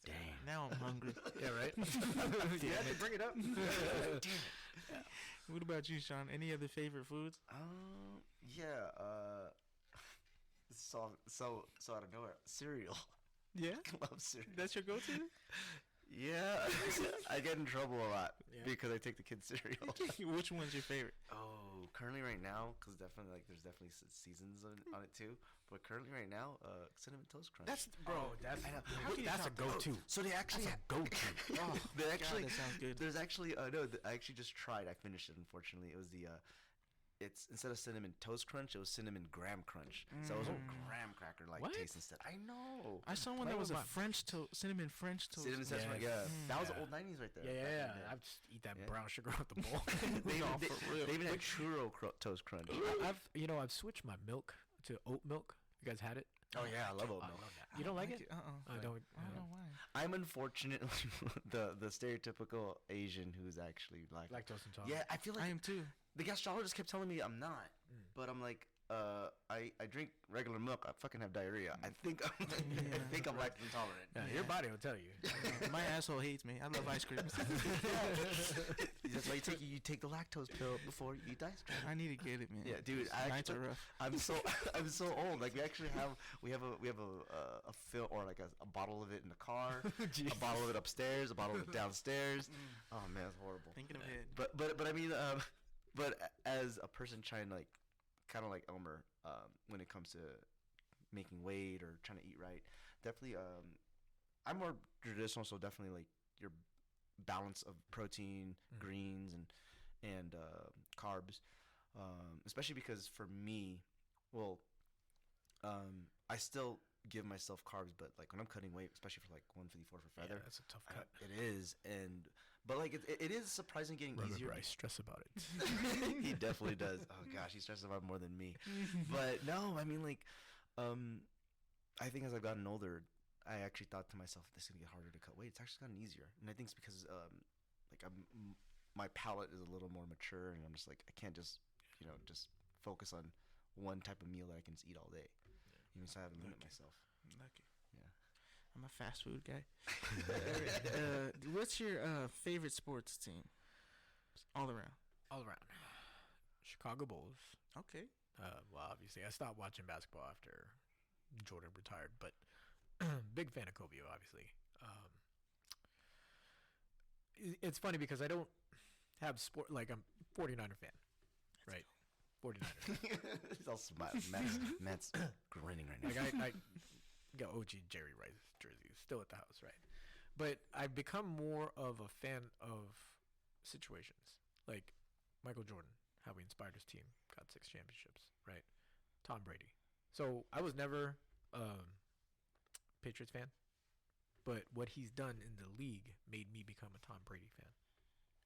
Damn. Now I'm hungry. Yeah, right. You had to bring it up. Damn it. What about you, Sean? Any other favorite foods? Yeah. So out of nowhere, cereal. Yeah, I love cereal. that's your go-to. Yeah, I get in trouble a lot Yeah. because I take the kids cereal. Which one's your favorite? Oh, currently right now, because definitely there's definitely seasons on it too. But currently right now, cinnamon toast crunch. That's That's I know. that's a go-to. So they actually go-to. Oh, they actually. that sounds good. There's actually I actually just tried. I finished it. Unfortunately, it was the. It's instead of cinnamon toast crunch, it was cinnamon graham crunch. So it was a graham cracker like What? taste instead. I know. I saw one that Play was with a mine. French toast, cinnamon French toast. Cinnamon toast crunch. Yes. Yeah, that was Yeah. old '90s right there. Yeah. back in the day. I just eat that Yeah. brown sugar out the bowl. They, No, they, for real. they even had churro toast crunch. I've switched my milk to oat milk. You guys had it? Oh yeah, I love oat I milk. love that. You don't like it? Uh-uh. I don't. I don't know why. I'm unfortunately the stereotypical Asian who's actually like. Lactose intolerant. Yeah, I feel I like am too. the gastrologist kept telling me I'm not, but I'm like I drink regular milk. I fucking have diarrhea. I think I'm lactose intolerant. Yeah, your body will tell you. My asshole hates me. I love ice cream. That's why you take the lactose pill before you eat ice cream. I need to get it, man. Yeah, dude. Nights are rough. I'm so old. Like we actually have a fill or like a bottle of it in the car, a bottle of it upstairs, a bottle of it downstairs. Oh man, it's horrible. Thinking of it. But I mean, but as a person trying to like, kind of like Elmer, when it comes to making weight or trying to eat right, definitely I'm more traditional, so definitely like your balance of protein, greens, and carbs, especially because for me, well, I still give myself carbs, but like when I'm cutting weight, especially for like 154 for feather, that's a tough cut. It is, but like it is surprising getting easier. I stress about it. He definitely does. Oh gosh, he stresses about it more than me. But no, I mean like, I think as I've gotten older, I actually thought to myself, this is gonna get harder to cut weight. It's actually gotten easier, and I think it's because like my palate is a little more mature, and I'm just like I can't just just focus on one type of meal that I can just eat all day. Even so, I have to limit myself. Lucky. Yeah. I'm a fast food guy. What's your favorite sports team? All around. All around. Chicago Bulls. Okay. Well, obviously, I stopped watching basketball after Jordan retired, but big fan of Kobe, obviously. It's funny because I don't have sport, like I'm 49er fan, right? 49er. He's all smiling. Matt's grinning right now. Like I got OG Jerry Rice jersey still at the house, right? But I've become more of a fan of situations. Like Michael Jordan, how he inspired his team, got 6 championships, right? Tom Brady. So I was never Patriots fan, but what he's done in the league made me become a Tom Brady fan.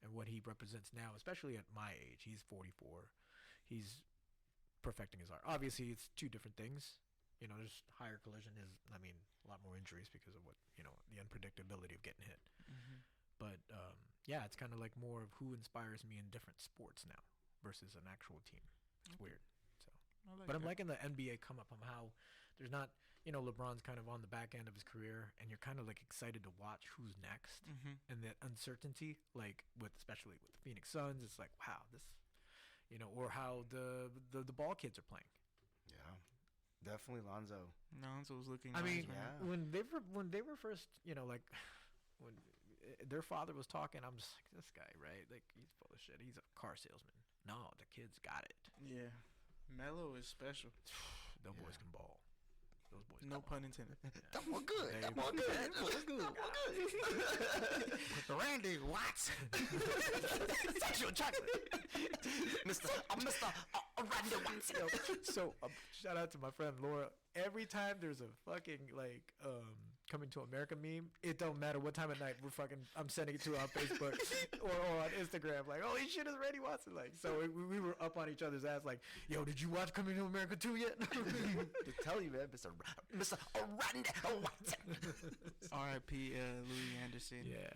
And what he represents now, especially at my age, he's 44. He's perfecting his art. Obviously, it's 2 different things. There's higher collision is, a lot more injuries because of what, the unpredictability of getting hit. Mm-hmm. But, yeah, it's kind of like more of who inspires me in different sports now versus an actual team. It's weird. But I'm liking the NBA come up on how there's not, LeBron's kind of on the back end of his career, and you're kind of like excited to watch who's next. Mm-hmm. And that uncertainty, like especially with the Phoenix Suns, it's like, wow, this, or how the ball kids are playing. Yeah, definitely Lonzo. Lonzo was looking. yeah. when they were first, like when their father was talking, I'm just like, this guy, right? Like he's full of shit. He's a car salesman. No, the kid's got it. Yeah, Melo is special. Those boys can ball. Those boys. No pun intended. That one good. That one good. That one good. Randy Watson. Sexual chocolate. Mr. Randy Watson. So shout out to my friend Laura. Every time there's a fucking Coming to America meme, it don't matter what time of night I'm sending it to her on Facebook or on Instagram. Like, holy shit, is Randy Watson like? So we were up on each other's ass. Like, yo, did you watch Coming to America 2 yet? To tell you, man, Mr. Randy Watson. R.I.P. Louis Anderson. Yeah,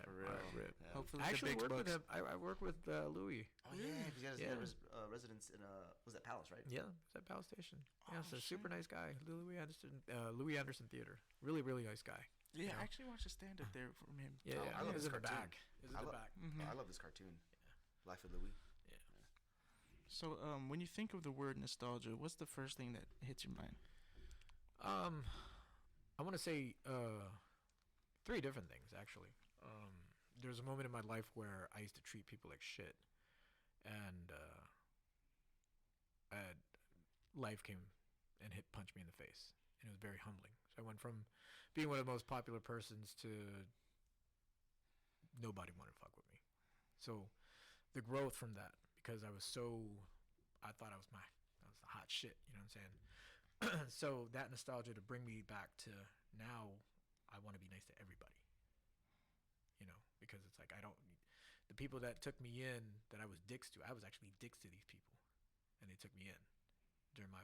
rip. Yeah. Hopefully I the actually big work with bucks. him. I work with Louis. Oh yeah, because he Yeah. has residence in was that Palace, right? Yeah, it's at Palace Station. Yeah, it's a shit. super nice guy. Louis Anderson Theater. Really, really nice guy. Yeah, know? I actually watched a stand up there from him. Yeah, I love It's this in the cartoon. back. It's in the back. Mm-hmm. I love this cartoon. Life of Louis. So, when you think of the word nostalgia, what's the first thing that hits your mind? I want to say 3 different things actually. There's a moment in my life where I used to treat people like shit, and life came and punched me in the face, and it was very humbling. So I went from being one of the most popular persons to nobody wanted to fuck with me. So the growth from that, because I thought I was the hot shit, you know what I'm saying? So that nostalgia to bring me back to now, I want to be nice to everybody, because it's like the people that took me in that I was dicks to, I was actually dicks to these people, and they took me in during my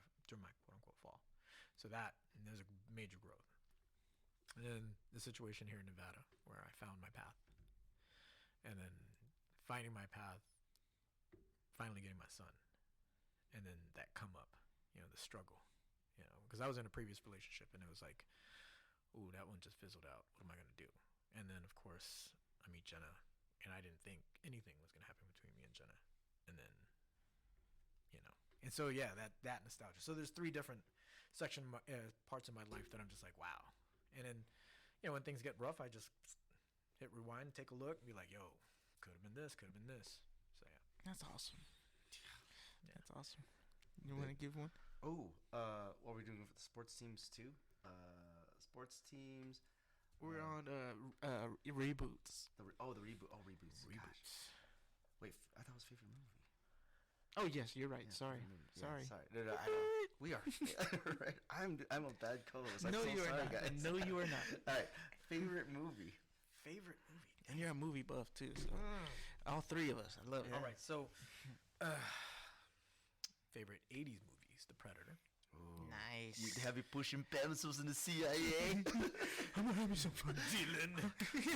quote unquote fall. So and there's a major growth. And then the situation here in Nevada where I found my path, and then finding my path, finally getting my son, and then that come up, the struggle, because I was in a previous relationship and it was like, ooh, that one just fizzled out. What am I gonna do? And then of course I meet Jenna, and I didn't think anything was gonna happen between me and Jenna, and then, and so yeah, that nostalgia. So there's 3 different parts of my life that I'm just like, wow. And then, when things get rough, I just hit rewind, take a look, and be like, yo, could have been this, could have been this. So yeah, That's awesome. That's awesome. You want to give one? Oh, what are we doing with the sports teams too? Sports teams. We're on reboots. The reboot. Oh, reboots. Gosh. Wait, I thought it was favorite movie. Oh yes, you're right. Yeah, Sorry. Yeah, sorry. No, I know. We are. Right. I'm a bad co-host. No, I'm so you are sorry, not. guys. No, you are not. All right. Favorite movie. And you're a movie buff too. So all 3 of us. I love it. All right. So, favorite '80s movies: The Predator. Ooh. Nice. You heavy pushing pencils in the CIA. I'm gonna have me some fun. Dylan.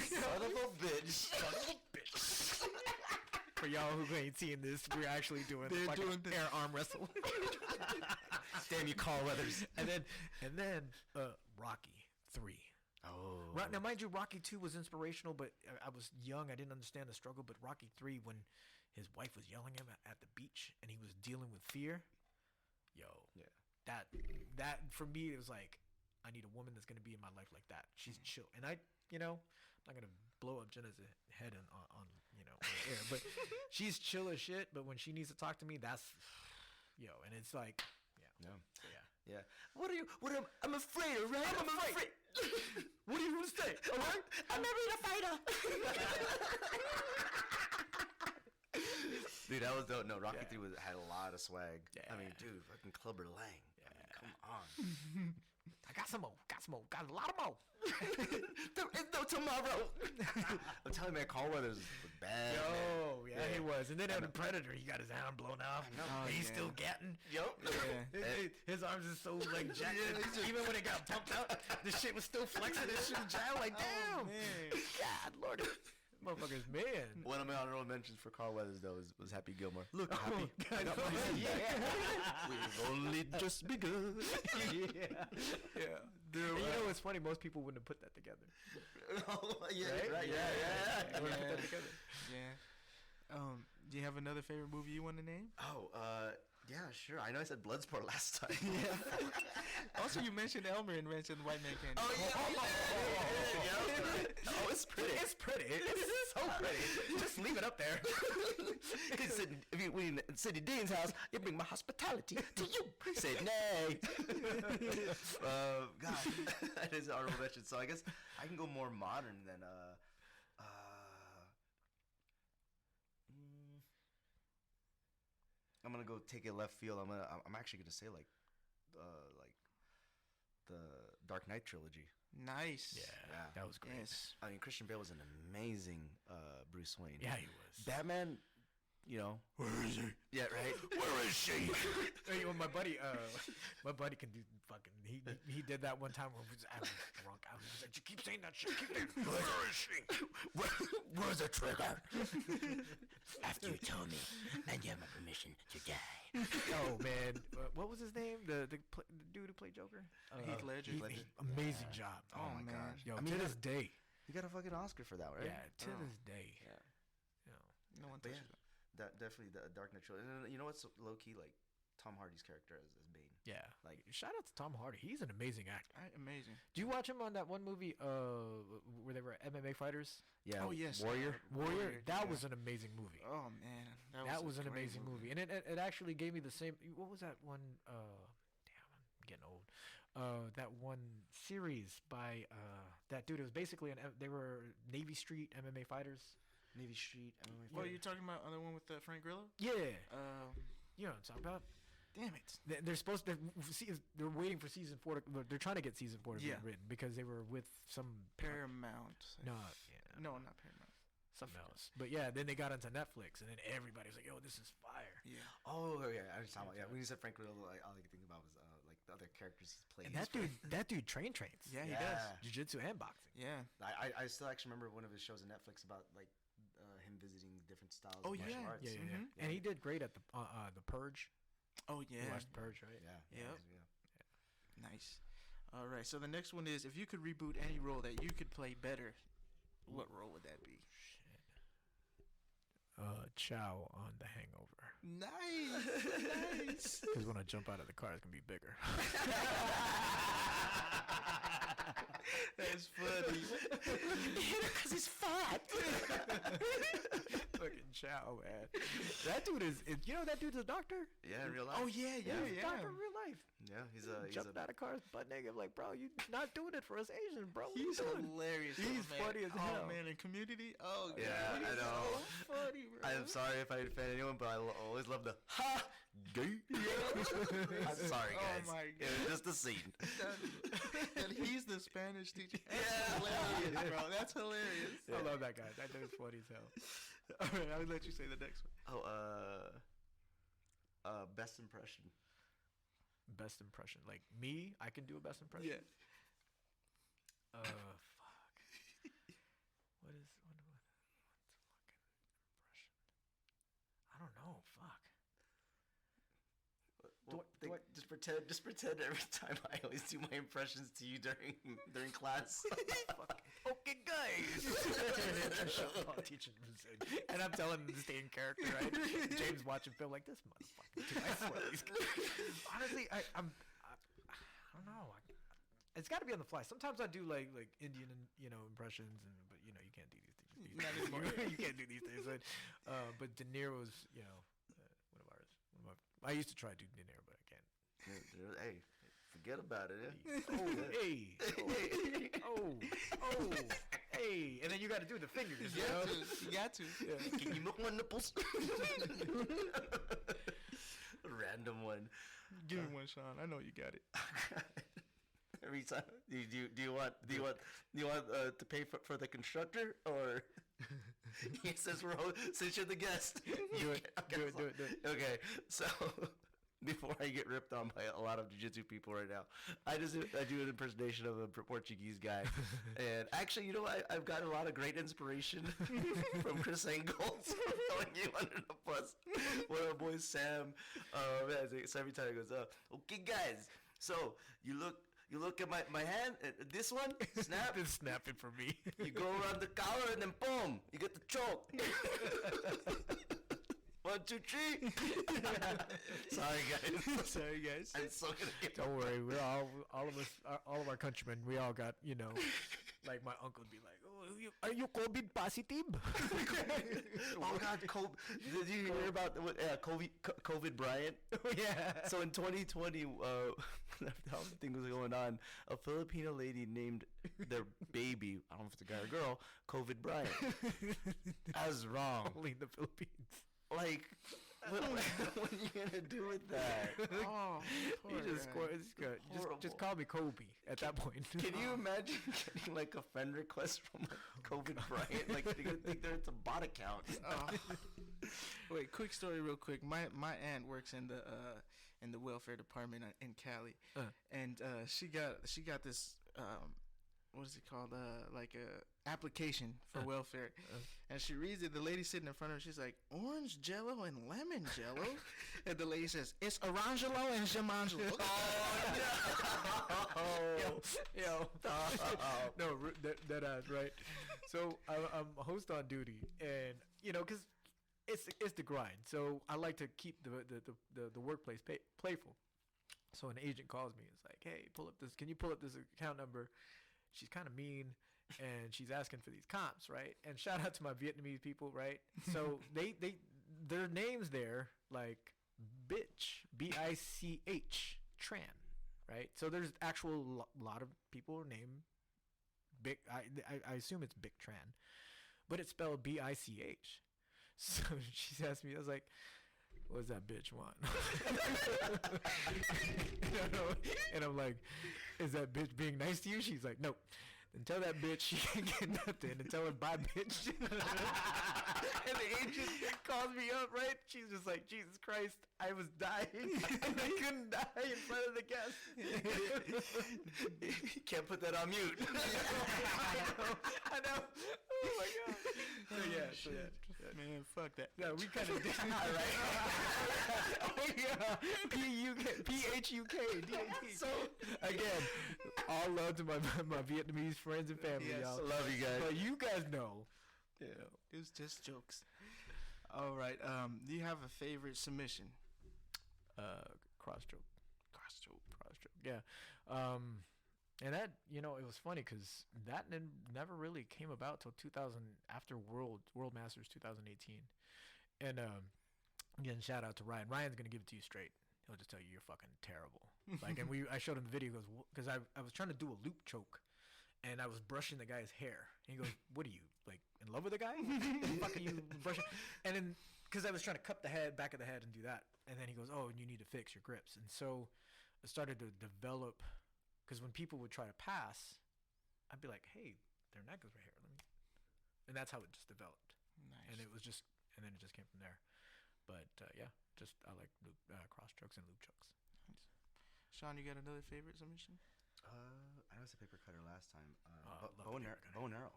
Son of a bitch. Son of a bitch. For y'all who ain't seeing this, we're actually doing They're fucking doing the air arm wrestle. Damn you, Carl Weathers. and then Rocky 3. Oh. Now, mind you, Rocky 2 was inspirational, but I was young. I didn't understand the struggle. But Rocky 3, when his wife was yelling at him at the beach and he was dealing with fear, Yeah. that for me, it was like, I need a woman that's going to be in my life like that. She's chill. And I'm not going to blow up Jenna's head on the air, but she's chill as shit. But when she needs to talk to me, that's, and it's like, Yeah. so yeah. Yeah. I'm afraid, all right? I'm afraid. What do you want to say? All right? I'm not a fighter. Dude, that was dope. No, Rocky 3 had a lot of swag. Yeah. I mean, dude, fucking Clubber Lang. I mean, come on. I got some more. Got a lot of more. There is no tomorrow. I'm telling you, man, Carl Weathers was bad. Yo, man. yeah, he was. And then on the Predator, he got his arm blown off. I know. Oh, He's yeah. still getting. Yup. Yeah. His arms is so like jacked. Even when it got pumped out, the shit was still flexing. This shit was jacked. Like, damn. man. God, Lord. Motherfuckers, man. One of my honorable mentions for Carl Weathers, though, was Happy Gilmore. Look, Happy. God, We've only just begun. Yeah. And you know what's funny? Most people wouldn't have put that together. Right? Yeah. They wouldn't have put that together. Yeah. Do you have another favorite movie you want to name? Oh, yeah, sure. I know I said Bloodsport last time. Also, you mentioned Elmer and mentioned White Man Candy. Oh, yeah. Oh, it's pretty. It's pretty. It's so pretty. Just leave it up there. He said, if you in Sidney Dean's house, you bring my hospitality to you. He said, nay. God, that is honorable mention. So I guess I can go more modern than I'm gonna go take it left field. I'm actually gonna say like the Dark Knight trilogy. Nice. Yeah, that was great. Yes. I mean, Christian Bale was an amazing Bruce Wayne. Yeah, he was. Batman, where is he? Yeah, right. Where is she? Hey, well, my buddy can do fucking. He did that one time when he was drunk out. He was like, "You keep saying that shit. Keep saying, where is she? Where's the trigger? After you told me, and you have my permission to die. Oh man, what was his name? The dude who played Joker? Heath Ledger. Amazing job. Oh my man. gosh. Yo, I mean, to this day. he got a fucking Oscar for that, right? Yeah, to this day. Yeah. No one But touches yeah, that definitely the Dark Knight trilogy. And then, you know what's low key, like Tom Hardy's character as Bane. Yeah. Like, Shout out to Tom Hardy. He's an amazing actor. Amazing. Do you watch him on that one movie where they were MMA fighters? yeah. Oh, yes. Warrior. Warrior. That yeah. was an amazing movie. Oh man, That was an a great amazing movie. And it actually gave me the same. What was that one? Damn, I'm getting old. That one series by that dude. It was basically they were Navy Street MMA fighters. Navy Street. MMA Well, fighter. you're talking about the one with Frank Grillo? Yeah, Um, you know what I'm talking about. damn it. They're supposed to. They're waiting for season 4. They're trying to get season 4 to Yeah. be written because they were with some Paramount. No, No, not Paramount. something else. But yeah, then they got into Netflix, and then everybody was like, "Yo, this is fire." Yeah. Oh, yeah. I was talking about. Yeah, when you said Frank Grillo, all I could think about was like the other characters he's played. And that dude trains. Yeah, he Yeah. does. Jiu-Jitsu and boxing. Yeah. I still actually remember one of his shows on Netflix about like him visiting different styles Oh, of martial yeah. arts. Yeah. Mhm. And he did great at the Purge. Oh You yeah. watched The Purge, right? Yeah. Yep. Yeah. Nice. All right. So the next one is, if you could reboot any role that you could play better, what role would that be? Chow on The Hangover. Nice. Nice. Because when I jump out of the car, it's gonna be bigger. That's funny. You hit it because he's fat. Fucking Chow, man. That dude is. You know that dude's a doctor. Yeah, in real life. Oh yeah, yeah, He's a yeah. doctor in real life. Yeah, he's a Jumped out of cars butt naked. I'm like, bro, you not doing it for us Asians, bro. What He's you doing? hilarious. He's man. funny as hell. Oh man, in Community. Oh Yeah, God. I He's know. So funny, bro. I'm sorry if I offend anyone, but I always love the ha gay. I'm sorry, guys. Oh my It was just a scene. And he's the Spanish teacher. That's Yeah. hilarious, bro. That's hilarious. I love that guy. That dude's funny as hell. All right, I'll let you say the next one. Oh, best impression. Best impression, like me, I can do a best impression. Yeah. Fuck. What's fucking impression? I don't know. Fuck. Well, Do I- just pretend every time I always do my impressions to you during class. Okay, guys. I'm teaching music, and I'm telling him to stay in character, right? James watching film like this motherfucker. Dude, I swear these honestly, I don't know. It's got to be on the fly. Sometimes I do like Indian, impressions, but you can't do these things. Not anymore. You can't do these things. But De Niro's, one of ours. I used to try to do De Niro, but I can't. Hey, forget about it. Oh, hey, hey, and then you got to do the fingers. You got to. Can you move my nipples? Random one. Give me one, Sean. I know you got it. Every time, do you want to pay for the constructor, or he says since you're the guest, Do it. Okay, so before I get ripped on by a lot of jiu-jitsu people right now, I do an impersonation of a Portuguese guy, and actually, I've got a lot of great inspiration from Chris Angel, throwing you under the bus. One of our boys, Sam, so every time he goes, okay, guys, so you look at my hand, this one, snap. It's snapping for me. You go around the collar and then boom, you get the choke. 1, 2, 3. Sorry guys. I'm so gonna get. Don't worry, we're all of us, all of our countrymen. We all got, like my uncle would be like, "Oh, are you COVID positive?" Oh God, did you hear about COVID Bryant? Yeah. So in 2020, the thing was going on. A Filipino lady named their baby, I don't know if it's a guy or girl, COVID Bryant. I was wrong. Only in the Philippines. Like, what are you gonna do with that? Oh, You just poor guy. it's good. Horrible. Just call me Kobe at that point. Can you imagine getting like a friend request from COVID Bryant? Like, they're gonna think it's a bot account. Oh. Wait, quick story, real quick. My aunt works in the welfare department in Cali, and she got this what is it called? Like a application for welfare, and she reads it. The lady sitting in front of her, she's like, orange Jello and lemon Jello, and the lady says, it's Orangelo and Jamangelo. Yo. No, that right. So I'm a host on duty, and because it's the grind. So I like to keep the workplace playful. So an agent calls me. It's like, hey, can you pull up this account number? She's kind of mean, and she's asking for these comps, right? And shout out to my Vietnamese people, right? So their names there, like bitch, B-I-C-H, Tran, right? So there's actual lot of people named Big. I assume it's Big Tran, but it's spelled B-I-C-H. So she asked me, I was like, what does that bitch want? And I'm like, is that bitch being nice to you? She's like, nope. Then tell that bitch she can't get nothing, and tell her bye, bitch. And the agent calls me up, right? She's just like, Jesus Christ, I was dying. And I couldn't die in front of the guest. You can't put that on mute. I know. Oh my God. So yeah. Man, fuck that. Yeah, we kind of did. Right? Oh, yeah. P-H-U-K. So, again, all love to my Vietnamese friends and family, Yes, y'all. love you guys. But you guys know. Yeah, it was just jokes. All right. Do you have a favorite submission? Cross choke. Yeah. And that, you know, it was funny because that never really came about till 2000, after World Masters 2018. And again, shout out to Ryan. Ryan's gonna give it to you straight. He'll just tell you you're fucking terrible. Like, and I showed him the video. He goes, because I was trying to do a loop choke, and I was brushing the guy's hair. And he goes, "What are you, like, in love with the guy? What the fuck are you brushing?" And then, because I was trying to cup the back of the head and do that, and then he goes, "Oh, and you need to fix your grips." And so I started to develop, because when people would try to pass, I'd be like, "Hey, their neck is right here. Let me," and that's how it just developed. Nice. And it was just, and then it just came from there. But yeah, just I like cross chokes and loop chokes. Nice. Sean, you got another favorite submission? I know it's a paper cutter last time. love the Bow and paper cutter. arrow.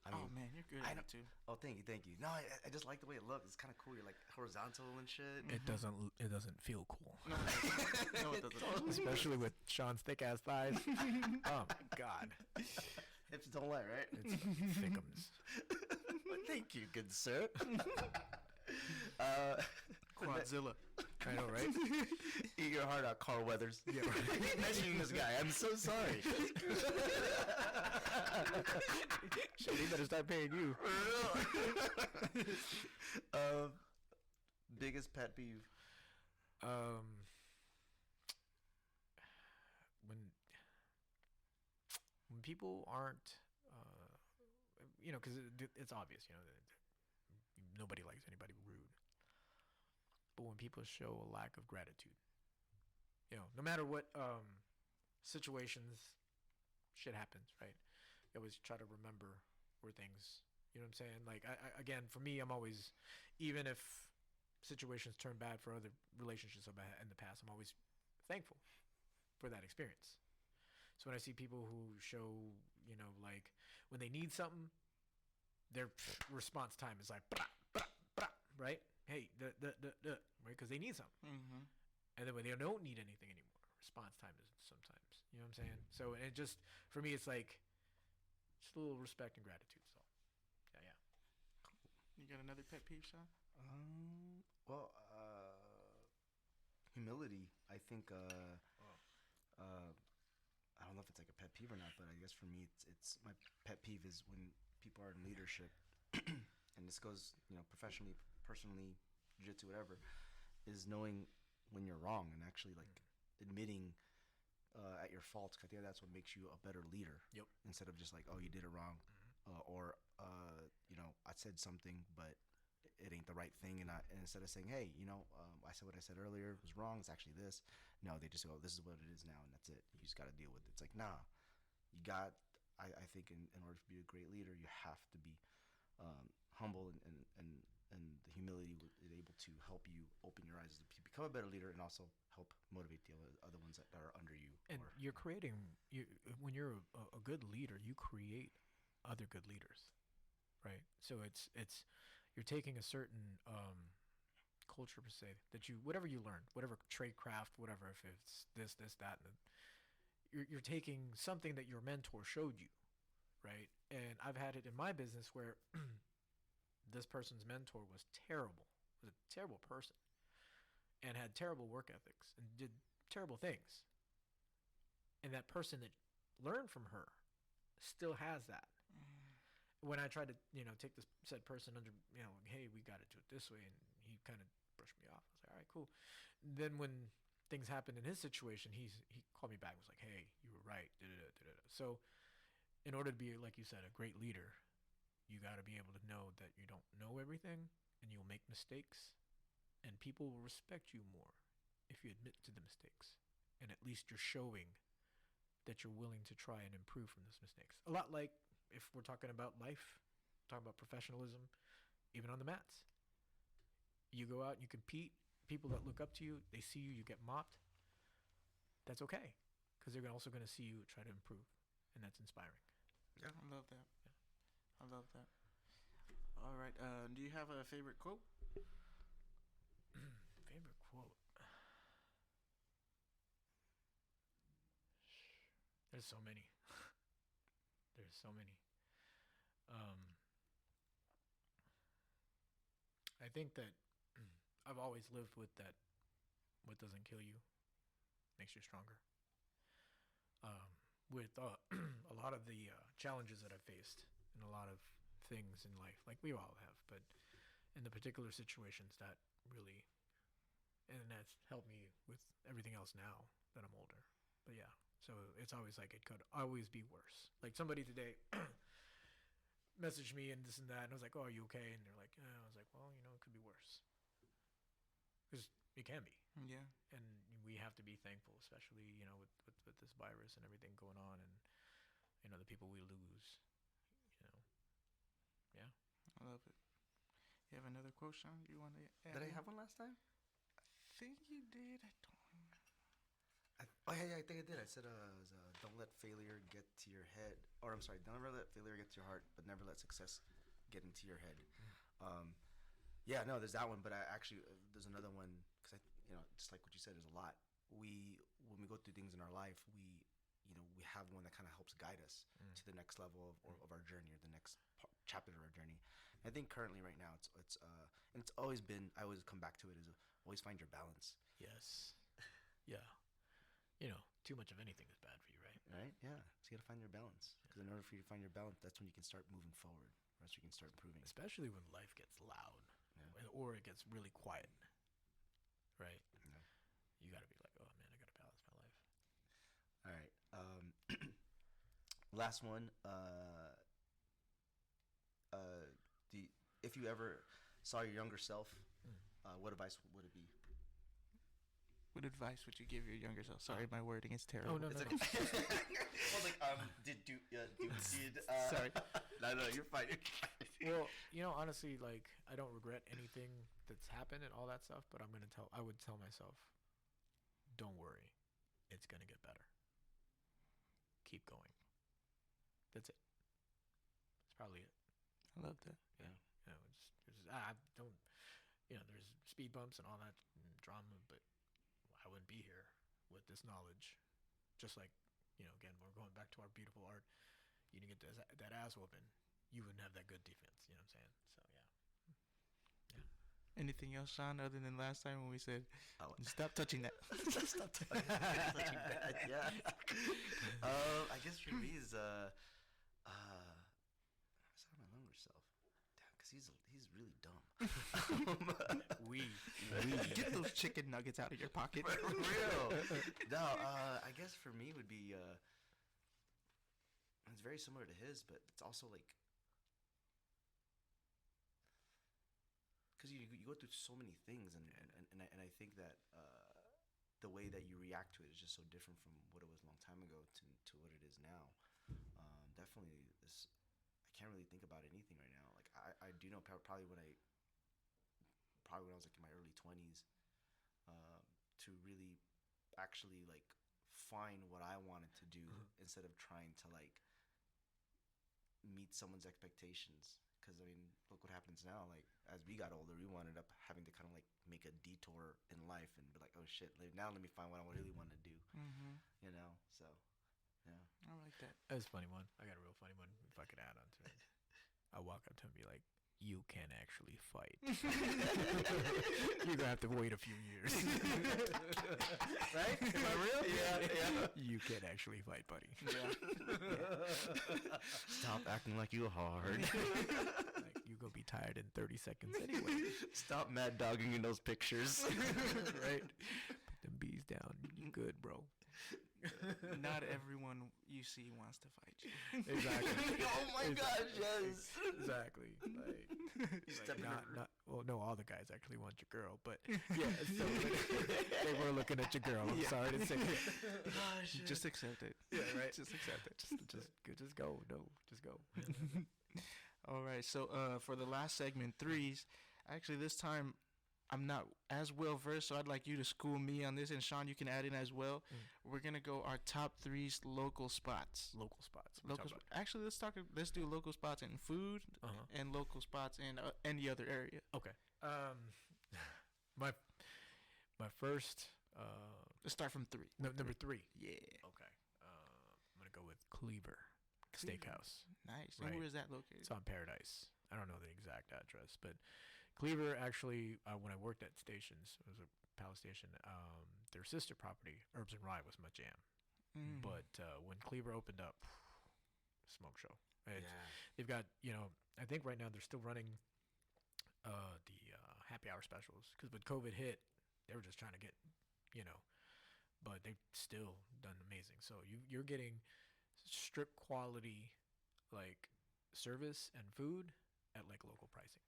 I Oh mean, man, you're good I at know- it too. oh, thank you. No, I just like the way it looks. It's kind of cool. You're like horizontal and shit. It doesn't feel cool. No, it doesn't. Especially with Sean's thick ass thighs. Oh my god, Hips don't lie, right? it's thickums. Thank you, good sir. Quadzilla. I know, right? Eat your heart out, Carl Weathers. Yeah, right. Keep mentioning this guy. I'm so sorry. Shit, he better start paying you. Biggest pet peeve. When people aren't, you know, because it's obvious, you know, nobody likes anybody rude. But when people show a lack of gratitude, you know, no matter what situations, shit happens, right? You always try to remember where things, you know what I'm saying? Like, I again, for me, I'm always, even if situations turn bad for other relationships in the past, I'm always thankful for that experience. So when I see people who show, you know, like, when they need something, their response time is like, brah, brah, brah, right? Hey, right? Because they need something. Mm-hmm. And then when they don't need anything anymore, response time is sometimes, you know what I'm saying? So, and it just, for me, it's like, just a little respect and gratitude. So, yeah. You got another pet peeve, Sean? Well, humility. I think. I don't know if it's like a pet peeve or not, but I guess for me, it's my pet peeve is when people are in leadership, and this goes, you know, professionally, personally, jiu-jitsu, whatever, is knowing when you're wrong and actually like admitting at your faults. I think that's what makes you a better leader. Yep. Instead of just like, oh, you did it wrong, or you know, I said something, but it ain't the right thing, and instead of saying, hey, you know, I said what I said earlier was wrong, it's actually this. No, they just go, this is what it is now, and that's it. You just got to deal with it. It's like, nah, you got. I think in order to be a great leader, you have to be humble, and the humility is able to help you open your eyes to become a better leader, and also help motivate the other ones that are under you. And you're creating, when you're a good leader, you create other good leaders, right? So it's you're taking a certain culture, per se, that whatever you learn, whatever trade craft, whatever, if it's this, that, and you're taking something that your mentor showed you, right? And I've had it in my business where this person's mentor was a terrible person, and had terrible work ethics and did terrible things. And that person that learned from her still has that. When I tried to, you know, take this said person under, you know, hey, we got to do it this way, and he kind of brushed me off. I was like, all right, cool. Then when things happened in his situation, he called me back and was like, hey, you were right. So in order to be, like you said, a great leader, you got to be able to know that you don't know everything, and you'll make mistakes, and people will respect you more if you admit to the mistakes, and at least you're showing that you're willing to try and improve from those mistakes. A lot like if we're talking about life, talking about professionalism, even on the mats. You go out and you compete, people that look up to you, they see you, you get mopped. That's okay, because they're also going to see you try to improve, and that's inspiring. Yeah, I love that. I love that. All right. Do you have a favorite quote? Favorite quote. There's so many. There's so many. I think that I've always lived with that. What doesn't kill you makes you stronger. With a lot of the challenges that I've faced and a lot of things in life, like we all have, but in the particular situations that really, and that's helped me with everything else now that I'm older. But yeah, so it's always like it could always be worse. Like somebody today messaged me and this and that, and I was like, "Oh, are you okay?" And they're like, I was like, "Well, it could be worse." Because it can be. Yeah. And we have to be thankful, especially, with this virus and everything going on and, the people we lose, Yeah. I love it. You have another quote, Sean? You want to add? Did I have one last time? I think you did. I don't remember. Yeah, I think I did. I said, don't let failure get to your head. Or I'm sorry, don't ever let failure get to your heart, but never let success get into your head. Yeah, no, there's that one, but I actually, there's another one, because just like what you said, there's a lot. When we go through things in our life, we have one that kind of helps guide us to the next level of our journey, or the next chapter of our journey. I think currently right now and it's always been, I always come back to it, is always find your balance. Yes. Yeah. Too much of anything is bad for you, right? Right? Yeah. So you got to find your balance, because in order for you to find your balance, that's when you can start moving forward. That's when you can start improving. Especially when life gets loud, or it gets really quiet, right? Yeah. You got to be like, oh man, I got to balance my life. All right. Last one. If you ever saw your younger self, what advice would it be? What advice would you give your younger self? Sorry, my wording is terrible. Oh, no. I was like, Sorry. No, you're fine. Well, honestly, like, I don't regret anything that's happened and all that stuff, but I would tell myself, don't worry, it's going to get better. Keep going. That's it. That's probably it. I love that. Yeah. I don't, there's speed bumps and all that drama, but I wouldn't be here with this knowledge. Just like, again, we're going back to our beautiful art. You didn't get that ass whooping, you wouldn't have that good defense. You know what I'm saying? So, yeah. Anything else, Sean, other than last time when we said, stop touching that? Stop touching that. Yeah. I guess for me is, I saw my younger self. Damn, because he's really dumb. We Get those chicken nuggets out of your pocket. For real. No, I guess for me would be, it's very similar to his, but it's also like, because you go through so many things, and I think that the way that you react to it is just so different from what it was a long time ago to what it is now. Definitely, I can't really think about anything right now. Like I do know probably when I was like in my early 20s, to really actually like find what I wanted to do instead of trying to like meet someone's expectations. Because I mean, look what happens now. Like as we got older, we wound up having to kind of like make a detour in life and be like, oh shit, now let me find what I really want to do. So yeah. I like that. That was a funny one. I got a real funny one. If I could add on to it, I walk up to him and be like, "You can actually fight. You're gonna have to wait a few years." Right? Am I real? Yeah. You can actually fight, buddy. Stop acting like you hard. Like, you gonna be tired in 30 seconds anyway. Stop mad dogging in those pictures. Right? Put them bees down. You good, bro. Not everyone you see wants to fight you. Exactly. Oh my gosh, yes. Exactly. Well, no, all the guys actually want your girl, but yeah, so they were looking at your girl. I'm sorry to say that. Gosh, Just accept it. Yeah, right. Just accept it. Just go. No, just go. All right. So for the last segment, threes. Actually, this time I'm not as well versed, so I'd like you to school me on this, and Sean, you can add in as well. We're gonna go our top 3 local spots. Local spots. Actually, let's do local spots in food and local spots in any other area. Okay. My first. Let's start from 3. Number 3. Yeah. Okay. I'm gonna go with Cleaver Steakhouse. Nice. Right. And where is that located? It's on Paradise. I don't know the exact address, but Cleaver actually, when I worked at stations, it was a Palace station. Their sister property, Herbs and Rye, was my jam. But when Cleaver opened up, smoke show. They've got, I think right now they're still running the happy hour specials, because when COVID hit, they were just trying to get, but they've still done amazing. So you're getting strip quality, like, service and food at like local pricing.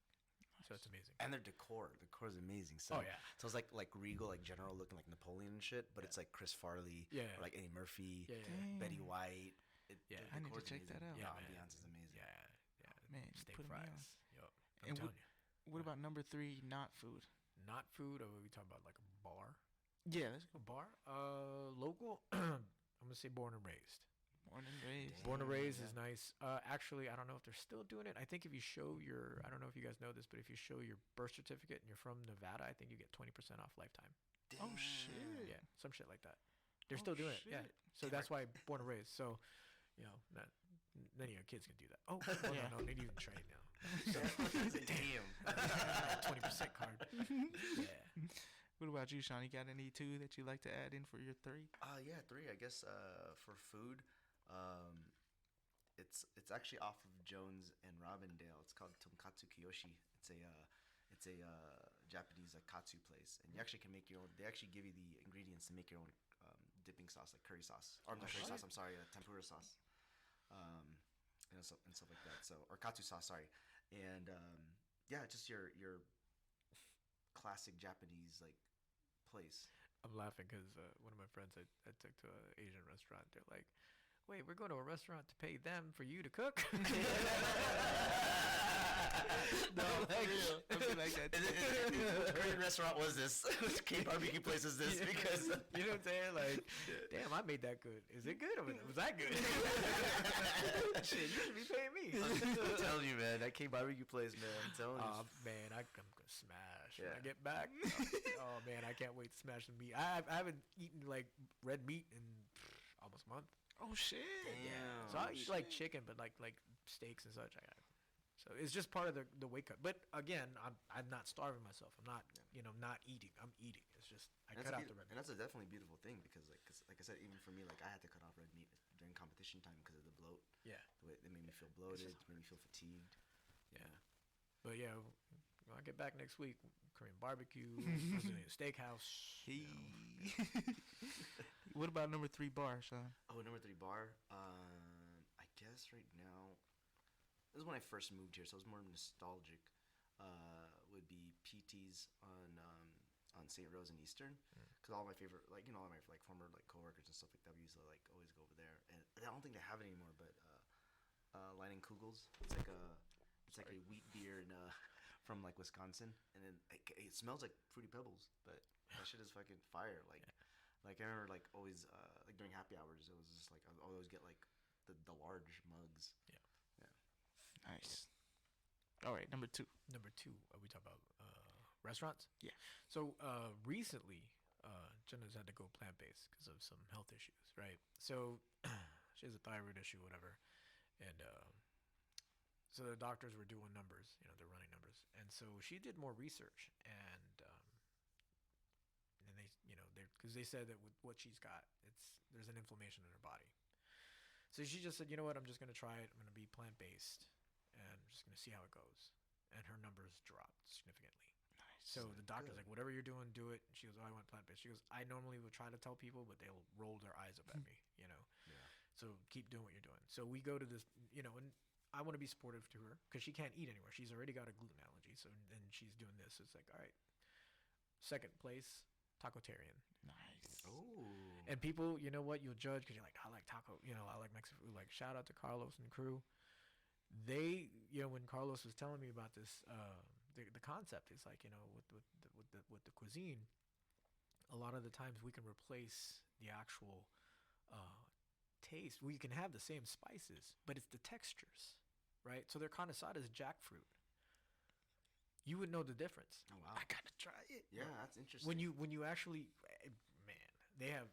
So it's amazing. And their decor is amazing. So, Oh, yeah. So it's like regal, like general looking, like Napoleon and shit. But it's like Chris Farley, or like Eddie Murphy, Betty White. I need to check that out. Yeah, man. ambiance is amazing. Yeah. Man, Steak put me on. fries. Yup. And I'm telling you. What about number 3, not food? Not food, or are we talking about like a bar? Yeah, let's go. A bar? Local? I'm gonna say Born and Raised. Born and raised. Born and Raised is nice. Actually, I don't know if they're still doing it. I think if you show I don't know if you guys know this, but if you show your birth certificate and you're from Nevada, I think you get 20% off lifetime. Oh, shit. Yeah, some shit like that. They're still doing it. Yeah. So that's why Born and Raised. So, none of your kids can do that. Oh, no, they need to train now. Damn. 20% card. Yeah. What about you, Sean? You got any 2 that you like to add in for your 3? Yeah, 3. I guess for food, it's actually off of Jones and Robindale. It's called Tonkatsu Kiyoshi. It's a Japanese like katsu place, and you actually can make your own. They actually give you the ingredients to make your own dipping sauce, like curry sauce, or not curry sauce. I'm sorry, tempura sauce, and stuff like that. So, or katsu sauce, sorry, and just your classic Japanese like place. I'm laughing because one of my friends I took to an Asian restaurant. They're like, "Wait, we're going to a restaurant to pay them for you to cook?" No, for real. I feel like that. Which Korean restaurant was this? Which K barbecue place is this? Because you know what I'm saying? Like, damn, I made that good. Is it good? Or was that good? Shit, you should be paying me. I'm telling you, man, that K barbecue place, man. I'm telling you. Man, I'm gonna smash when I get back. Oh man, I can't wait to smash the meat. I haven't eaten like red meat in almost a month. Oh shit! Damn. So I eat like chicken, but like steaks and such. So it's just part of the weight cut. But again, I'm not starving myself. I'm not not eating. I'm eating. It's just I cut out the red meat. And that's a definitely beautiful thing because like I said, even for me, like I had to cut off red meat during competition time because of the bloat. Yeah. The way it made me feel bloated, made me feel fatigued. Yeah. But yeah, when I get back next week, Korean barbecue, Brazilian steakhouse. What about number 3 bar, Sean? Oh, number 3 bar. I guess right now, this is when I first moved here, so it was more nostalgic. Would be PT's on St. Rose and Eastern, because all my favorite, all my former coworkers and stuff like that, we used to always go over there. And I don't think they have it anymore, but Lining Kugels, it's like a wheat beer from Wisconsin, and then it smells like Fruity Pebbles, but that shit is fucking fire. I remember always during happy hours, it was just I always get the large mugs. Yeah. Nice. All right, number 2. Number 2, are we talking about restaurants? Yeah. So recently, Jenna's had to go plant-based because of some health issues, right? So she has a thyroid issue, whatever, and so the doctors were doing numbers. They're running numbers, and so she did more research, and they because they said that with what she's got, there's an inflammation in her body. So she just said, you know what, I'm just gonna try it. I'm gonna be plant-based, and I'm just gonna see how it goes. And her numbers dropped significantly. Nice. So the doctor's like, whatever you're doing, do it. And she goes, oh, I went plant-based. She goes, I normally would try to tell people, but they'll roll their eyes up at me, Yeah. So keep doing what you're doing. So we go to this, and I want to be supportive to her because she can't eat anywhere. She's already got a gluten allergy. So then she's doing this. It's like, all right. Second place, Tacotarian. Nice. Oh. And people, you know what, you'll judge because you're like, I like taco, I like Mexican food. Like, shout out to Carlos and crew. They, when Carlos was telling me about this the concept is like, with the cuisine, a lot of the times we can replace the actual taste. We can have the same spices, but it's the textures, right? So their canesada is jackfruit. You would know the difference. Oh wow. I gotta try it. Yeah, that's interesting. When you actually, man,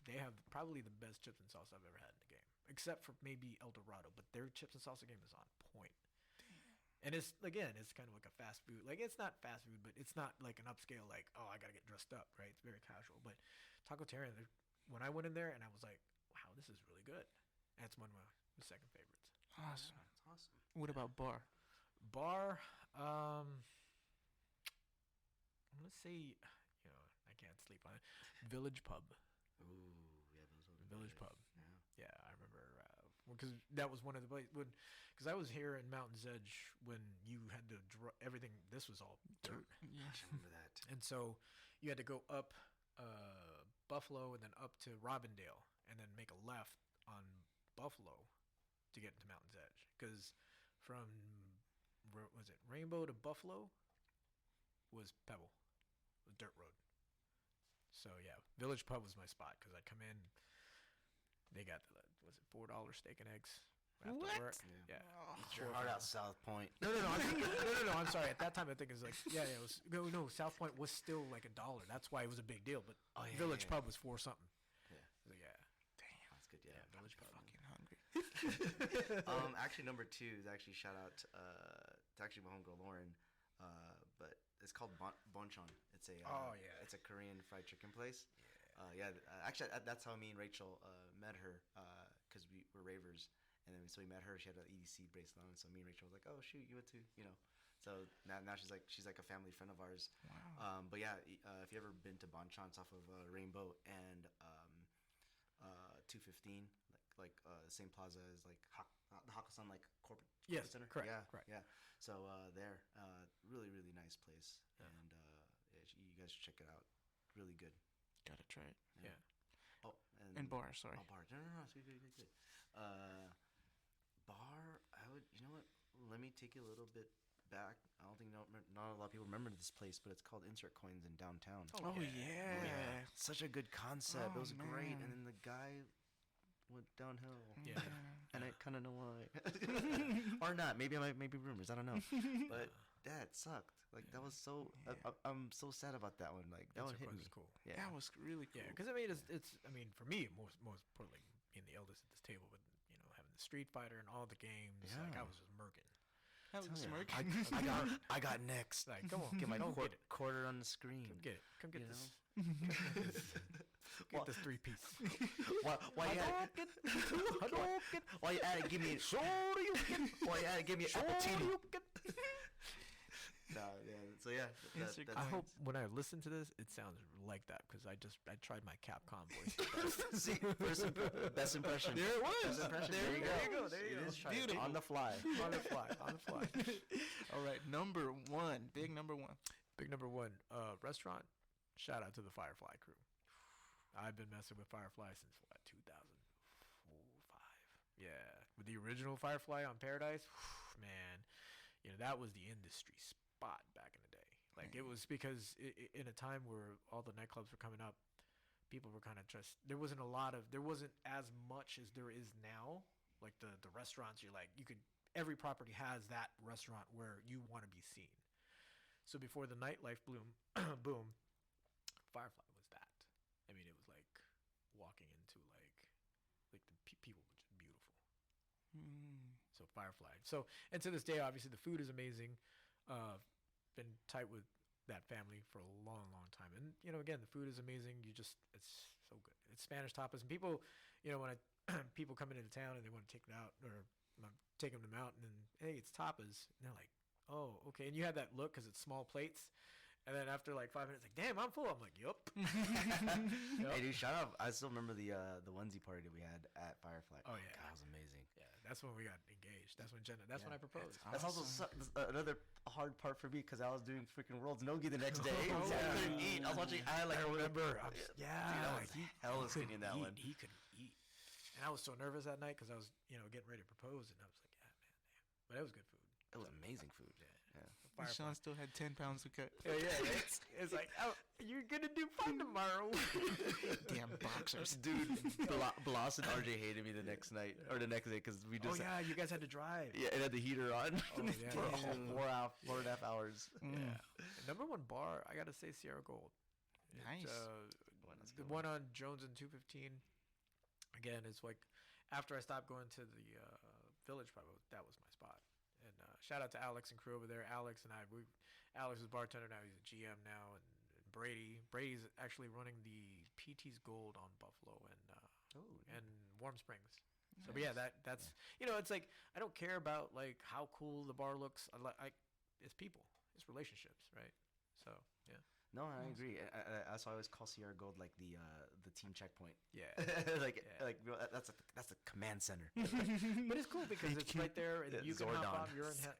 they have probably the best chips and salsa I've ever had in the game, except for maybe El Dorado. But their chips and salsa game is on point. And it's kind of like a fast food. Like, it's not fast food, but it's not like an upscale, like, oh, I got to get dressed up, right? It's very casual. But Taco Terran, when I went in there and I was like, wow, this is really good. That's one of my second favorites. Awesome. Yeah, that's awesome. What about bar? Bar, I'm going to say, I can't sleep on it. Village Pub. Ooh, yeah, those are Village good. Pub. Yeah. Yeah, I remember because that was one of the places because I was here in Mountain's Edge when you had to everything. This was all dirt, Yeah. I remember that. and so you had to go up Buffalo and then up to Robindale and then make a left on Buffalo to get into Mountain's Edge because from was it Rainbow to Buffalo was Pebble, a dirt road. So yeah, Village Pub was my spot because I'd come in. They got was it $4 steak and eggs after What? work? Yeah. Yeah. Eat your heart out, South Point. No. I'm sorry. At that time, I think it was like it was no. South Point was still like $1. That's why it was a big deal. But Oh, yeah, Village yeah. Pub was $4 something. Yeah. So, yeah. Damn. That's good. Yeah. Village Pub. Fucking hungry. Actually, number 2 is actually shout out to actually my homegirl Lauren, but it's called Bonchon. It's a it's a Korean fried chicken place. Actually, that's how me and Rachel met her because we were ravers, and then so we met her. She had an EDC bracelet on, so me and Rachel was like, oh shoot, you went to So now she's like a family friend of ours. Wow. But yeah, if you ever been to Bonchon, it's off of Rainbow and 215, like the same plaza as like the Hakusan like corporate center. Correct. Yeah, correct. yeah. So there, really nice place, and you guys should check it out. Really good. Gotta try it. Yeah. Oh, And bar, sorry. Oh, bar. No. It's good. Bar. I would. You know what? Let me take you a little bit back. I don't think not a lot of people remember this place, but it's called Insert Coins in downtown. Oh, yeah. Such a good concept. Oh, It was great, man. and then the guy went downhill. Yeah. And I kind of know why, or not. Maybe rumors. I don't know. But that sucked. Like that was so. Yeah. I'm so sad about that one. Like that one hit me. was cool. Yeah. That was really cool. Yeah, because I mean, it's I mean, for me, most importantly, being the eldest at this table, but having the Street Fighter and all the games, like I Yeah. was just murking. That was Tell ya, smirking. I got next. Like, come on, Get my come get it. quarter on the screen. Come get it. Come get You this. Well, Get this 3-piece. Why you at it? Why you at it? Give me a Why you at it? Give me an appetini. No, yeah. So yeah. Insert I hope when I listen to this, it sounds like that because I tried my Capcom voice. See, best impression. There it was. Best impression. There you go. There you It go. is tried Beautiful. on the fly. on the fly. All right, number 1. Big number 1. Big number 1, restaurant. Shout out to the Firefly crew. I've been messing with Firefly since 2004, 5. Yeah, with the original Firefly on Paradise, man, that was the industry spot back in the day. Like it was because in a time where all the nightclubs were coming up, people were kind of there wasn't as much as there is now. Like the restaurants, every property has that restaurant where you want to be seen. So before the nightlife boom, Firefly was that. I mean, it was like walking into like the people were just beautiful. So Firefly. So and to this day, obviously the food is amazing. Been tight with that family for a long time, and again the food is amazing. It's so good. It's Spanish tapas, and people, when people come into town and they want to take them out, or I'm taking them out, and then hey, it's tapas, and they're like, oh, okay, and you have that look because it's small plates. And then after like 5 minutes, like, damn, I'm full. I'm like, yup. Hey, dude, shout out. I still remember the onesie party that we had at Firefly. Oh, yeah. God, it was amazing. Yeah, that's when we got engaged. That's when That's when I proposed. That's also another hard part for me because I was doing freaking World's Nogi the next day. Oh, So I yeah. couldn't eat. I was watching. I remember. Dude, I was hella skinny in that one. He couldn't eat. And I was so nervous that night because I was, getting ready to propose. And I was like, yeah, man. But it was good food. It was amazing food. Yeah. Sean still had 10 pounds to cut. Yeah. It's like, oh, you're gonna do fine tomorrow. Damn boxers. Dude, Bloss and RJ hated me the next night or the next day because we Oh just yeah, you guys had to drive. yeah, it had the heater on Oh, yeah, for a yeah. whole 4.5 hours. Yeah. Number one bar, I gotta say Sierra Gold. Nice. That's The good one on Jones and 215. Again, it's like after I stopped going to the Village, probably that was my spot. And shout out to Alex and crew over there. Alex is bartender now. He's a GM now, and Brady's actually running the PT's Gold on Buffalo and Warm Springs. So, but yeah, that's it's like I don't care about like how cool the bar looks. It's people, it's relationships, right? So yeah. No, I agree. That's why I always call Sierra Gold like the team checkpoint. Yeah. like that's the command center. But it's cool because it's right there, and Yeah, you can hop Zordon. on.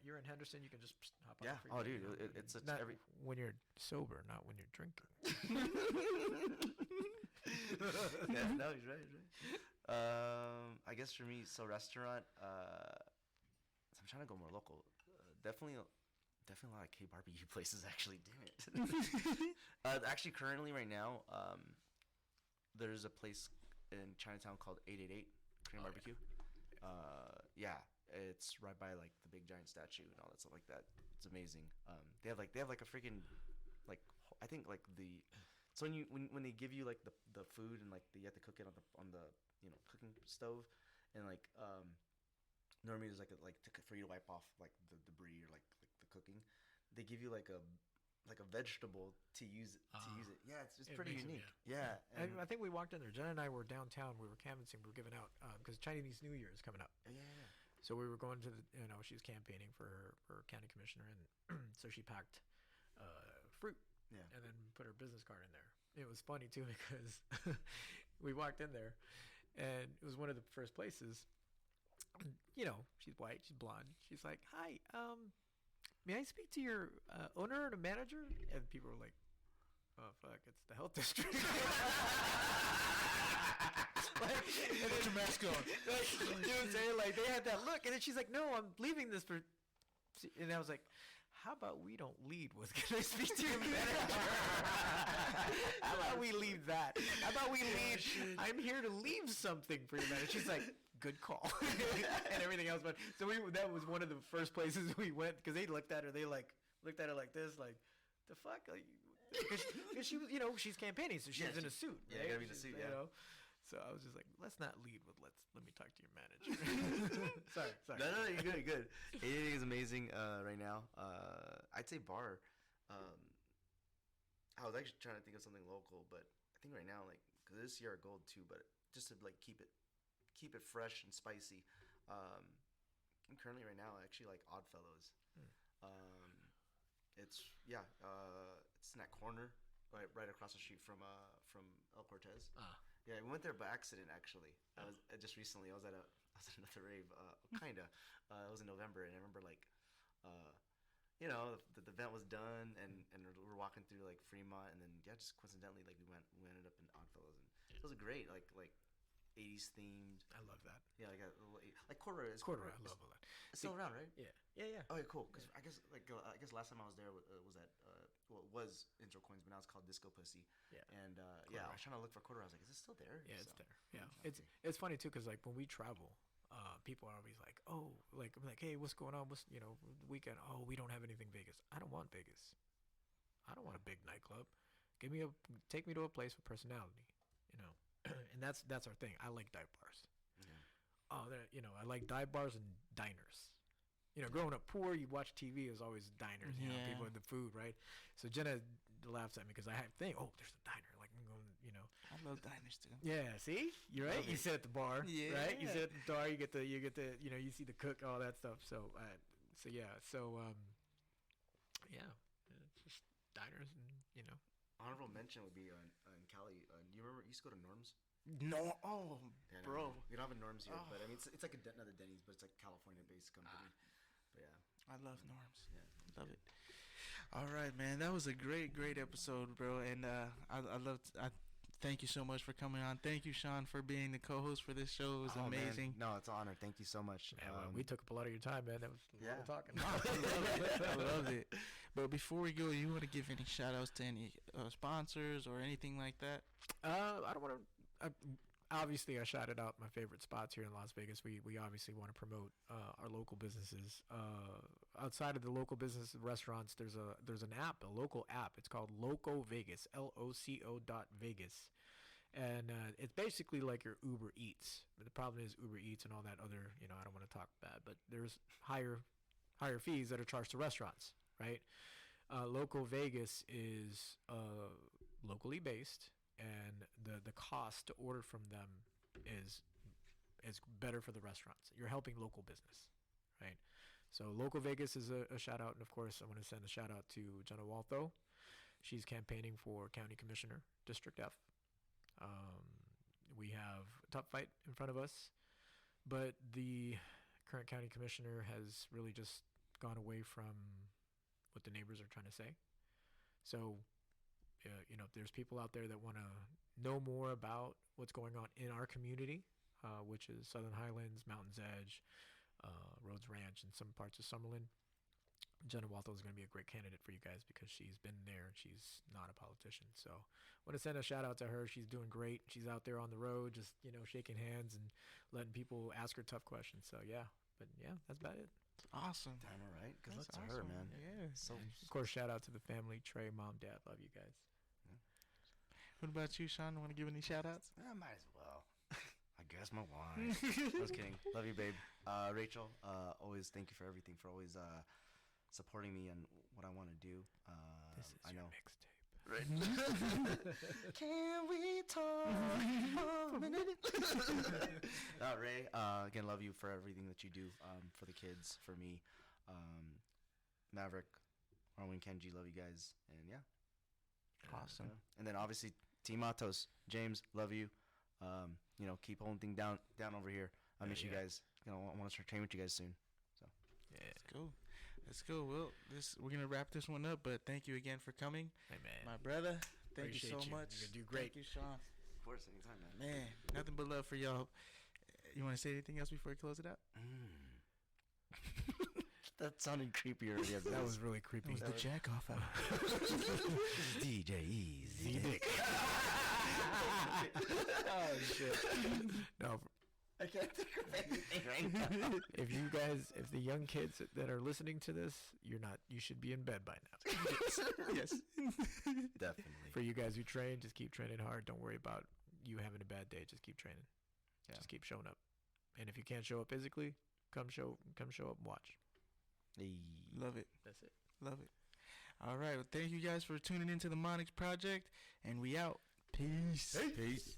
You're in Henderson. You can just hop on. Yeah. the Oh, freeway, dude, it's not every. when you're sober, not when you're drinking. Yeah, no, he's right. I guess for me, so restaurant. I'm trying to go more local. Definitely a lot of K barbecue places. Actually, damn it. Actually, currently right now, there's a place in Chinatown called 888 Korean Barbecue. Yeah, it's right by like the big giant statue and all that stuff like that. It's amazing. They have like a freaking like I think like the so when they give you like the food and like you have to cook it on the cooking stove and like normally there's for you to wipe off like the debris or like the cooking. They give you like a vegetable to use it. Yeah, it's pretty makes it, unique. Yeah, I think we walked in there. Jen and I were downtown. We were canvassing. We were giving out because Chinese New Year is coming up. yeah. So we were going to she was campaigning for her county commissioner, and so she packed fruit, Yeah. and then put her business card in there. It was funny too because we walked in there, and it was one of the first places. She's white, she's blonde. She's like, "Hi, may I speak to your owner or the manager?" And people were like, "Oh fuck, it's the health district." And then your mask on. You know what I'm saying? Like they had that look, and then she's like, "No, I'm leaving this for," and I was like, "How about we don't lead with, can I speak to your manager?" How about we leave that? How about we leave, I'm here to leave something for your manager. She's like, good call. And everything else. But so that was one of the first places we went because they looked at her like this, like, the fuck? Like, because she was, she's campaigning, so she's in a suit. Yeah, right? gotta be in a suit, yeah. So I was just like, let's not lead with let me talk to your manager. Sorry. No, you're good. You're good. 888 is amazing right now. I'd say bar. I was actually trying to think of something local, but I think right now, like, because it is Sierra Gold too, but just to like keep it fresh and spicy. And currently right now, I actually like Oddfellows. It's in that corner right across the street from El Cortez. Yeah, we went there by accident actually. I was just recently. I was at another rave, kinda. It was in November, and I remember like, the event was done, and we're walking through like Fremont, and then just coincidentally like we ended up in Oddfellows, and it was great, like 80s themed. I love that. Yeah, like Corduroy. Corduroy, I love all that. It's still around, right? Yeah. Oh, yeah, cool. Because I guess last time I was there was at it was Intro Coins, but now it's called Disco Pussy. Yeah. And I was trying to look for Corduroy. I was like, is it still there? Yeah, it's So, there. Yeah, okay. it's funny too because like when we travel, people are always like, oh, like I'm like, hey, what's going on? What's weekend? Oh, we don't have anything Vegas. I don't want Vegas. I don't want a big nightclub. Take me to a place with personality. And that's our thing. I like dive bars. Yeah. Oh, I like dive bars and diners. Growing up poor, you watch TV. It was always diners. Yeah. People with the food, right? So Jenna laughs at me because I think, oh, there's a diner. Like I'm going, I love diners too. Yeah, see, you're right. You sit at the bar, right? You sit at the bar. You get the, you see the cook, all that stuff. So, yeah, it's just diners, and Honorable mention would be in Cali. You remember you used to go to Norm's? No, Yeah, bro. We don't have a Norm's here, Oh. but I mean it's like another Denny's, but it's like California-based company. But yeah, I love Norms. yeah. Love it. All right, man. That was a great episode, bro. And I thank you so much for coming on. Thank you, Sean, for being the co-host for this show. It was amazing. Man. No, it's an honor. Thank you so much. Man, we took up a lot of your time, man. That was a lot of talking. I loved it. But before we go, you want to give any shout-outs to any sponsors or anything like that? I don't want to. Obviously, I shouted out my favorite spots here in Las Vegas. We obviously want to promote our local businesses. Outside of the local business restaurants, there's an app, a local app. It's called Loco Vegas, LOCO.Vegas, and it's basically like your Uber Eats. But the problem is Uber Eats and all that other, I don't want to talk bad, but there's higher fees that are charged to restaurants, right? Loco Vegas is locally based, and the cost to order from them is better for the restaurants. You're helping local business, right? So Local Vegas is a shout out, and of course I want to send a shout out to Jenna Waltho. She's campaigning for County Commissioner, District F. We have a tough fight in front of us, but the current county commissioner has really just gone away from what the neighbors are trying to say. So if there's people out there that want to know more about what's going on in our community, which is Southern Highlands, Mountain's Edge, Rhodes Ranch, and some parts of Summerlin, Jenna Waltho is going to be a great candidate for you guys because she's been there and she's not a politician. So I want to send a shout out to her. She's doing great. She's out there on the road just, shaking hands and letting people ask her tough questions. So, that's about it. Awesome. Damn, all right. Good luck That's to her, awesome. man. Yeah. So, Of course, shout out to the family, Trey, mom, dad. Love you guys. What about you, Sean? Want to give any shout-outs? I might as well. I guess my wife. I was kidding. Love you, babe. Rachel, always thank you for everything, for always supporting me and what I want to do. This is I your know. mixtape. Right. Can we talk for a minute? Ray, again, love you for everything that you do for the kids, for me. Maverick, Arwen, Kenji, love you guys. And Awesome. And then obviously Team Matos, James, love you. Keep holding things down over here. I miss you guys. I want to start training with you guys soon. So Let's go. Well, we're gonna wrap this one up, but thank you again for coming, Hey, man. my brother. Thank you Appreciate so you. much. You're gonna do great. Thank you, Sean. of course, anytime, man. Man, nothing but love for y'all. You want to say anything else before we close it out? That sounded creepier. That was really creepy. It was the jack off out. This is DJ Easy Dick. Oh shit. No, I can't think of anything right now. if the young kids that are listening to this, you should be in bed by now. Yes. Definitely. For you guys who train, just keep training hard. Don't worry about you having a bad day. Just keep training. Yeah. Just keep showing up. And if you can't show up physically, come show up and watch. Love it. That's it. Love it. All right. Well, thank you guys for tuning into the Monix Project, and we out. Peace. Peace.